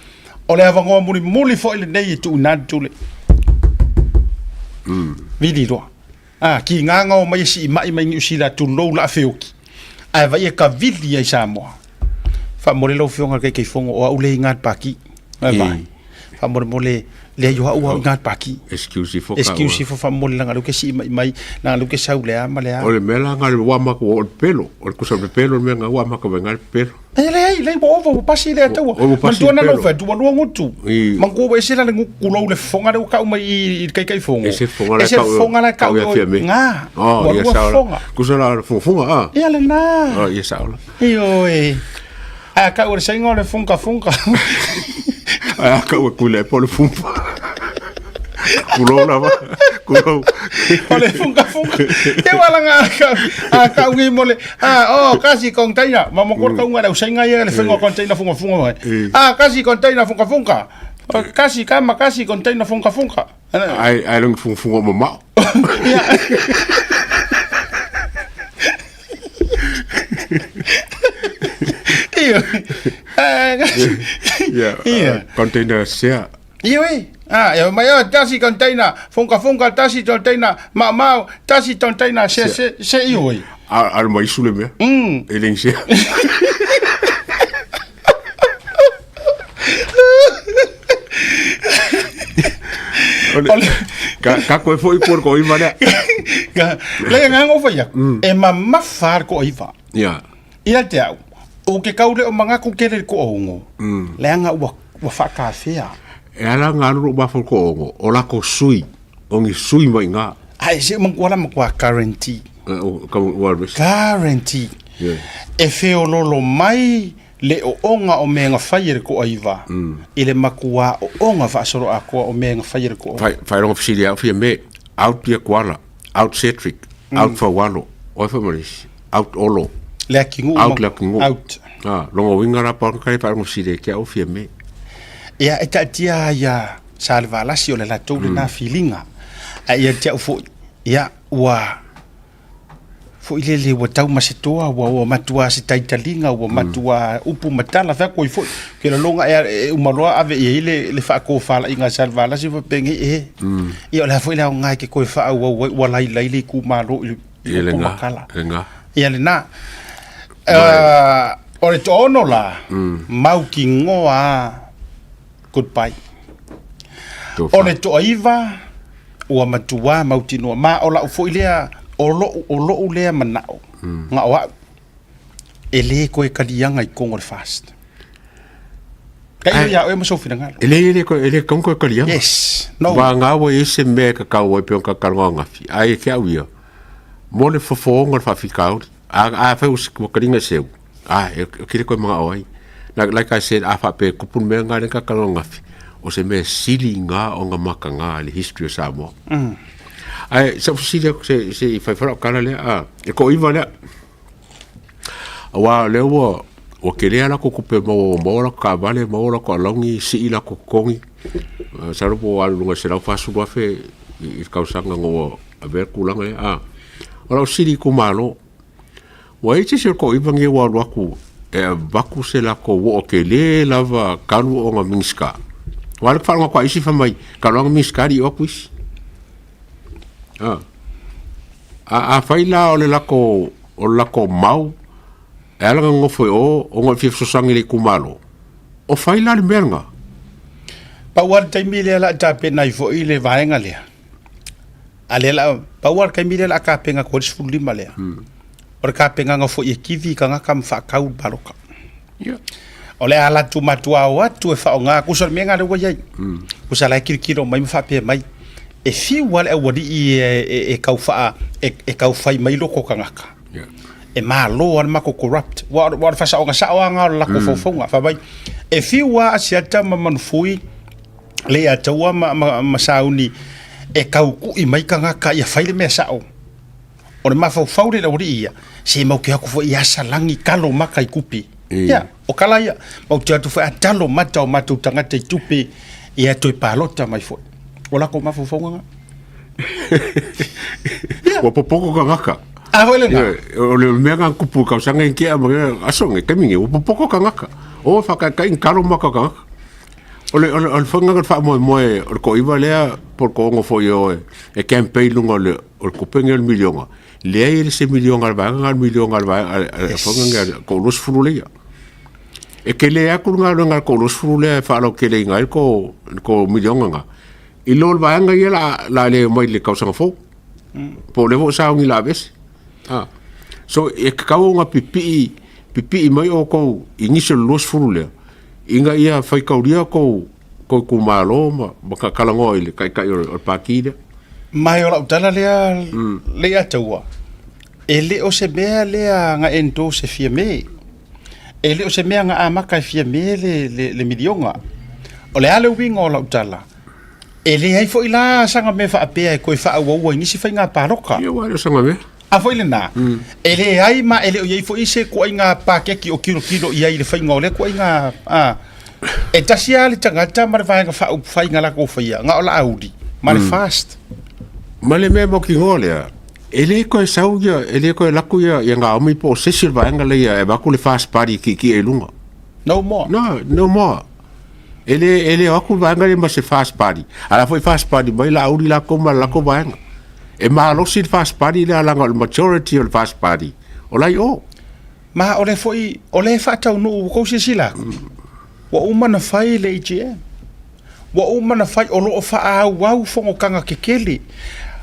o le ava ngo muli fo le nei tu na tu le vidi do ki nga ngo mai si mai usila tu lo la feoki ai vai ka vidi ai samo fa mo le lo fionga kai fongo o ule nga paki vai fa mo le yo wa ngat paki excuse for fa mo langa lo ke si mai na lo ke sa ule ama le o le mela nga wa ma ko pelo o ko sa pelo me nga wa ma ko ngal pelo le bo pasi le to man to na no fa tu lo ngutu man ko e se la ngu kulo le fonga le ka mai kai fongo e se fonga la ka nga o ya sa ku sa la fonga ya le na o ya sa la yo ka o se ngole fonga ka o kule po le fonga kulo la va kulo ole funga te wala nga ka wi mole kasi container mama ko ka nga usenga ye le funga container funga kasi container funga kasi kama kasi container funga ai long funga mama container sia ya mai tasi container funga tasi container mau tasi container se ioi al mai sule me eling se ka ko foi por ko imana le nga ngo fa ya e mamma far ko iva ia te au o ke kaule o manga ko kele ko ongo le nga wa fa ka fea e ala ngaru ba fo ko o la ko sui ongi sui mai nga ai se mo wala mo guarantee guarantee e fe o lolo mai le o onga o menga faire ko aiva ile makua o onga fa soro a ko o menga faire ko fa ro ofisilia fi me out pia kwala out cetric out for walo o fa maris out olo le kingu out longo wingara pa kai pa ofisilia ke o fi me ya etatia ya salva la si o la tole na filinga ia tia fo ya wa fo ile wa tau masetoa wa matua se taitalinga wa matua upu matala fa ko fo ke la longa e umaloa ave ile le fa ko fa la inga salva la si fo pengi ia la fo ile nga ke ko fa wa lai ku malo ile makala ia le na o le tono la mau ki ngoa goodbye o le toiva o matua mautino ma o la fo ile o lo le manao nga wa ele ko e kalianga I kongol fast kai ya o mo sofi nga ele ko kalianga yes no wa nga wo ese me ka ka wo pe ka kalanga fi ai ke awio mo le fo ngol fa fikau a fa us ko kalinga seu kile ko mga oi like I said fa pe kupun me nga ka kalanga fi o se me sili nga o nga makanga le history sa mo ai sa fusile se fa fa kala le e ko iva le wa le wo o kele ala ko kupe mo la ka vale mo la ko longi si ila ko kongi sa ro bo alu nga se la fa su ba fe I ka usanga ngo a ver kulanga o la sili ku malo Wai te se ko ivangi wa waku e vaku se la ko wo ke le lava kalu o nga minska. Wala fa nga kwa isi fa mai kalu nga minska di o kuis. A faila o le lako mau e ala nga ngofo o nga fif sosangi le kumalo. O faila le merga. Pawar taimi le la tape na ifo i le vaenga le. Alela pawar kai mile la ka penga ko sfulu lima le. Or ka penga nga fo kivi ka nga kam fa kau baroka. Ole ala tu matua watu e fa nga ku sol menga le wajai. Ku sala kirkiro mai fa pe mai. E fi wal e wadi e kau fa e kau fai mai loko ka ngaka. E ma lo wan ma ko corrupt. Wa fa sa nga la ko fo fo nga fa bai. E fi wa asiata ma manfui le atawa ma sauni e kau ku i mai ka ngaka ia faile me sao. O le mafau faure la ia se mau ke aku fo ia salangi kalo maka i kupi. Ya, o kala ia mau te atu fa atalo mata o matu tangata i tupi ia toi palota mai fo. O la ko mafau faunga. Wa popoko ka ngaka. Ah, wele na. O le mega kupu ka sanga in kia ma asonge kaminge o popoko ka ngaka. O fa ka in kalo maka ka ngaka. O fanga fa mo o ko iba lea por ko ngo fo yo e campaign lungo le o ko pengel milionga le ir se milionga al milionga fanga ko los frulea e ke le akurunga lunga ko los frulea fa lo ke le ngai ko milionga nga i lo ba nga ye la le mo le causa fo po le vo sa ngi la ves so e ka nga pipi mai o ko initial los frulea inga ia fai kauria ko malo ma ka kalango ile kai o pakide mai ora utala lea taua ele o se mea lea nga ento se fia me ele o se mea nga amaka fia me le milionga o le ale wingo la utala ele ai fo ila sanga me fa apea ko fa wa ni si fa nga paroka yo wa sanga me a foi le na ele ai ma ele o ye fo ise ko inga pakeki o kilo ia ile fa ngole ko inga e tasia le tangata mar vai nga fa inga la ko fa ia nga ola audi mar fast male me mo ki ngole ele ko sauja ele ko la ku ya nga o mi po se silva nga le ya ba ku le fast party ki e lunga no more ele o ku va nga le ma se fast party ala foi fast party mai la audi la ko va nga e ma lo sit fast party le ala ngol majority of fast party olai o ma ole foi ole fa tau no ko se sila wa umana fai le je wa umana fai olo fa wa fongo kanga kekeli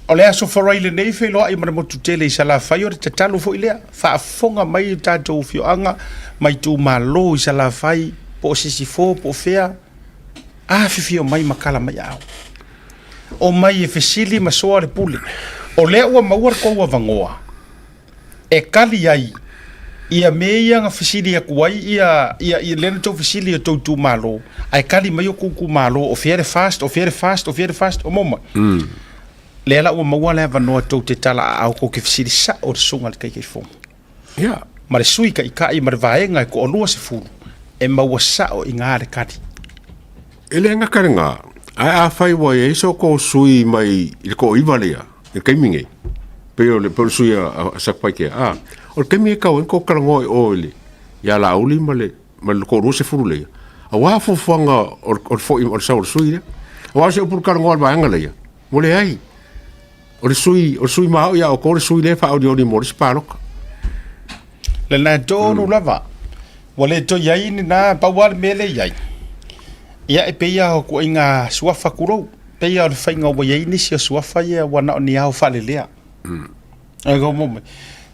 ole aso for ile nei fe lo ai mana mo tutele sala fai o te talo fo ile fa fonga mai tato fio anga mai tu malo sala fai po sisi fo po fea fifio mai makala mai au o mai e fesili ma soa le puli o le ua mauar ko ua vangoa e kali ai ia meia nga fesili ya kuai ia lena tau fesili ya tau tu malo ai kali mai o kuku malo o fiere fast o moma le ala ua maua le vanoa tau te tala au ko ke fesili sa o te sunga le kai fonga ma le sui ka i ma le vaenga e ko olua se fulu e maua sa o inga le kati ele nga karenga a fai wa e so ko sui mai il ko ivalea e kaiminge pero le por sui a sakpai ke o kemi ka ko kalango o ile ya la uli male ko ro se furule a wa fo fanga o fo o sa o sui le wa se por kalango ba ngale ya mole ai o sui ma ya o ko sui le fa o di mo spalok le na to no lava wale to yai ni na pa war mele yai ia e peia o ko inga suafa kuro peia o fainga o ye ni si suafa ia wana ni au falelea go mo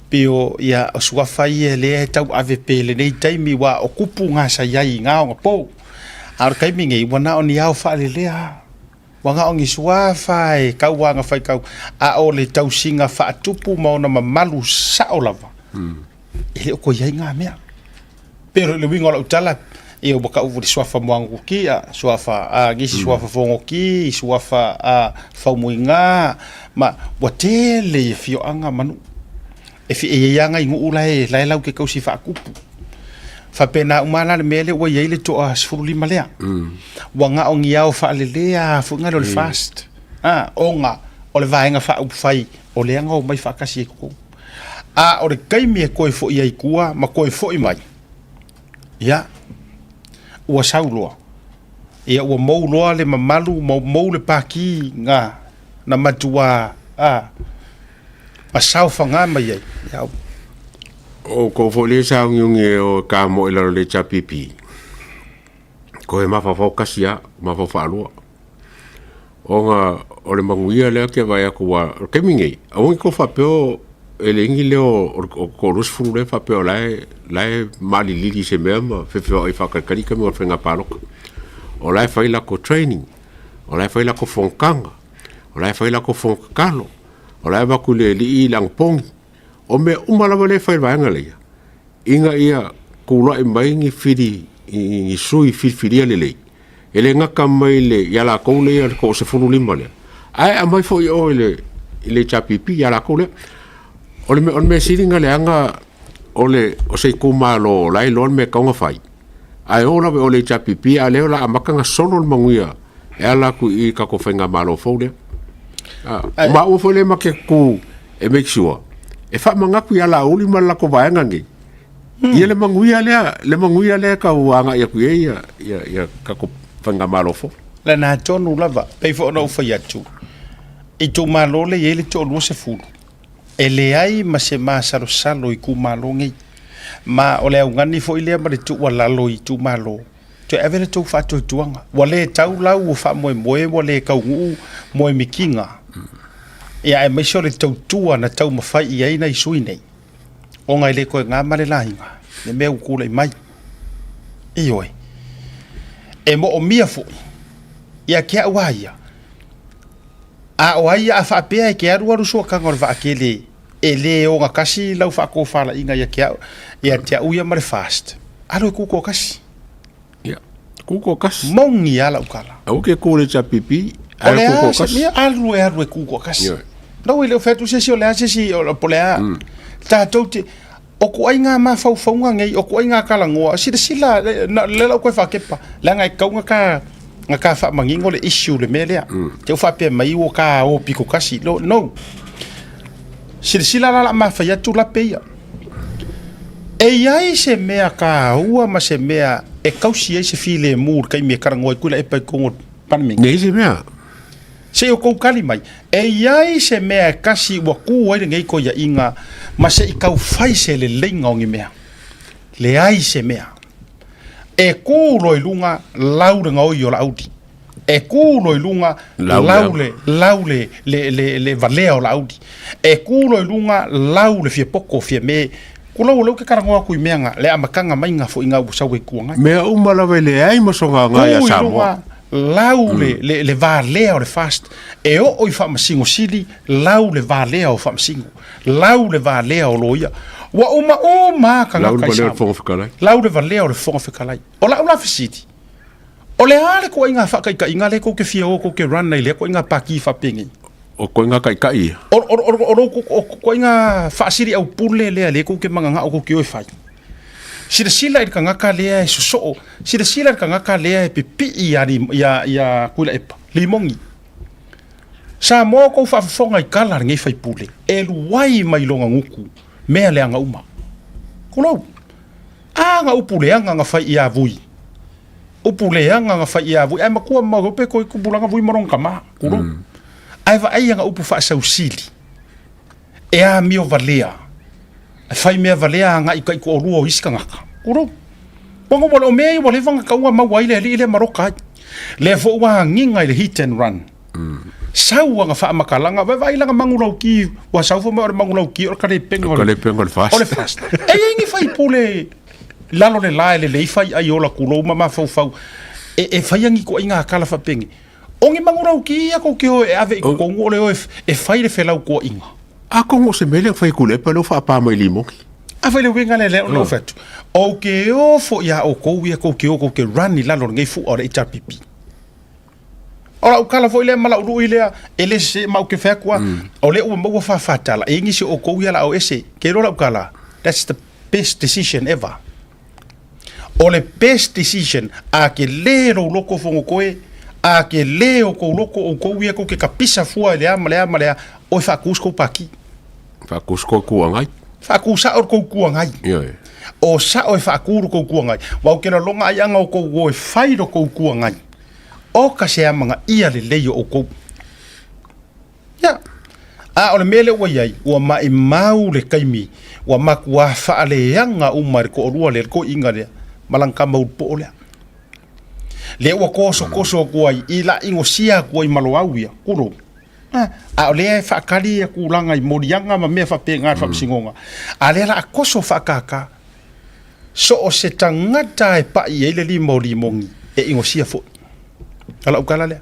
pio ia o suafa ia le tau ave pele nei taimi wa o kupu nga sa yai nga o po ar kai mingi wana ni au falelea wanga o ngi suafa e kau wanga fai kau a o le tau singa fa tupu ma ona malu sa o lava ele ko yai nga mea pero le wingo la utala e o baka uvu suafa moangu ki suafa gisi suafa fongo ki suafa faumuinga ma watele e fio anga manu e fi e yanga ingu ulai lai lau ke kausi fa kupu fa pena umala le mele wa yele to asfuruli malea wanga o ngiao fa lelea fu ngalo le fast onga o le vaenga fa upfai o le anga o mai fa kasi ko a o le kaimi e koe fo i kua ma koe fo i mai ia ua sauloa ia ua mauloa le mamalu mau le paki nga na matua ma sau fanga mai ai ia o ko fo le sa ngi o ka mo ila le chapipi ko e ma fa kasia ma fa lua o nga o le manguia le ke vai ko wa ke mingi o ko fa peo ele ngi le o ko rus fu le fa peo lai mali lili se mema fe i fa ka ka mo fa nga palo o lai fa ila ko training o lai fa ila ko fonkanga o lai fa ila ko fonkalo o lai ba ku le li lang pong o me umala le fa va ngale inga ia ku lo mai ngi fidi i sui fili le ele ngaka mai le yala ko le ko se fulu limale ai a mai foi o le chapipi yala ko le o me siringa le anga o se kumalo lai lon me kaunga fai ai ora o le chapipi a le ola amaka nga solo le manguia ela ku i ka ko fenga malo fo le ma o fo le ma ke ku e make sure e fa manga ku yala uli mala ko va ngangi ia le manguia le ka uanga ia ku ia ka ko fanga malo fo la na tonu lava pe fo no fa yatu i tu malo le ele to lo se fu ele ai ma se ma salo i ku malo ngi ma ole ngani fo ile ma tu wala lo i tu malo to evere to fa to tuanga wale tau la u fa mo wale ka u mo mikinga ia e me sure to tua na tau ma fai ia ina i sui nei o ngai le ko nga male la hinga le me ku le mai i oi e mo o mia fo ia ke waia a waia a fa pe ke aru aru so ka ngor va akele ele o nga kasi lau fa ko fala inga ia ke ia te u ia mare fast alo ku ko kasi ia ku ko kasi mongi ala ukala o ke ku le chapipi ale ku ko kasi alu ku ko kasi no ile fetu se si o le se si o polea ta tote o ko ainga ma fa nga ngai o ko ainga kala ngoa sila le la ko fa kepa la ngai ka nga ka fa mangingo le issue le melea te fa pe mai o ka o piko kasi no sila la ma fa ya tu la pe ya e ai se mea ka ua ma se mea e kausi ai se file mur kai me karango ku la e pa ko pan me nei se mea se o ko kali mai e ai se mea kasi wa ku ai ngai ko ya inga ma se i kau fai se le lenga o ngi mea le ai se mea e ku loi lunga laure nga o yo laudi e ku loi lunga laule le valea o laudi e ku loi lunga laule fie poko fie me ku lo ke karangoa ku meanga le amakanga mai nga fo inga u sawe kuanga me umala vele ai masonga nga ya Samoa laule le valea o le fast e o i fa masingo sili laule valea o fa masingo laule valea o loia wa uma ka nga kai laule valea o le fonga fikalai o la fisiti o le ale ko inga fa kai inga le ko ke fia o ko ke run nei le ko inga paki fa pengi o ko inga kai o ko inga fa siri au pule le ko ke manga o ko ke o fai sila i ka ngaka lea e suso sila i ka ngaka lea e pipi ya kula epa limongi sa mo ko fa fonga i kala ngai fai pule e luai mai longa nguku mea le anga uma kulo anga upule anga nga fai ia vui upule anga nga fai ia vui ai makua ma pe ko ku bulanga vui morong kama kulo ai va ai anga upu fa sa usili e a mio valea fai mea valea nga i kai ko ruo iska ngaka kuro pongo wala o mea i wale vanga kaua mawai le maroka le fo wa nginga le hit and run sau nga fa makalanga vai langa mangulau ki wa sau fo ma mangulau ki o kale pengo fast ole fast e ngi fai pule lalo le le fai ai ola kulo ma fau e fai ngi ko inga kala fa pengi ongi mangulau ki ko ke o ave ko ngole o e fai le felau ko inga a kongo se mele fai kule pa lo fa pa mai limo a fai le winga le no fetu o ke o fo ya o ko wi ko ke run ni lalo ngai fu o le chapipi ora o kala foi le mala uru ile ele se mau ke fa kwa o le o mo fa fatala e ngi se o ko wi la o ese ke ro la kala that's the best decision ever o le best decision a ke le ro loko fongo koe a ke le o ko loko o ko wi ko ke kapisa fua le ama o fa kusko paki fa kusko ku angai Whaaku sa o kou kua ngai. Ia. O sa o e whaakuru kou kua ngai. Wau kena longa ai anga o kou e whairo kou kua ngai. O ka se amanga ia le leio o kou. Ia. A o le mele ua iai, ua mai mau le kaimi, ua maku a whaaleanga umare ko orua le ko inga lea, malangka mau po o lea. Le ua koso kuai, I la ingo sia kuai malo auia, kuro. A o lea e whaakari e kulanga I morianga ma mea whapenga whapsingonga. A lea la koso whaakaka, so o se tangata e pai e le limongi, e ingo sia fo. Ala ukala lea.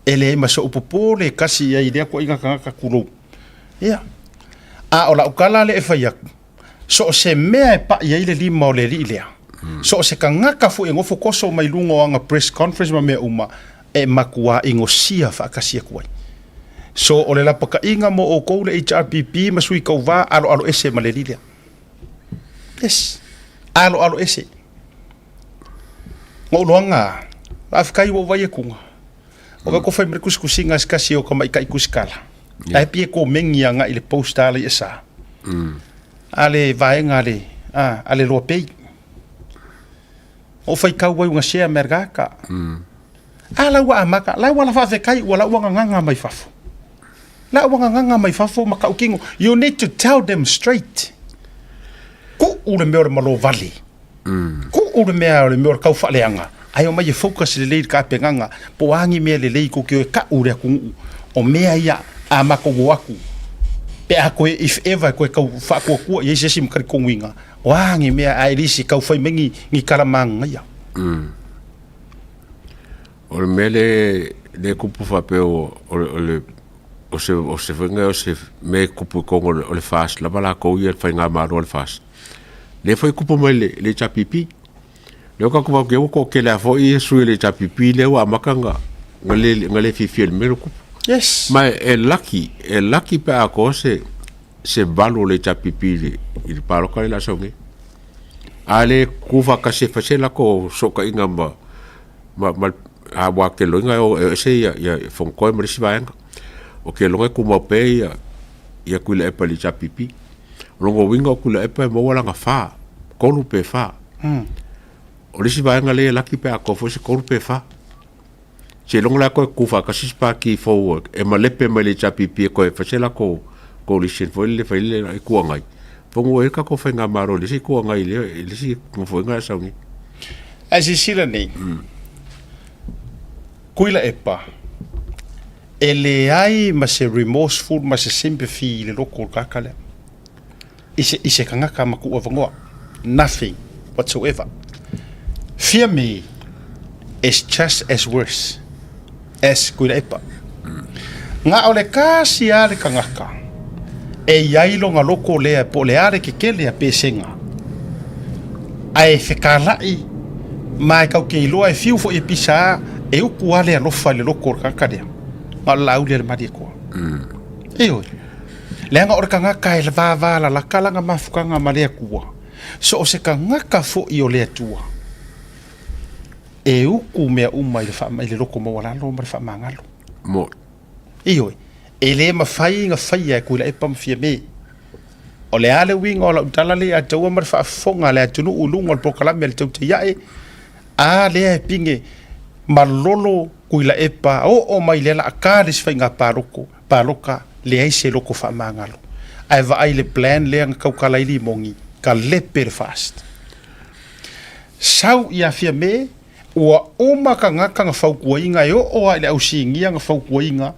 E le ma so upopole kasi ia I lea ko inga kangaka kuro. Ia. A o la ukala le e whaiaku. So o se mea e pai e le lima o le li lea. So o se ka ngaka fu e ngofo koso mai lungo anga press conference ma mea uma e makua ingo sia whaakasia kuai. So o le lapaka inga mo o kou le HRPP ma sui kau wā alo ese ma le li lea. Yes. Alo ese. Ngau loanga. Afrikai wo vai e kunga. O ka kofai mre kuskusinga skasi o ka mai kai kuskala. Ai pie ko mengi anga I le postale e sa. Ale vaenga ale, ale loa pei. O fai kau wai unga sea mergaka. La ua amaka, la ua la fafe kai, ua la ua nganga mai fafo. La ua nganga mai fafo maka ukingo. You need to tell them straight. Ku ure mea ore malo vali. Ku ure mea ore kau whaleanga. Ai o mai e focus le lei ka penganga, po angi mea le lei ko kio e ka ure kungu. O mea ia a mako waku. Pe a koe, if ever, koe kau whakua kua, i eise sim kari konguinga. Wangi mea a elisi kau whai mengi ngi karamanga ia. O le mele, le kupu whapeo, o se whenga o se me kupu kongo o le fast, la bala kou ia whai ngā maro o le fast. Le whai kupu mai le chapipi. Le oka kupa ke oko ke le afo i sui le chapipi, le wa amakanga, ngale fifi le mero kupu. Yes. Ma e lucky pe a ko se valo le chapipi I paro ka la songe. Ale kuva ka se fasela ko soka inga ma a wa ke loinga o se ya fon ko me si vaenga. O ke longa ku mo pe ya ku le pa le chapipi. Longo winga ku le pa mo wala nga fa. Ko lu pe fa. O le si vaenga le lucky pe a ko fo se ko lu pe fa. Se longa la ko kufa ka sispa ki fo e malepe mai le chapipi ko e fasela ko le sen fo le fa le ai kuangai. Fo mo e ka ko fa nga maro le si kuangai le si mo fo nga sa ni. As is sila nei. Kuila epa. Ele ai ma se remorseful ma se sympathy le loko kakale. Ise kangaka maku avangoa. Nothing whatsoever. Fear me is just as worse. Es kuila epa. Nga ole kasi ale kangaka. E yailo nga loko lea po le ale ke kele a pesenga. Ai whekalai. Mai kau ke iloa e fiu fo e pisa e uku ale alofa le loko kakadea. Nga lau le mari koa. Eo. Le nga ore kangaka e le vāvāla la kalanga mafukanga ma lea kua. So o se kangaka fo I o lea tua. E uku mea uma I le loko mawalalo ma le wha mangalo. Mo. Ioi. E le mawhai nga whaia e kuila e pamfia me. O le ale winga o la utala le a taua ma le wha fonga le a tunu ulunga o le pokalame le tau te iae. A lea e pinge malolo kuila e pa o mai le la a kāris whai ngā pāroka le aise loko wha mangalo. Ai wa ai le plan le nga kaukala ili mongi ka lepe le fast. Sau ia fia me ua oma ka ngaka nga whaukuainga e o ai le au singia nga whaukuainga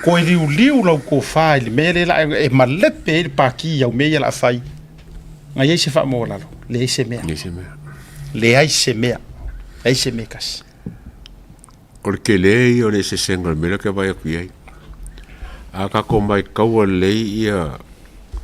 ko e liu lau ko whai le mele la e malepe e le pāki au mea la whai nga yeise wha mo lalo le eise mea le aise mea aise mea kasi o le ke lei o le se senga le mele ke vai aku iai a kako mai kaua lei ia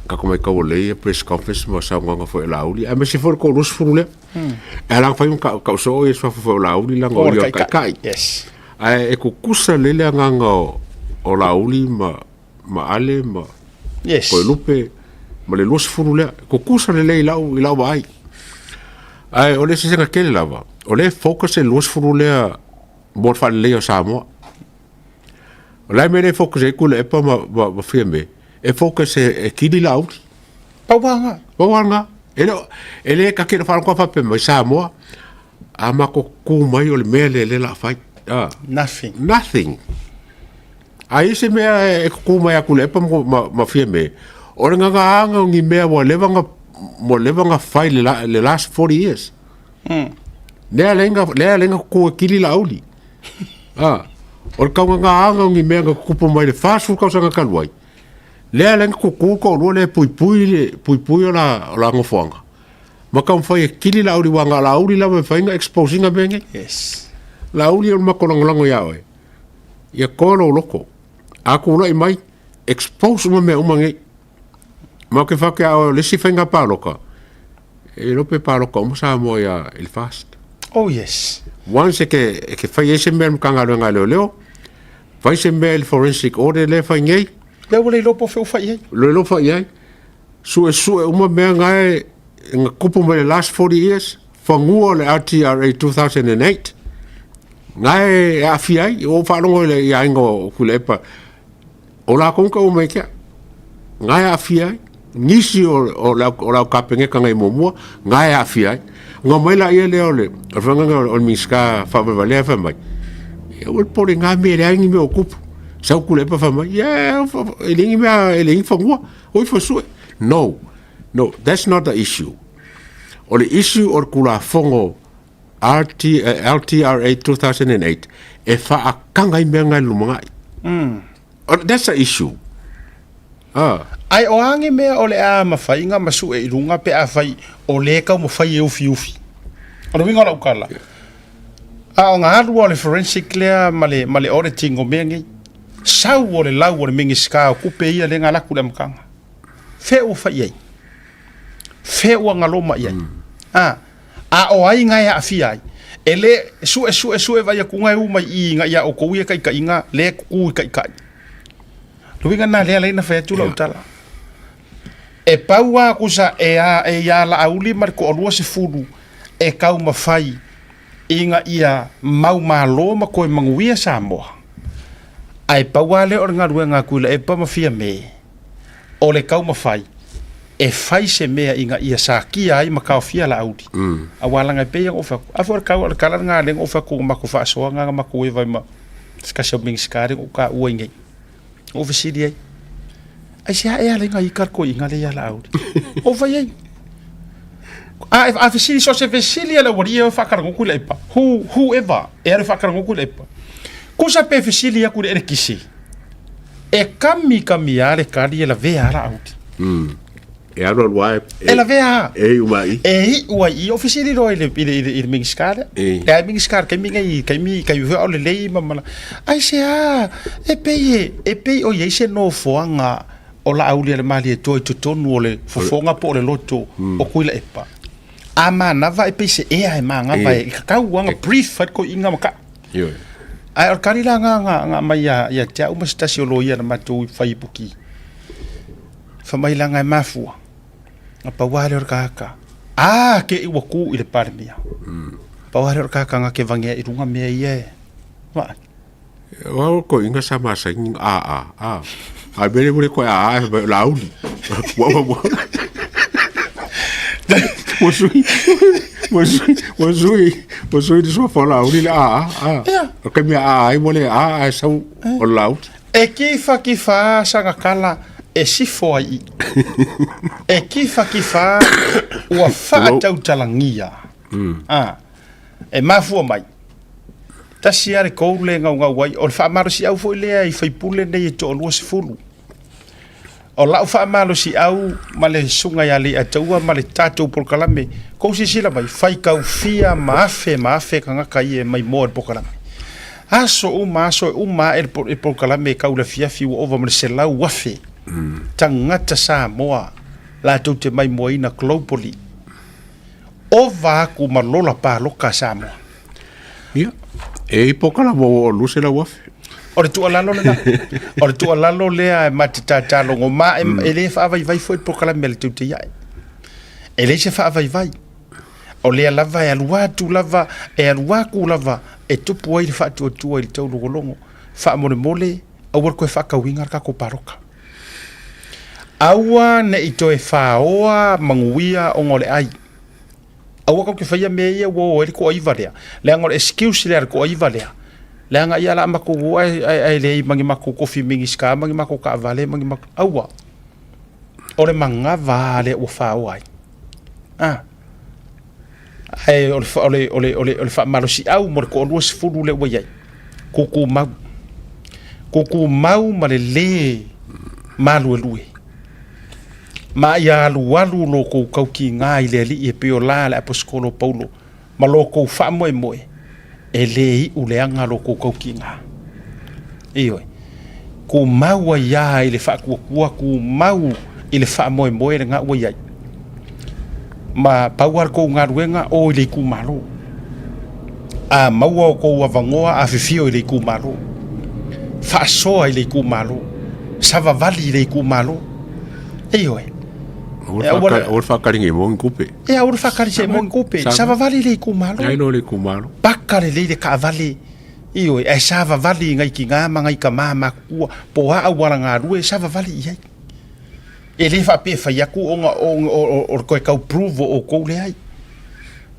kako mai kaua lei ia press conference ma saunga fo e lauli a me se for ko lus furu le e lang fai ka so e so fo lauli lang o ia kai yes ai e ko kusa lele nganga o lauli ma ale ma yes ko lupe ma le lus furu le ko kusa lele I lau vai ai o le se senga kele lava o le focus e lus furu le mo fa le o Samoa o lai me le focus e kule e pa ma fia me e focus e kili lauli Pauanga. Pauanga. Ele ka kira whanau kwa whape mai Samoa. A mako ku mai o le mea le la whai. Nothing. Nothing. A ise mea e ku mai aku le epa ma fia me. Ore nga anga ngi mea mo levanga whai le last 40 years. Lea lenga ku kili la auli. Ore kaunga nga anga ngi mea nga kupo mai le whāsuru kausanga kaluai. Lea lenga ku lua le pui o la ngofuanga. Maka mwhai e kili la auli wanga la auli la me whainga exposinga benge. Yes. La auli o mako langolango yaoe. Ia kolo loko. Ako ula i mai expose mea umangi. Ma ke whake au lesi whainga pāloka. E lope pāloka o masa mo ia il fast. Oh yes. Once e ke whai ese mea mkanga leo ngai leo. Whai se mea il forensic order le whai ngei. Leo le lopo wheu whai ei. Lo whai ei. Sue uma mea ngai nga kupu me le last 40 years. Whangua le RTRA 2008. Ngai e awhiai. O whanongo le i aingo kule epa. O la konka o mei kia. Ngai a awhiai. Nisi o lau kapenge ka ngai momua. Ngai a awhiai. Ngā maila ia leo le. O whanganga o miska whawawalea whamai. E o pore ngā mea le aingi mea o kupu. Sau kule epa whamai. Yeah, e lingi mea, e lingi whangua. Oi whasue. No. No, that's not the issue. O le issue o kula whango LTRA 2008 e whaakanga i mea ngai lumangai. That's the issue. Ai o ange mea o le a mawhainga masu e irunga pe a whai o le kau mawhai e ufi. Ono winga la ukala. A o ngā arua o le forensic lea ma le auditing o mea ngai. Sau o le lau o le mingi ska o kupe ia le ngā laku le makanga. Feo whai ei. Feo a ngaloma iai. A o ai ngai a awhi ai. E le sue vai a kungai umai i nga ia o kouia kai kai inga le kukui kai kai. Luinga na lea leina whea tula utala. E paua kusa e a la auli mar ko olua se fulu e kau mawhai inga ia mau malo ma koe manguia Samoa. Ai paua le or ngā rua ngā kuila e pa mawhia me o le kau mawhai e whai se mea inga ia sa kia ai makao fia la auli. A walanga pe yang ofa. A for kau al kala ngā leng ofa ko mako wha soa ngā mako e vai ma skasio ming skare o ka ua ingai. Ofa siri ai. Ai se hae ale ngai karko inga le ala auri. Ofa iei. A fesili so se fesili ala wari e whakarangoku le epa. Whoever e are whakarangoku le epa. Kusa pe fesili aku le ere kisi. E kami ale kari e la vea ala auri. E aro alwa e la vea. E umai. E umai. O fesili ro ele mingi skare. E mingi skare kai mingi kai vea ole lei mamala. Ai se e pei o ye se no foanga. O la auli le mali e toi tonu o le fofonga po le loto o kuila epa. A mana va e pese e ai manga vai e kakau wanga brief fat ko inga maka. Ai or karila nga mai ya tia uma stasio lo ia na matu fai puki. Fa mai la nga mafua. Apa wale or kaka. Ke i waku i le parmia. Pa wale or kaka nga ke vangia i runga mea ie. Wa. Wa ko inga sama sa Ai bere mure ko lauli. Mosui de sua fala lauli Ka me ai mole sa o laut. E kifa sanga kala e sifo ai. E kifa ua fa tau talangia. E mafua mai. Tasi are kou le ngau wai. O le whaamaro si au fo lea i whaipule nei e to o lua se fulu. O lau whaamaro si au ma le sunga ya le ataua ma le tātou porkalame. Kou si sila mai whai kau fia maafe ka ngaka i e mai moa le porkalame. Aso uma e porkalame kau le fiafi ua ova ma le se lau wafe. Tangata Samoa la tau te mai moina globally. Ova aku ma lola pa loka Samoa. Ia. E pokala mo luse la wafe. Ore tu alalo lea e matita longo ma e le fa vai foi pokala mel tu te ia. E le se fa vai. O le lava e alua tu lava e alua ku lava e tupu ai fa tu i tau longo fa mole au ko fa ka winga ka ko paroka. aua ne ito e whaoa manguia o ngole ai. Aua kau ke whaia mea ia wo e ko aiva lea. Lea ngole excuse lea ko aiva lea. Lea nga ia la mako ai lei mangi mako kofi mingi ska, mangi mako ka vale, mangi mako aua. Ore manga vale o whaoa ai. Ai ole fa marosi au mo ko lu se fulu le wai. Kuku mau ma le malu lui. Ma ia alu lo ko kau ki ngai le li e peo la apostolo Paulo. Ma lo ko fa moe e le u le anga lo ko kau ki nga. Iyo. Ku mau ia ile fa ku mau ile fa moe le nga wai. Ma pauar ko ngaruenga o ile ku malo. A maua ko wavangoa a fifio ile ku malo. Fa soa ile ku malo. Sava vali ile ku malo. Iyo. Ol fa karinge mo ngupe. Ol fa karinge mo ngupe. Sava vali ile ku malo. Ai no le ku malo. Pakare le ka vali. Iyo e sava vali ngai ki nga ngai ka mama ku po a wala ngarue sava vali ia. Ele fa pe fa yaku o ko ka prove o ko le ai.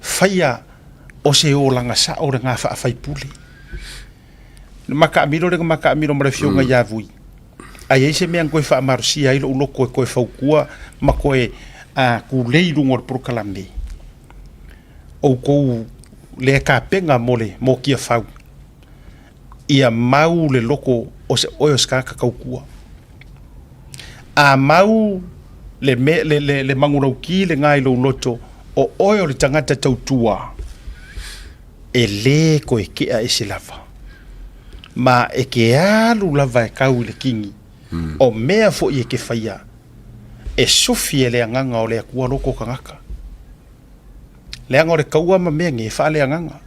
Faia o se o langa sa o nga fa fai puli. Maka miro mo refio nga ya vui. Ai se me ngoi fa marsia ai lo ko fa kua ma ko a ku le ngor proclamé. O ko le ka penga mole mo kia fa. Ia mau le loko o se o ska ka kua. A mau le mangurau ki le ngai lo loto o oio le tangata tautua e le ko e kea e se lava ma e ke alu lava e kau le kingi o mea fo i e ke whaia e sofi e le anganga o le akua loko kangaka le anga o le kaua ma mea nge wha le anganga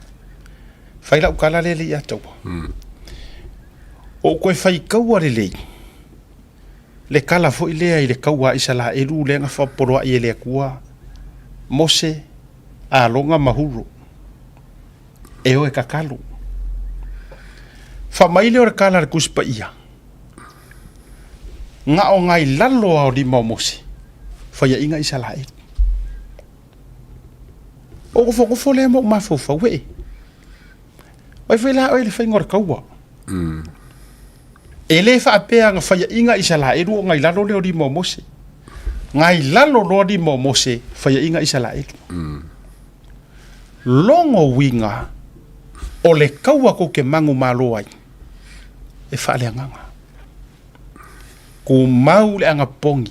whaila ukala le i ataua o koe whai kaua le lei le kala fo ilea i le kaua isa la e lu le nga whaporoa i e le akua mose a longa mahuru e o e kakalu whamaile o le kala le kuspa ia nga o ngai lalo ao di mau mose whaia inga isa la e o kufo le mo mawhaufa we wai whaila o le whaingor kaua e le fa apea nga faya inga isa la edu ngai lalo le odi mo mose ngai lalo lo di mo mose faya inga isa la edu longo winga o le kaua ko ke mangu malo ai e fa le nganga ku mau le anga pongi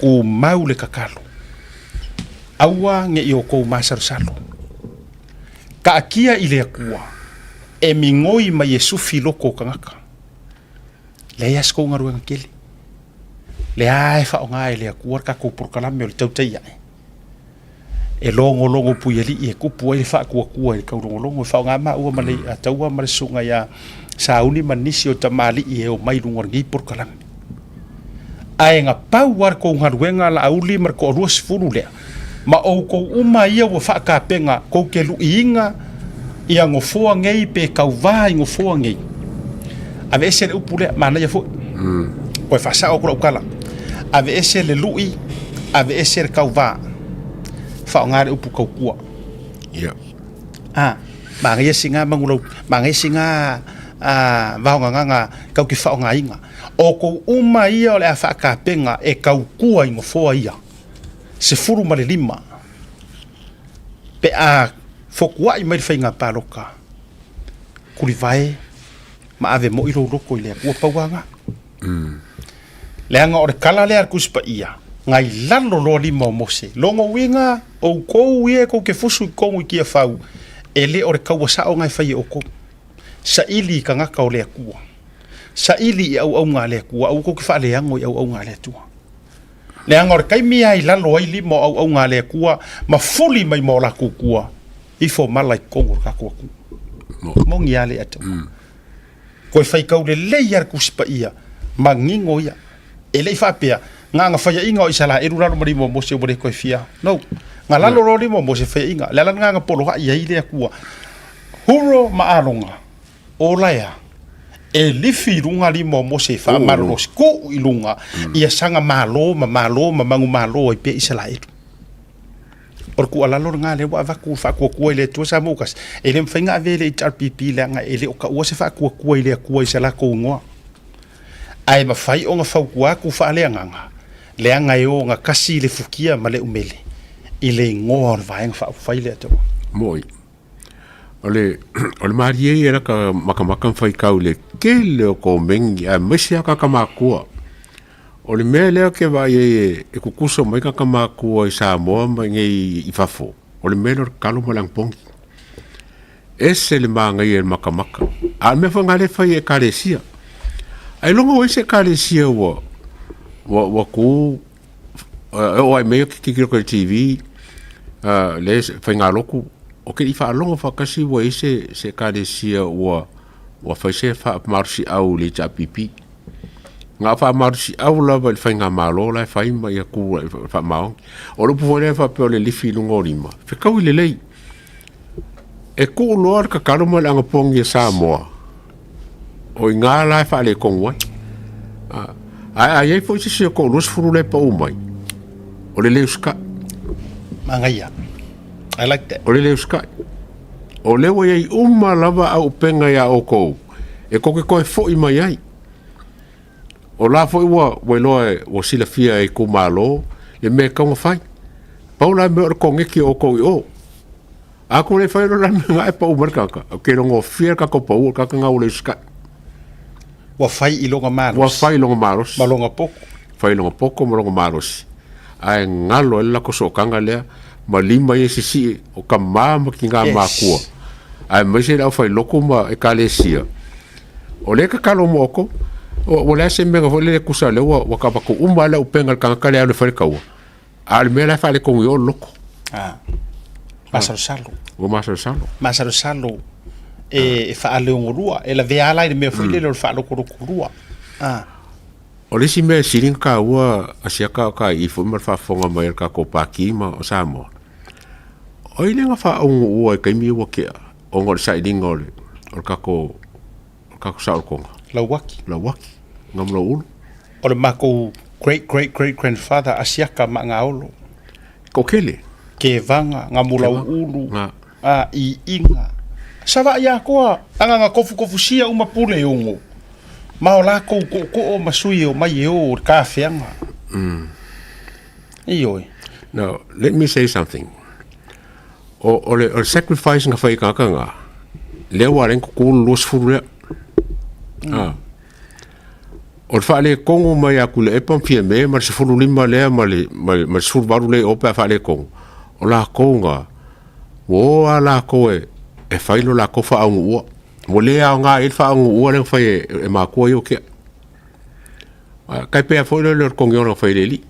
ku mau le kakalo awa nge i o ko masar salo ka akia i le akua e mingoi ma Yesu filoko kangaka le ia sko ngaru ngakeli le ai fa ngai le ku ka ko por kala me le tau tai e longo pu yeli e ku pu e fa ku e ka longo fa nga ma u ma le atau ma le sunga ya sauni manisi o tamali e o mai lungo ngi por kala ai nga pau war ko ngaru nga la auli mar ko ros fulu le ma o ko uma ia wa fa ka penga ko ke lu inga ia ngo fo ngai pe ka va ngo fo ngai ave ese le upule mana ya fo ko fa sa o ko kala ave ese le lui ave ese le kauva fa ngare upu ko kua ma ngai singa mangulo ma ngai singa va nga kau ki fa nga inga o ko uma ia le fa ka penga e kau kua ngo fo ia se furu male lima pe a fo kua i mai fainga paloka kuli vai ma ave mo iro roko ile ko pauanga le anga o kala le kuspa ia ngai lalo lo lima mose longo winga o ko wie ko ke fusu ko ki fau ele o kawa sa o ngai fai o ko sa ili kanga ka o le ku sa ili au ngale ku au ko ke fa le ango au ngale tu le anga o kai mi ai lalo ai limo au ngale ku ma fuli mai mo la ku ifo malai kongo ka ku mo ngiale atu ko fai kau le yar kuspa ia mangingo ia ele fa pea nga fa inga o isala e ruralo mari mo se bore ko fia no nga la lo ri mo se fa inga la nga polo ha ia ile ku huro ma alonga ola ya e lifi lunga li mo se fa malo ko ilunga ia sanga malo mangu malo i pe isala itu por ku ala lor nga le wa ku fa ku le tu sa mukas e le mfenga vele HRPP la nga ele o ka o se fa ku ile ku isala ko ngo ai ma fai o nga fa ku fa le nga le nga yo nga kasi le fukia ma le umele ile ngor va nga fa ile to moi ole marie era ka makamaka fai kaule kele ko mengi a mesia ka kamakua ole mele ke va e kukuso mai ka kamakua sa mo ngai i fafo ole mele kalo malang pongi ese le manga e makamaka a me fa ngale fai e kalesia ai longo ese kalesia wa ku o ai me ki ko TV le fa ngaloku o ke i fa longo fa kasi wa ese se kalesia wa fa se fa marsi au le chapipi nga fa marsi au la va fa nga malo la fa ima ya ku fa maong o lo puvole fa pe le lifi lungo lima fe ka wile lei e ku lor ka kaloma la ngapongi sa mo o nga la fa le kongwa ai fo se ko los furu le pa umai o le leuska mangaya I like that. O le leo sky. O lewa yei lava au penga ya o kou. E koke koe fo i mai ai. O la fo i wa loe o sila fia e ku malo, le me kaunga fai. Paula me or kongeki o kou i o. Ako le fai lo la me ngai pa umar kaka. O ke rongo fia kaka pa ua kaka ngau le sky. Wa fai i longa maros. Wa fai longa maros. Malonga poko. Fai longa poko malonga maros. Ai ngalo e lako so kanga lea. Ma lima ye sisi o ka mama ki ngā mākua. Ai maise rau fai loko ma e kalesia. O le ka kalo moko, o le ase menga le kusa le wa ka pako umala upenga ka kale anu fai kaua. Ai me la fai kongi o loko. Masaro salo. O masaro salo. Masaro salo e fa ale ngorua, e la vea ala i me foi le fa loko rua. O le si me siring ka ua asiaka ka i fu mar fa fonga mai ka ko pakima o Samoa. O ile nga fa ongo ua ka mi wa ke ongo sa idingole o ka ko sa konga. Lawaki. Ngam lo ulu. O le mako great grandfather asiaka ma ngaolo. Ko kele. Ke vanga ngamula ulu. I inga. Sava ya koa anga kofu sia uma pule ongo. Maola ko o masui o mai o ka fianga. Ioi. Now, let me say something. O sacrifice nga fai kaka nga. Le waren ko los furu. O fa le kongo mai akule e pam fie me mar se furu lima le ma sur baru le o pa fa le kongo. O la konga. O ala ko e fai lo la ko fa au mo le a nga e fa ua le fai e ma ko yo ke kai pe fo le kongyo nga fai le li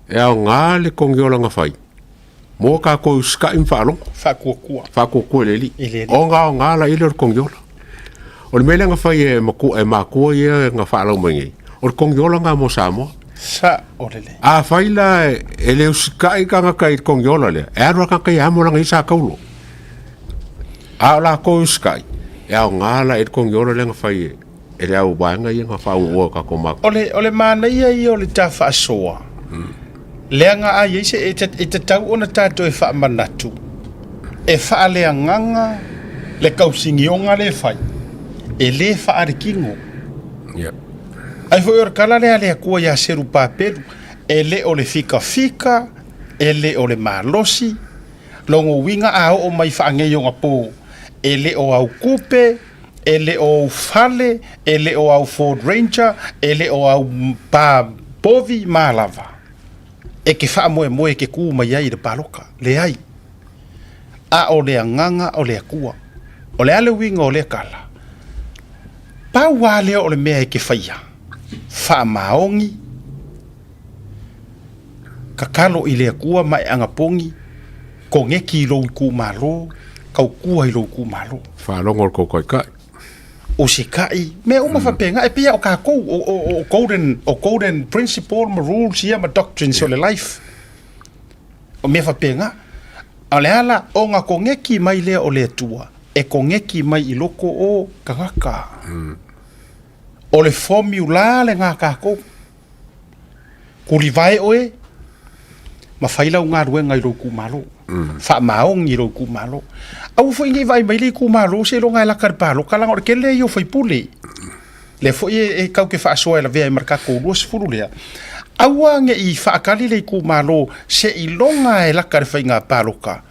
e a nga le kongyo nga fai mo ka ko ska in fa lo fa ko le li o nga la ile kongyo o le mele nga fai e ma ko ye nga fa lo mengi o kongyo nga mo sa mo sa o le a fai la e le ska i ka nga kai kongyo le e ro ka kai amo nga isa kaulo a la ko sky ya ngala et kong yoro lenga fai e le au banga ye nga fa o ka ko ma ole mana ia ole ta fa soa lenga a ye se e te tau ona tato e fa manatu e fa le nganga le kausingi onga le fai e le fa arkingo ai foi or kala le ko ya seru papel e le ole fika e le ole malosi longo winga a o mai fa nge yonga po ele o au kupe, ele o fale, ele o au Ford Ranger, ele o au pa povi malava. E ke wha moe ke kū mai ai de paloka, le ai. A o le nganga o le kua, o le ale winga o le kala. Pa wale o le mea ke whaia, wha maongi, kakalo i le kua mai angapongi, ko ngeki lo ku malo, kau kua i lo ku malo. Fa longo ko kai. O se kai, me uma fa penga e pia o ka ko o golden principle, ma rules here, ma doctrines o le life. O me fa penga, o le ala o nga ko ngeki mai le o le tua, e kongeki mai I loko o kangaka. O le formula le ngā kākou. Kuri vai oe, ma whailau ngā ruenga I rau kumalo. Wha maong I rau kumalo. Au fo ingi vai mai le kumalo, se lo ngai lakar palo, kalang or kele yo fai pule. Le fo e kau ke wha soa la vea marka kourua se furu lea. Aua nge I whaakali le kumalo, se I longa lakar fai ngā paloka.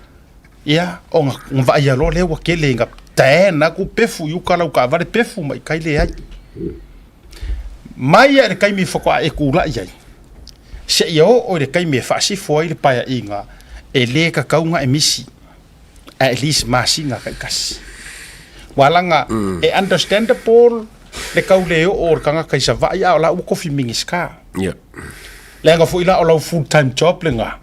Ia, o ngā vai alo le wa kele ngā taena ku pefu yu kalau ka vare pefu mai kai le ai. Mai e kai mi whakoa e kura iai. Se ia o le kai me whaasi fwoi le paia inga e le ka kaunga e misi. At least masi nga kai kasi. Walanga e understandable le kau leo o kanga kai sa vai a o la ukofi mingiska. Yeah. Le nga fo ila o la full time job le nga.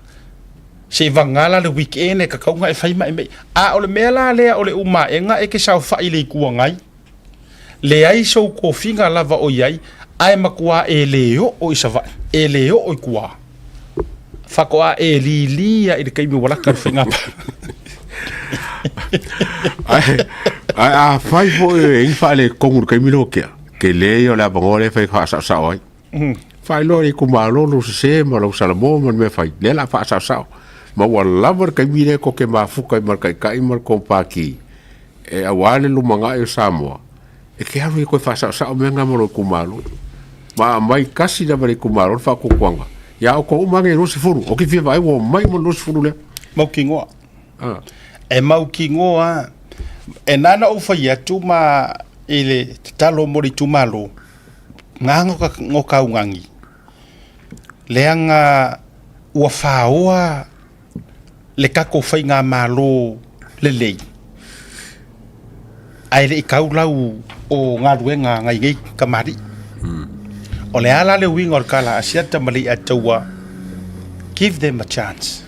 Se vangala le weekend e ka kaunga e whaima e mei. A o le mea la lea o le uma e nga e ke sao whai le kua ngai. Le ai so ko finga lava o iai. Ai makua e leo o isa vai. E leo o I kua. Whakoa e li lia I le kaimi walaka whinga pa. Ai a fai fo e fa le kongur kaimi lo kia. Ke le o la bangole fai fa sa oi. Fai lo I kumalo lo se ma lo salamo man me fai. Le la fa sa. Ma wala mar kaimi le ko ke ma fuka mar kai mar kompaki. E awale lu manga e Samoa. E ke haru ko fa sa me nga mo kumalo. Ma mai kasi na mare kumaro fa ko kwanga ya o ko umange no se furu o ki fi vai wo mai mo no se furu le mau kingoa e mau kingoa e nana o fa ya tu ma ile talo mori tu malo ngango ka ngoka ungangi leanga ua faoa le kako fai nga malo le lei ai le ikaulau o ngā ruenga ngai ngai kamari o le ala le winga o kala asiata mali ataua give them a chance.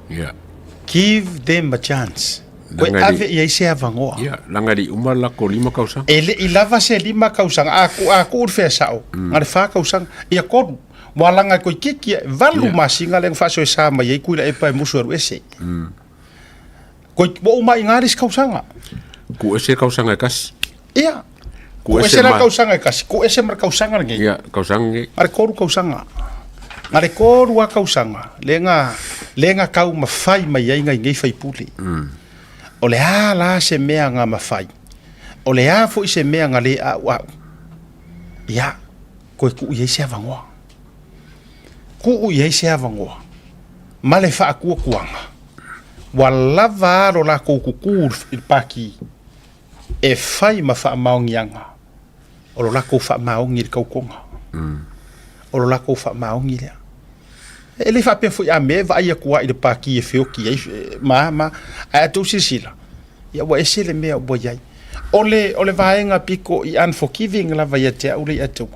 Yeah. Give them a chance. Koe ave I se avangoa. Yeah, langari umala ko 5 kausa. Ele I lava se 5 kausanga aku urfea sao. Ngare fa kausanga ia koru. Walanga koe kiki valu masinga le fa so sa mai kuila e pa musuaru ese. Koe bo uma ingaris kausanga. Ku ese kausanga kas. Ia. Ku ese la kausanga kasi. Ku ese mar kausanga nge. Ia, kausanga. Mar koru kausanga. Ngare koru a kausanga. Lenga kau mafai mai ai ngai ngai fai puli. O le la se mea nga mafai. O le fo I se mea nga le a wa. Ia. Koe ku I se avangoa. Ku I se avangoa. Male fa akua kuanga. Walava ro la ko kukur I paki. E fai ma fa maongianga. O lo la ko fa maongi I kaukonga. O lo la ko fa maongi lea. Ele fa pe foi a me va ia kwa I de paki e feo ki ma a to sisila. Ya wa esele me o boyai. Ole vaenga piko I unforgiving la va ia te ule atu.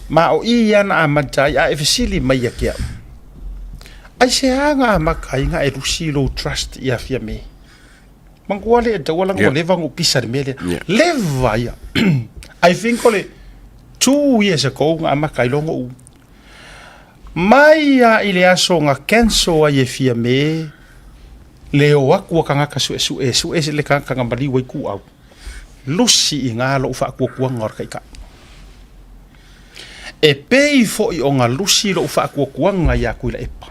Ma o I ana amatai a efisili mai ia kia. Ai se anga makai nga e rusilo trust ia fia me. Mangwale te wala ngo leva ngo pisa de mele. Leva ia. I think ole 2 years ago nga makai longo mai a ile aso nga cancel ai e fia me leo aku kanga kasu esu le kanga mali wai ku au lusi nga lo fa ku ngor kai ka e pei fo I onga lusi lo fa ku nga ya ku ile epa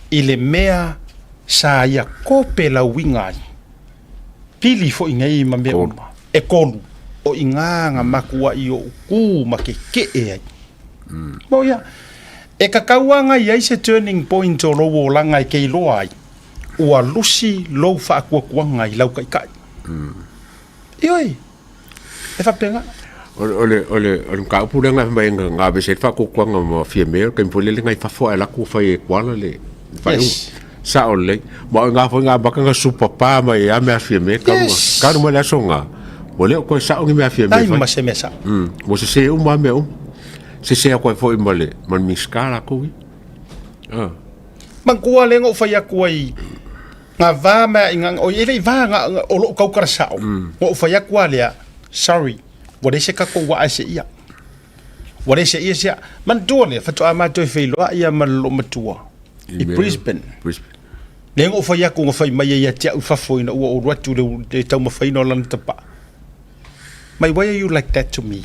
ile mea sa ya kope la winga pili fo ngai ma me e kolu o inga makua I o ku makeke e ai boya e kakauanga I se turning point o lowo langa I kei loa ai. Ua lusi lo fa kuanga I lau kai kai. Ioi. E fa penga. Ole ka pula nga mai nga be se fa kuanga mo fie me ke mpole le ngai fa fo ala ku fa e kwala le. Fa sa ole. Mo nga fo nga baka nga super pa mai a me fie me ka mo la songa. Ole ko sa ngi me fie me. Ai ma se me sa. Mo se uma me se ko foi mole man miskala ko wi mangkua le ngo fa ya kuai nga va ma inga o ile va nga o lo kau karasao ngo fa ya kwa le sorry wale se ka ko wa se ia wale se ia se man dole fa to ama to fe lo ia man lo matua I Brisbane Le ngo fai aku ngo fai mai ia tia u fafo ina ua o ratu le tau ma fai no lan tapa. Mai why are you like that to me?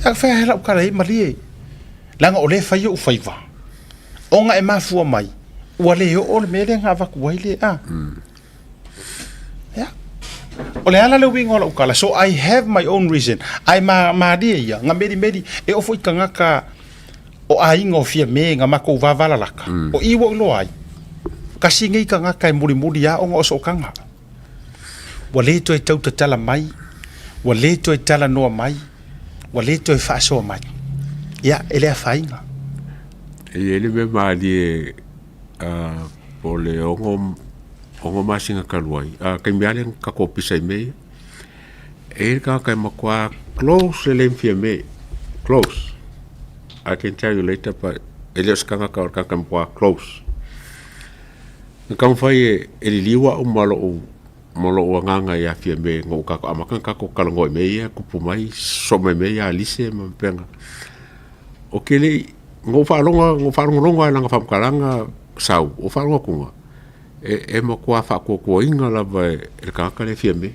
Ya fai hela ukara e mali. Langa o le fai o fai va. Onga e mafua mai. Ua le o le mele nga vaku wai le a. Ya. O le ala le wingo la ukala. So I have my own reason. Ai ma dia ia. Nga meri e ofo i kangaka o a inga o fia me nga mako wavala laka. O iwa ulo ai. Kasi ngai kangaka e muri a onga o so kanga. Wa le to e tau tala mai. Wa le to e tala noa mai. Wa le to e whaasoa mai. Ia, ele a whainga. Ele me maali po le ongo masinga kaluai. Kai meale ka kopisa me. E ka kai makwa close le mfia me. Close. I can tell you later, but ele skanga ka ka makwa close. Ka mfai e liwa o malo o nganga ya fia me ngo ka amaka ka ko kalango me ya kupu mai so me ya lise me penga. O kele ngo fa longa langa fa kalanga sau o fa longa kunga e mo kwa fa ko inga la va e ka le fia me.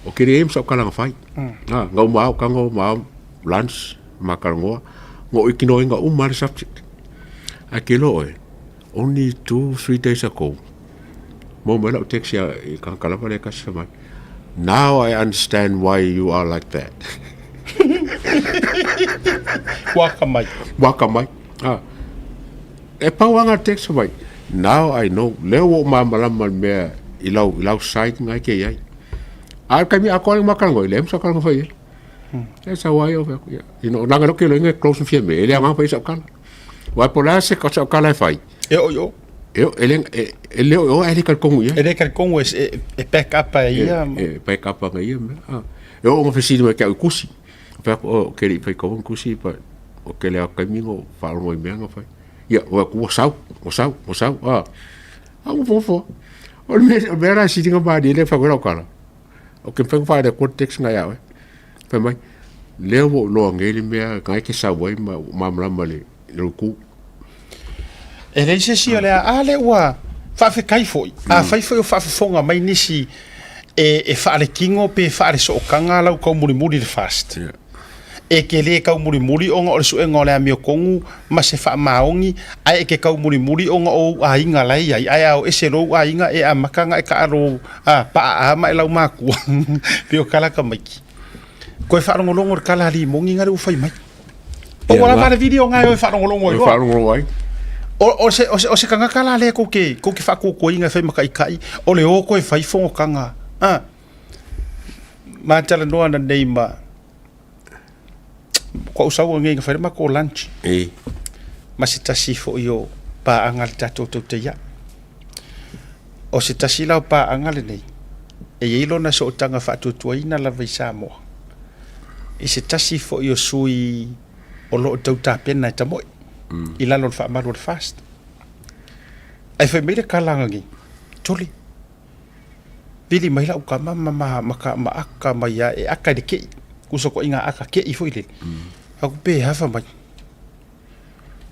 O kele em so kalanga fai. Ngo mau lunch makarango ngo ikino inga umar subject. Akelo only 2-3 days ago. Moment of text ya kalapa le kasama. Now I understand why you are like that. Wakamai. E pawanga text mai. Now I know. Leo malama me ilau side ngai ke yai. Al kami akol makango lem so kan foi. That's how I over. You know, nanga ke lo close fie me. Ele anga foi so kan. Wa pola se ko so kala fai. Yo. Ele kal kongu ya. Ele kal kongu e back up ia. Back up nga ia. Eu ngo fesi me ka kusi. Fa o ke ri fa ko kusi pa o ke le caminho fa mo me nga fa. Ya o ku sau. Ngo fo. O me vera si tinga ba dile fa ko kala. O ke fa de context nga ya. Fa mai. Leo lo ngeli me ka ke sa wai ma male lo ku. E le se ole a le wa fa fe kai foi a fai foi fa fonga mai nisi e fa le kingo pe fa le so kanga la ko muri le fast e ke le ka muri onga o su engole a mi kongu ma se fa maongi ai ke ka muri onga o a inga lai ai a o ese ro a inga e a makanga e ka ro pa a mai lau maku pe o kala ka mai ko fa longo kala li mongi ngare u fai mai o wala para video nga o fa longo ai O se kanga kala le ko ke fa ko inga fai makai o le o ko e fai fongo kanga ma tala no ana nei ma ko usawa ngai fai ma ko lunch ma se tasi fo io pa angal tato to te ya o se tasi la pa angal nei e yelo na so tanga fa to ina la vai sa mo e se tasi fo io sui o lo tau ta pena ta mo ila lo fa malu fast ai foi mele kalanga ngi toli vili mai la u kama ma aka mai ya e aka de ke kuso ko inga aka ke i foi le aku pe hafa mai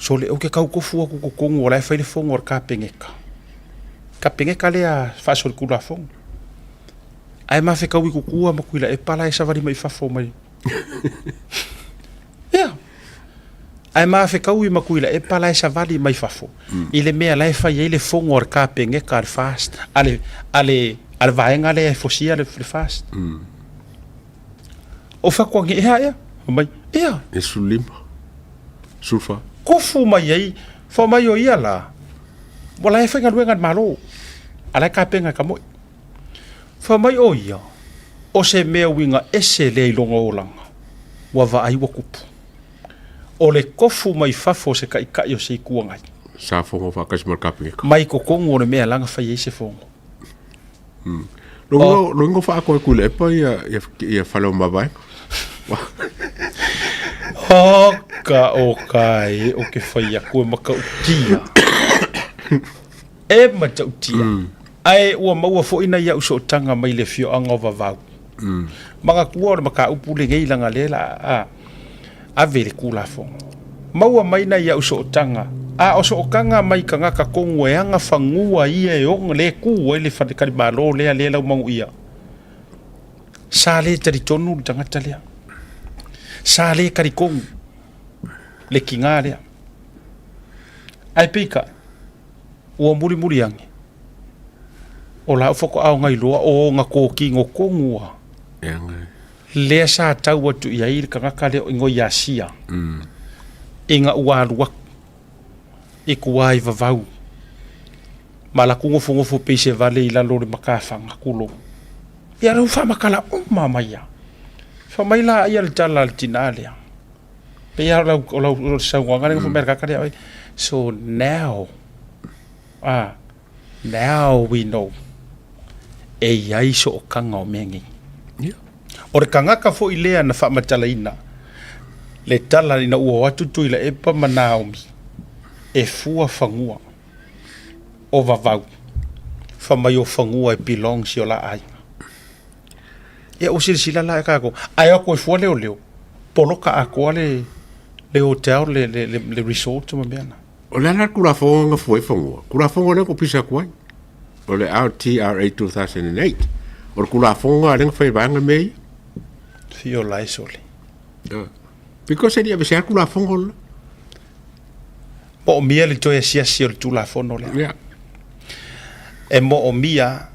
so le o ke kau ko fu ko kongo la foi le fongo ka pengeka le a fa so ku la fong ai ma fe kau ku ma kuila e pala e savari mai fa fo mai yeah. Ai ma fe kau I makuila e pala esa vali mai fafo. Ile mea lai fai ele fongo ar ka penge ka fast. Ale vaenga le fosia le fast. O fa kwa nge ia. Mai ia. E sulima. Sulfa. Ko fu mai ai. Fa mai o ia la. Wala e fai ngaluenga malo. Ala ka penga ka moi. Fa mai o ia. O se mea winga ese le longa olanga. Wa va ai wa kupu. O le kofu mai fafo se kai o se kuangai. Sa fongo fa kasi markapi. Mai ko kongo le mea langa fai ese fongo. Longo fa ko ku le pa ia falo mabai. O kai o ke fai aku maka utia. E ma utia. Ai ua maua fo ina ia uso tanga mai le fio anga vavau. Manga kua maka upu le ngai langa lela a vele kula fongo. Maua mai na ia uso tanga A o so kanga mai kanga ka kongo e anga whangua ia e onga le ku e le whanekari malo lea lea lau mangu ia. Sa le tari tonu le tangata lea. Sa le kari kongo le kinga lea. Ai pika ua muri muri ange. O lau whako au ngai loa o ngā kōki ngō kongua. Lea sa tau atu ia iri ka ngaka leo ingo ia sia. Inga ua aluak. Iku wai vavau. Malaku ngofo peise vale i lalo le makawhanga kulo. Ia rau whamakala umma maia. Whamaila ia le tala le tina lea. Pe ia lau sauanga ngofo mera kakarea. So now, now we know. E iai so o kanga o mengi. O re kangaka fo i lea na whamatala ina. Le tala ina ua watutu ila epa manaomi. E fua whangua. O vavau. Whamai o whangua e belongs i o la ai. E o siri sila la e kako. Ai ako e fua leo leo. Poloka ako le hotel, le resort o mameana. O le ala kura fonga nga fua e whangua. Kura fonga le ko pisa kuai. O le RTRA 2008. O le kura fonga le nga whai vanga mei. Fio lai soli. Because e dia bese kura fonga le. Mo o mia le toia siasi o le tula fono le. Yeah. E mo o mia,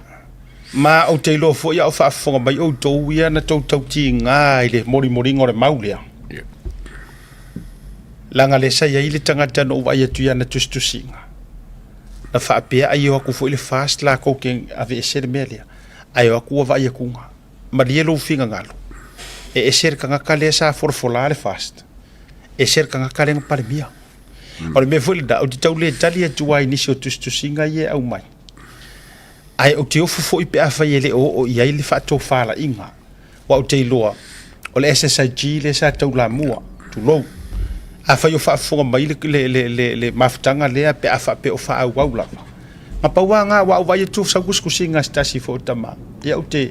ma o te ilo fo ia o whaafonga mai o tau ia na tau tau ti ngā i le mori ngore maulea. Yeah. Langa le sa ia i le tangata no ua ia tu ia na tustusinga. Na whaapea ai o aku fo i le fast la kou ke ave e sere mea lea. Ai o aku ua vai a kunga. Ma lia lo finga ngalo. E sere ka ngaka lea sa forfola le fast. E sere ka ngaka lea ngapare mia. Ora me foi da o te tau le tali atu ai nisi o tustusinga ie au mai. Ai o te ofu foi pe afa ele o ia ile fato fala inga. Wa o te loa. O le SSIG le sa tau la mua. Tu lo. Afa yo fa fonga mai le maftanga le pe afa pe o fa au au la. Ma pa wa nga wa vai tu sa kuskusinga stasi fo tama. Ia o te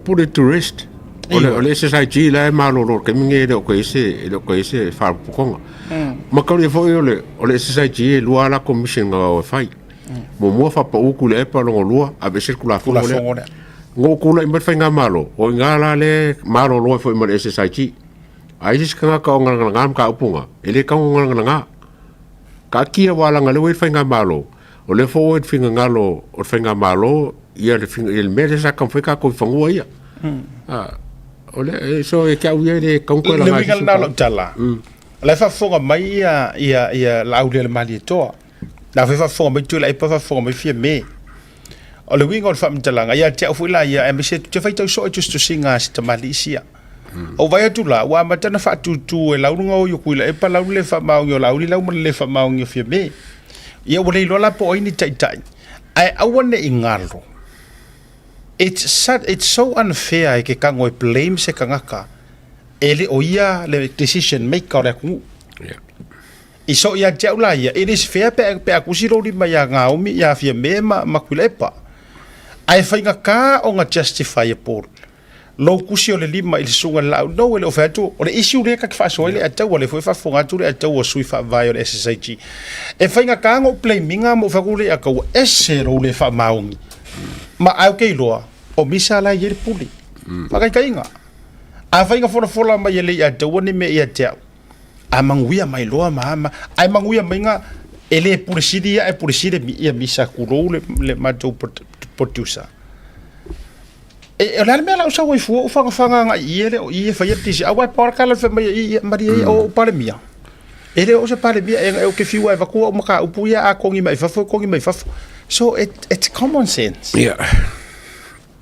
put it to rest. O le SSIG la e malo ke minge le o ko ese fa pukonga. Ma ka le foi o le SSIG e lua la commission o fai. Mo fa pa uku le pa lo lua a be circula fo le. Ngo kula imba fa nga malo o nga la le malo lo foi mo SSIG. Ai dis ka ka ngam ka upunga. Ele ka ngam ka kia wala nga le we fa nga malo. O le forward finga ngalo o fa nga malo ia le finga il mele sa kan fa ka ko fangua ia. Ole so e ka uia le konko la le wingal na lo tala. La fa fonga mai ia la au le mali toa. La fa fonga mai tu la fa fonga mai fie me. O le wingal fa mtalanga ia te fu la ia e se te fa tau so just to singa sta Malaysia. O vai tu la wa matana fa tu e la unga o yo kuila e pa la le fa ma o la uli la mo le fa ma o fie me. Ia o le lola po ini tai tai. Ai awane ingalo. It's so unfair ke kango e blame se kangaka. Ele o ia le decision maker le ku. Yeah. Iso ia jaula ia. It is fair pe akusiro ri mai nga omi ia fia me makulepa. Ai fainga ka o nga justifiable. Lo kusi o le lima il sunga la no ele ofatu o le issue le ka fa so ele ata o le foi fa fonga tu le ata o sui fa vai o SSIG. E fainga ka ngo blaminga mo fa ku le aka o esero le fa maungi. Ma au ke loa o misa la yeri puli. Pakai kainga. A fainga fola mai ele ia te woni me ia te. A manguia mai loa ma ai manguia mai nga ele pulisidia e puliside mi ia misa kulo le matou producer. E la me la usa o fu fanga nga iele o ie fa yeti si awa por kala fe mai maria o palemia. Ele o se palemia e o ke fiwa va ko o maka upuia a kongi mai fa kongi mai fa. So it's common sense. Yeah.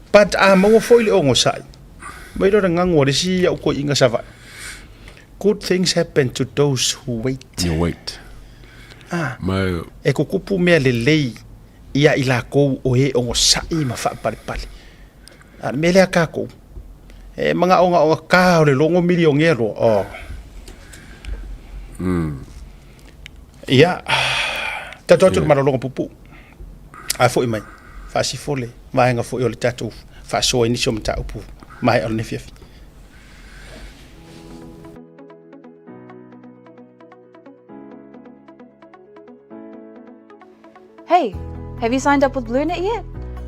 But mo foi le ongo sai. Mai do ngango le si ya ko inga sava. Good things happen to those who wait. You wait. Mai E ko kupu me le lei ia ila ko o e ongo sai ma fa pale. A mele ka ko. E manga onga ka le longo milio ngero. Oh. Ia. Tatu mara longo pupu. A foi mai. Fa si fole. Mai nga foi o le tatu. Fa so ini so mta upu. Mai al nefiafi. Hey, have you signed up with BlueNet yet?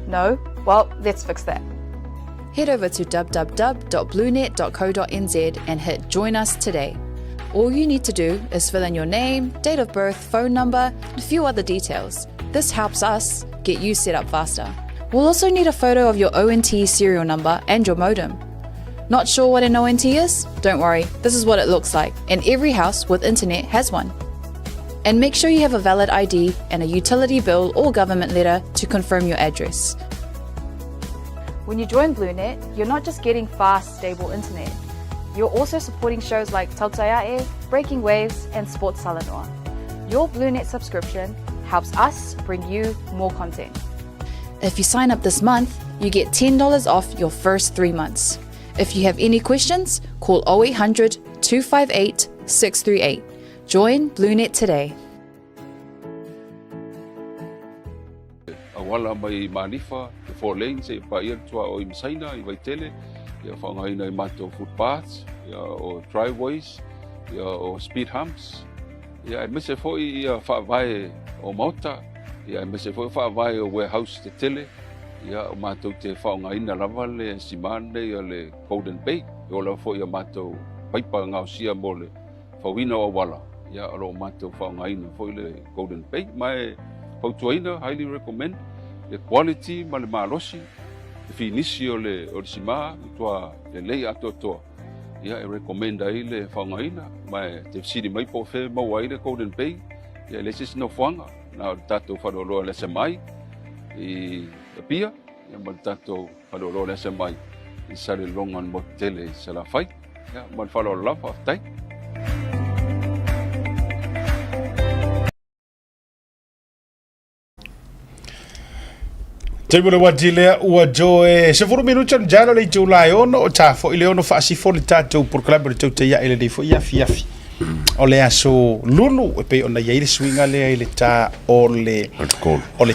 No? Well, let's fix that. Head over to www.bluenet.co.nz and hit Join Us today. All you need to do is fill in your name, date of birth, phone number, and a few other details. This helps us get you set up faster. We'll also need a photo of your ONT serial number and your modem. Not sure what an ONT is? Don't worry, this is what it looks like, and every house with internet has one. And make sure you have a valid ID and a utility bill or government letter to confirm your address. When you join BlueNet, you're not just getting fast, stable internet. You're also supporting shows like Tautaiae, Breaking Waves, and Sports Salanoa. Your BlueNet subscription helps us bring you more content. If you sign up this month, you get $10 off your first 3 months. If you have any questions, call 0800 258 638. Join BlueNet today. Awala mai manifa, the 4 lanes, e pa ia tua o imsaina, i waitele, ia whangaina i mato footpaths, ia o driveways, ia o speed humps, ia e mese foi ia whaavae o mauta, ia e mese foi whaavae o warehouse te tele, ia o mato te whangaina lava le simane ia le Golden Bay, ia o la foi ia mato paipa ngausia mo le whawina o wala, ia o mato whangaina foi le Golden Bay, mai pautuaina, highly recommend, le quality ma le malosi, le finisi o le sima, tua le lei ato toa. Ia e recommend ai le whangaina, mai te siri mai po fe maua i le Golden Bay, ia le sisi no whanga, na o tatou whanoroa le se mai, i le pia, ia ma tatou whanoroa le se mai, i sare longan mo tele i se la whai, ia ma le whanoroa lava aftai. Tei wati lea ua joe se furu minuta jalo le Julai ono o ta fo ile ono fa si fo le tatou por club le tau te ia ile dei fo ia fiafi o le aso lulu e pe ona ia ile swinga le ile ta o le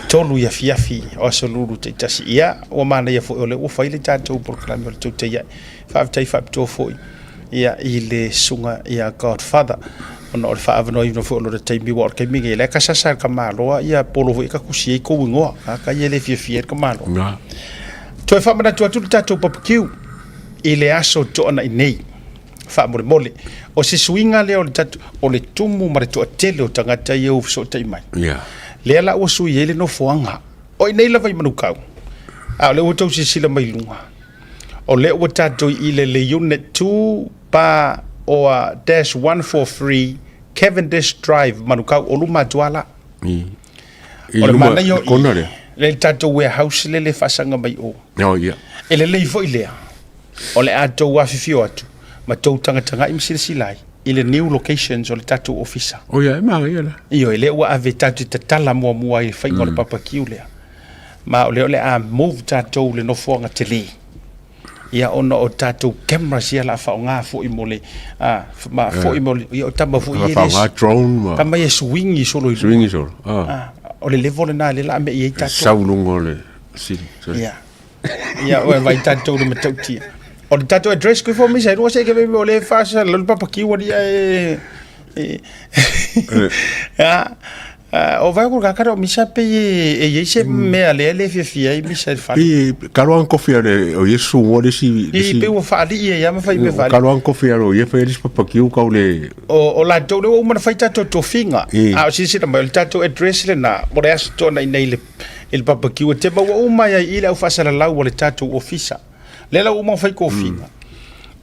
tolu ia fiafi o aso lulu te tasi ia o mana ia fo ole o fa ile tatou por club le tau te ia fa tai fa to fo ia ile sunga ia Godfather ona o fa avno ino fo lo te mi wa ke mi le ka sa ka malo ia polo ka kusi ko wingo ka ia le fiafi ka malo to fa mana to tatou papakiu ile aso to ona nei fa mole o se swinga le o tatu o le tumu mare to tele o tangata ia o so tai mai le ala o sui ele no foanga o nei la vai manukau a le o to se sila mai lunga o le o tatu ile le unit 2 pa o dash 143 Cavendish Drive manukau o luma tuala o le mana yo le tatu warehouse le fasanga mai o ele le foi le o le ato wa fifio atu ma tau tanga i msilai ile new locations o le tatou officer o ia ma ia io ile wa ave tatou te tala mua i fai ngol papa kiule ma ole a move tatou le no fonga tele ia ono o tatou camera sia la fa nga fo i mole ma fo i mole ia tamba fo i fa drone kama ye swing i solo o le level na le la me i tatou saulungo le si ia o vai tatou le matauti o le tatou address ko fo mi sai no se ke me ole fa sa lo papa ki wa dia o vai ko ka o mi sa pe e se me ale le fia i mi sa fa i karoan kofia le o yesu o le si pe o fa di ia ma fai me fa karoan kofia o ye fe papa ki ka le o la do o ma fai tatou to finga a si ma le tatou address le na o le as to na nei le il papa ki o te ba o ma ia ile o fa sa la o le tatou officer lela o mo fai ko finga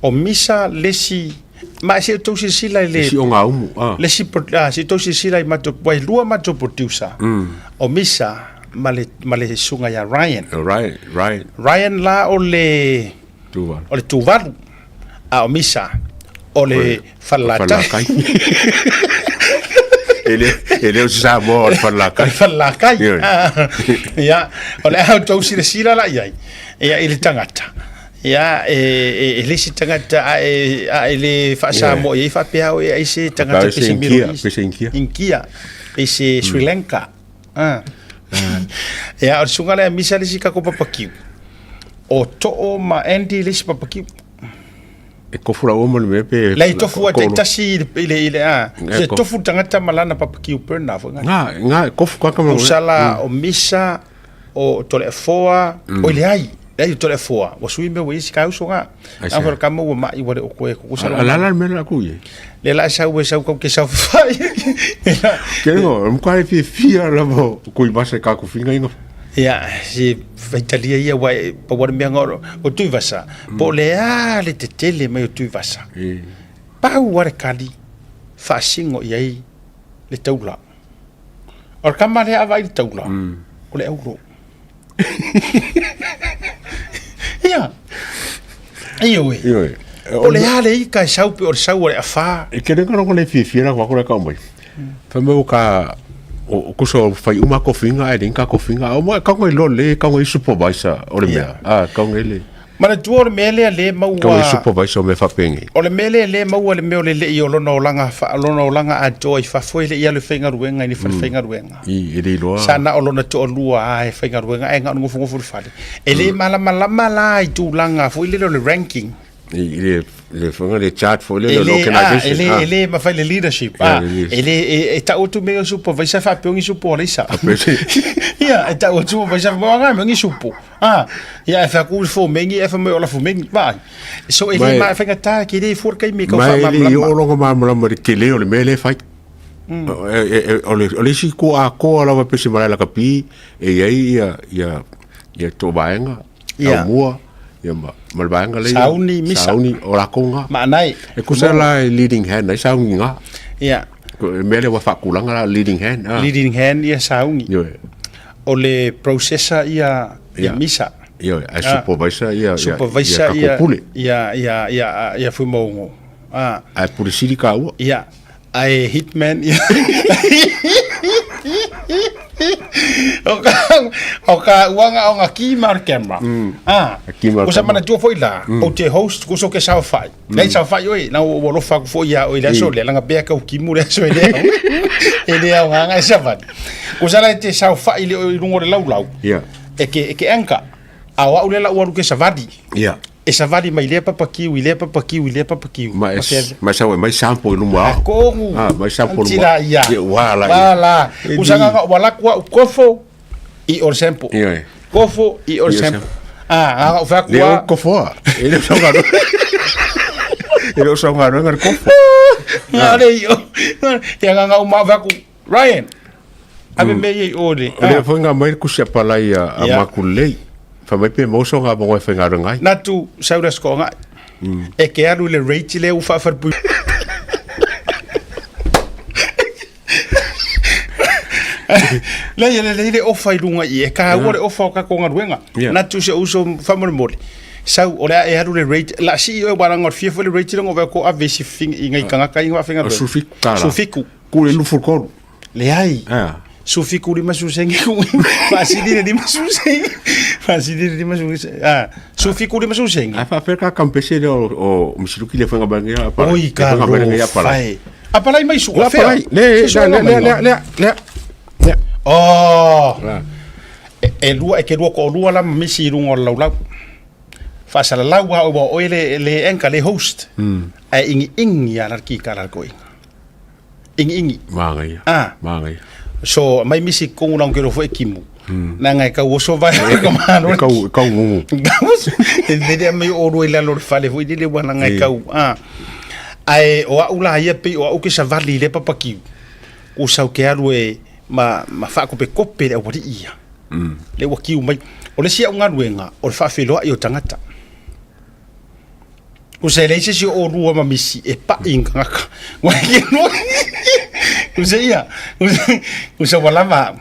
o misa lesi ma se to si sila le si onga umu lesi si to si sila mato wai lua mato producer o misa male sunga ya Ryan la o le tuvalu o misa o le falata ele o sa mo falaka ya o le auto si sila la ia ile tangata ia le si tangata ele fa sa mo ia fa pia o ia se tangata pese inkia pese Sri Lanka ia o sunga le misa le si ka ko papakiu o to o ma Andy le si papakiu E kofura o mo me pe. Lai tofu a te tasi ile a. Se tofu tangata malana papaki uperna fo nga. Nga kofu kwa kama. O sala o misa o tole foa o ile ai. Ai tole foa. O sui me wisi ka uso nga. Na for kama o mai o ko ko sala. Ala me la ku ye. Le la sa o sa ko ke sa fai. Ke no, mo kwa fia la mo ko i basa ka ku finga ingo. Ya, si faitalia ia wai pa wara mea ngoro o tui vasa. Po le le te tele mai o tui vasa. Pau wara kali whaasingo iai le taula. Or kama le awa i le taula. O le euro. Ia. Ioe. O le le i ka saupe o le sau o le awha. E kere ngaro ko le fia la kwa ka mai. Fa me o ka o kuso fai uma kofinga e rinka kofinga o mo ka ngoi lo le ka ngoi supervisor o le mea ka ngoi le mana tuor mele le mau ka ngoi supervisor me fa pengi o le mele le mau le meo le i o lona olanga a joy fa foi le ia le fenga ruenga ni fa fenga ruenga i le lo sana o lona to lua ai fenga ruenga e nga ngofu ngofu fale e le mala la i tu langa foi le ranking le fonga le chat for le organization ele ma fai le leadership ele ta auto me supervisor fa pe ngi support isa ia ta auto supervisor mo nga me ngi support ia fa ku fo mengi fa me ola fo mengi ba so ele ma fa ta ki dei for kai me ko fa ma o lo ma ke le o le mele fa o le si ko a ko la va pe se mala la kapi e ia to baenga ia mua ia malbanga le sauni misa sauni ora konga manai e kusala leading hand ai sauni nga ia mele wa fakulanga leading hand ia sauni o le processor ia misa ia a supervisor ia ia fumongo a pulisiri ka u ia ai hitman ia Oka wanga onga ki mar camera. Usa mana tu foi la. O te host kuso ke sa fai. Nei sa fai oi na o lo fa foi ya o le so le langa be ka ki mu le so le. Ele a wanga sa va. Usa la te sa fai le lungo le lau. Yeah. E ke anka. Awa ule la o ke sa vadi. Yeah. E sa vadi mai le papa ki, le papa ki. Mas sa mai sampo no mo. Ko. Mai sampo no. Tira ya. Wala. Usa nga wala kwa kofo i or sampo. Yeah. Kofo i or sampo. Nga fa kwa. Le kofo. Ele so garo. Ele so garo ngar kofo. Ya le yo. Ya nga uma va ku Ryan. Ave me ye ode. Le foi nga mai ku se pala ia a makulei. Fa mai pe mo so nga bo fa nga ngai. Na tu saura sko nga. E ke alu le rate le u fa fa pu. Le ofa i lunga i e ka ua le ofa o ka konga ruenga. Na tu se uso whamore mole. Sau o lea e haru le rate. La si i oe waranga o fia le rate longo vea ko a vesi fing i ngai kangaka i ngā whinga ruenga. Sufiku kara. Sufiku. Ku le lufu koru. Le ai. Sufiku lima susengi ku. Fasidire lima susengi. Fasidire lima susengi. Sufiku lima susengi. A fa ka kampese o misiruki le whinga bangia. Oi ka ro fai. Apalai mai su. Apalai. Le. Oh. E lua e ke lua ko lua la misi rungo lau. Fa sala lau o le enka le host. Ai ingi ala ki kala koi. Ingi. Mangai. So mai misi ko nang ke ro fo ekimu. Na ngai ka woso vai ko mano. Ka ngu. E de mai o ro ila lo fale fo ile wana ngai ka ai o ula ia pe o ke sa vali le papaki. O sa ke alu e ma fa ko pe kope le wari ia le waki mai o le sia unga ruenga o le fa felo i o tangata o se le se o rua ma misi e pa inga wa ke no o se ia o se wala ma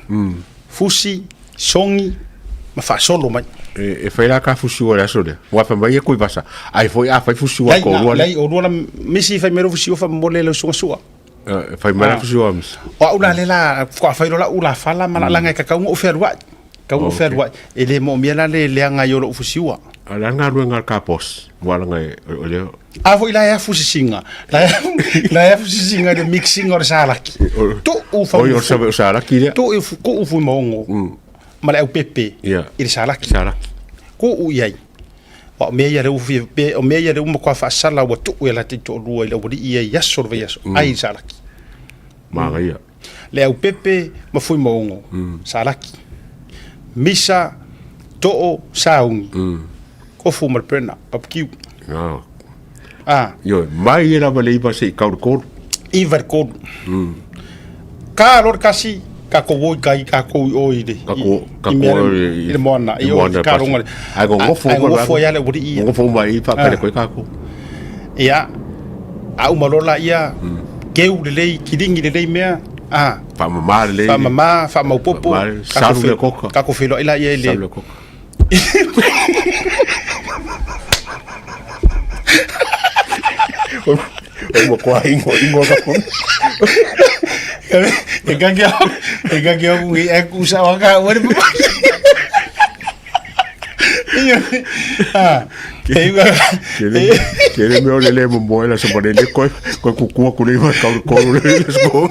fusi songi ma fa solo mai e fa la ka fusi o la sole wa fa mai ko basa ai foi a fa fusi wa ko rua lai o rua misi fa mero fusi o fa mole le suwa fai mara fusi o amis o ula le la kwa fai la ula fala mala langa ka o ferwa ele mo miela le anga yo lo fusiwa ala nga ruenga ka pos wala nga ole a foi la ya fusi singa la ya fusi singa de mixing or salaki to u fa o salaki to u ko u fu mongo mala u pepe il salaki ko u yai o me ia ufi pe o me ia uma kwa fa sala wa tu ela te to rua ile wori ia yaso ve yaso ai salaki Maria. le au pepe ma foi mongo salaki misa to saungi ko fu mar pena papkiu Yo, mai era vale iba se kaur ivar ko ka lor kasi ka ko voi kai ka ko o ide Ka ko ile mona i io mona ka pasi. ronga Ai go ngofo ngofo ya le wori ia Ngofo mai fa kare ko kako. ia au malola ia keu le lei kiringi le lei mea Fa mama le. fa mama fa mau popo Saru le koka. ka ko filo ila ia Saru le le koka. O kwa ingo ka ko. e kage au ngi e kusa wa ka wori papa Kere me ole le mo la so pone le ko ku le va ka ko le sko.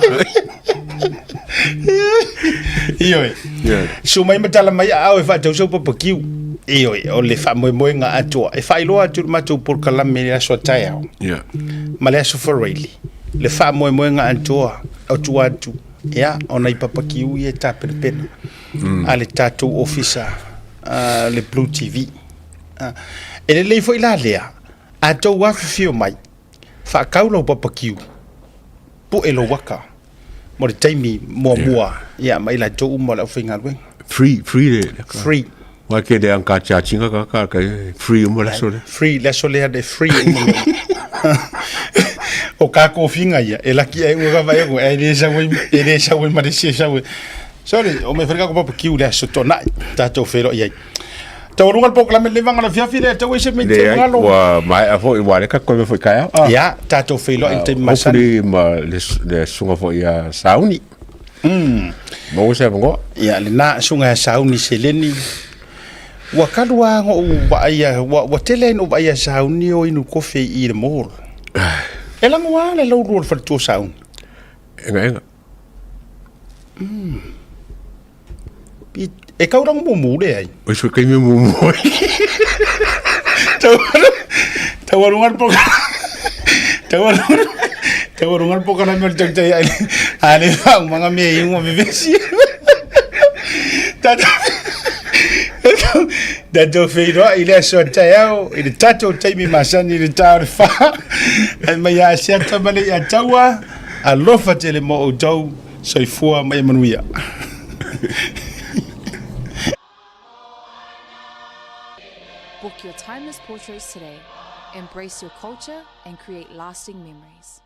Ioi. So mai matala mai au e fa tau so papa kiu. Ioi, o le fa mo nga atua. E fa ilo atu ma tu por kala me la so tai au. Yeah. Ma le so for really. Le fa mo nga atua. Atu atu. Ya, ona I papa kiu e ta pena. Ale tatu officer. Le Blue TV. E le foi la lea. Ato wa fio mai. Fa kaulo papa kiu. Po elo waka. Mo le taimi mua. Ya, mai la to mo la finga wen. Free le. Free. Wa ke de anka cha chinga ka free mo la so le. Free la solea de free. O ka ko finga ia. E la ki e nga vai go e le sa wen ma de sa wen. Sorry, o me frega ko papa kiu le so tona. Tato fero ia. Tau rungal pok la me levanga la fiafi le tau se me te ngalo. Wa mai a fo I wa le ka ko me foi ka. Ya, tato felo in te masan. Hopefully ma le sunga fo ia sauni. Mo se ngo. Ya, le na sunga sauni seleni. Wa kalua ngo wa ia wa tele no wa ia sauni o inu kofe I le mor. Ela mo le lo ro fa to saun. Enga. E kaura mo mo le ai. O so ke me mo. Tawarungan po. Tawarungan po kana mer tag tay ali ang mga may yung mabibisi. Dato feiro ile so tayao ile tato taimi masani ile tarfa. Maya sia tamale ya tawa alofa tele mo o tau soifua mai manuia. Book your timeless portraits today. Embrace your culture and create lasting memories.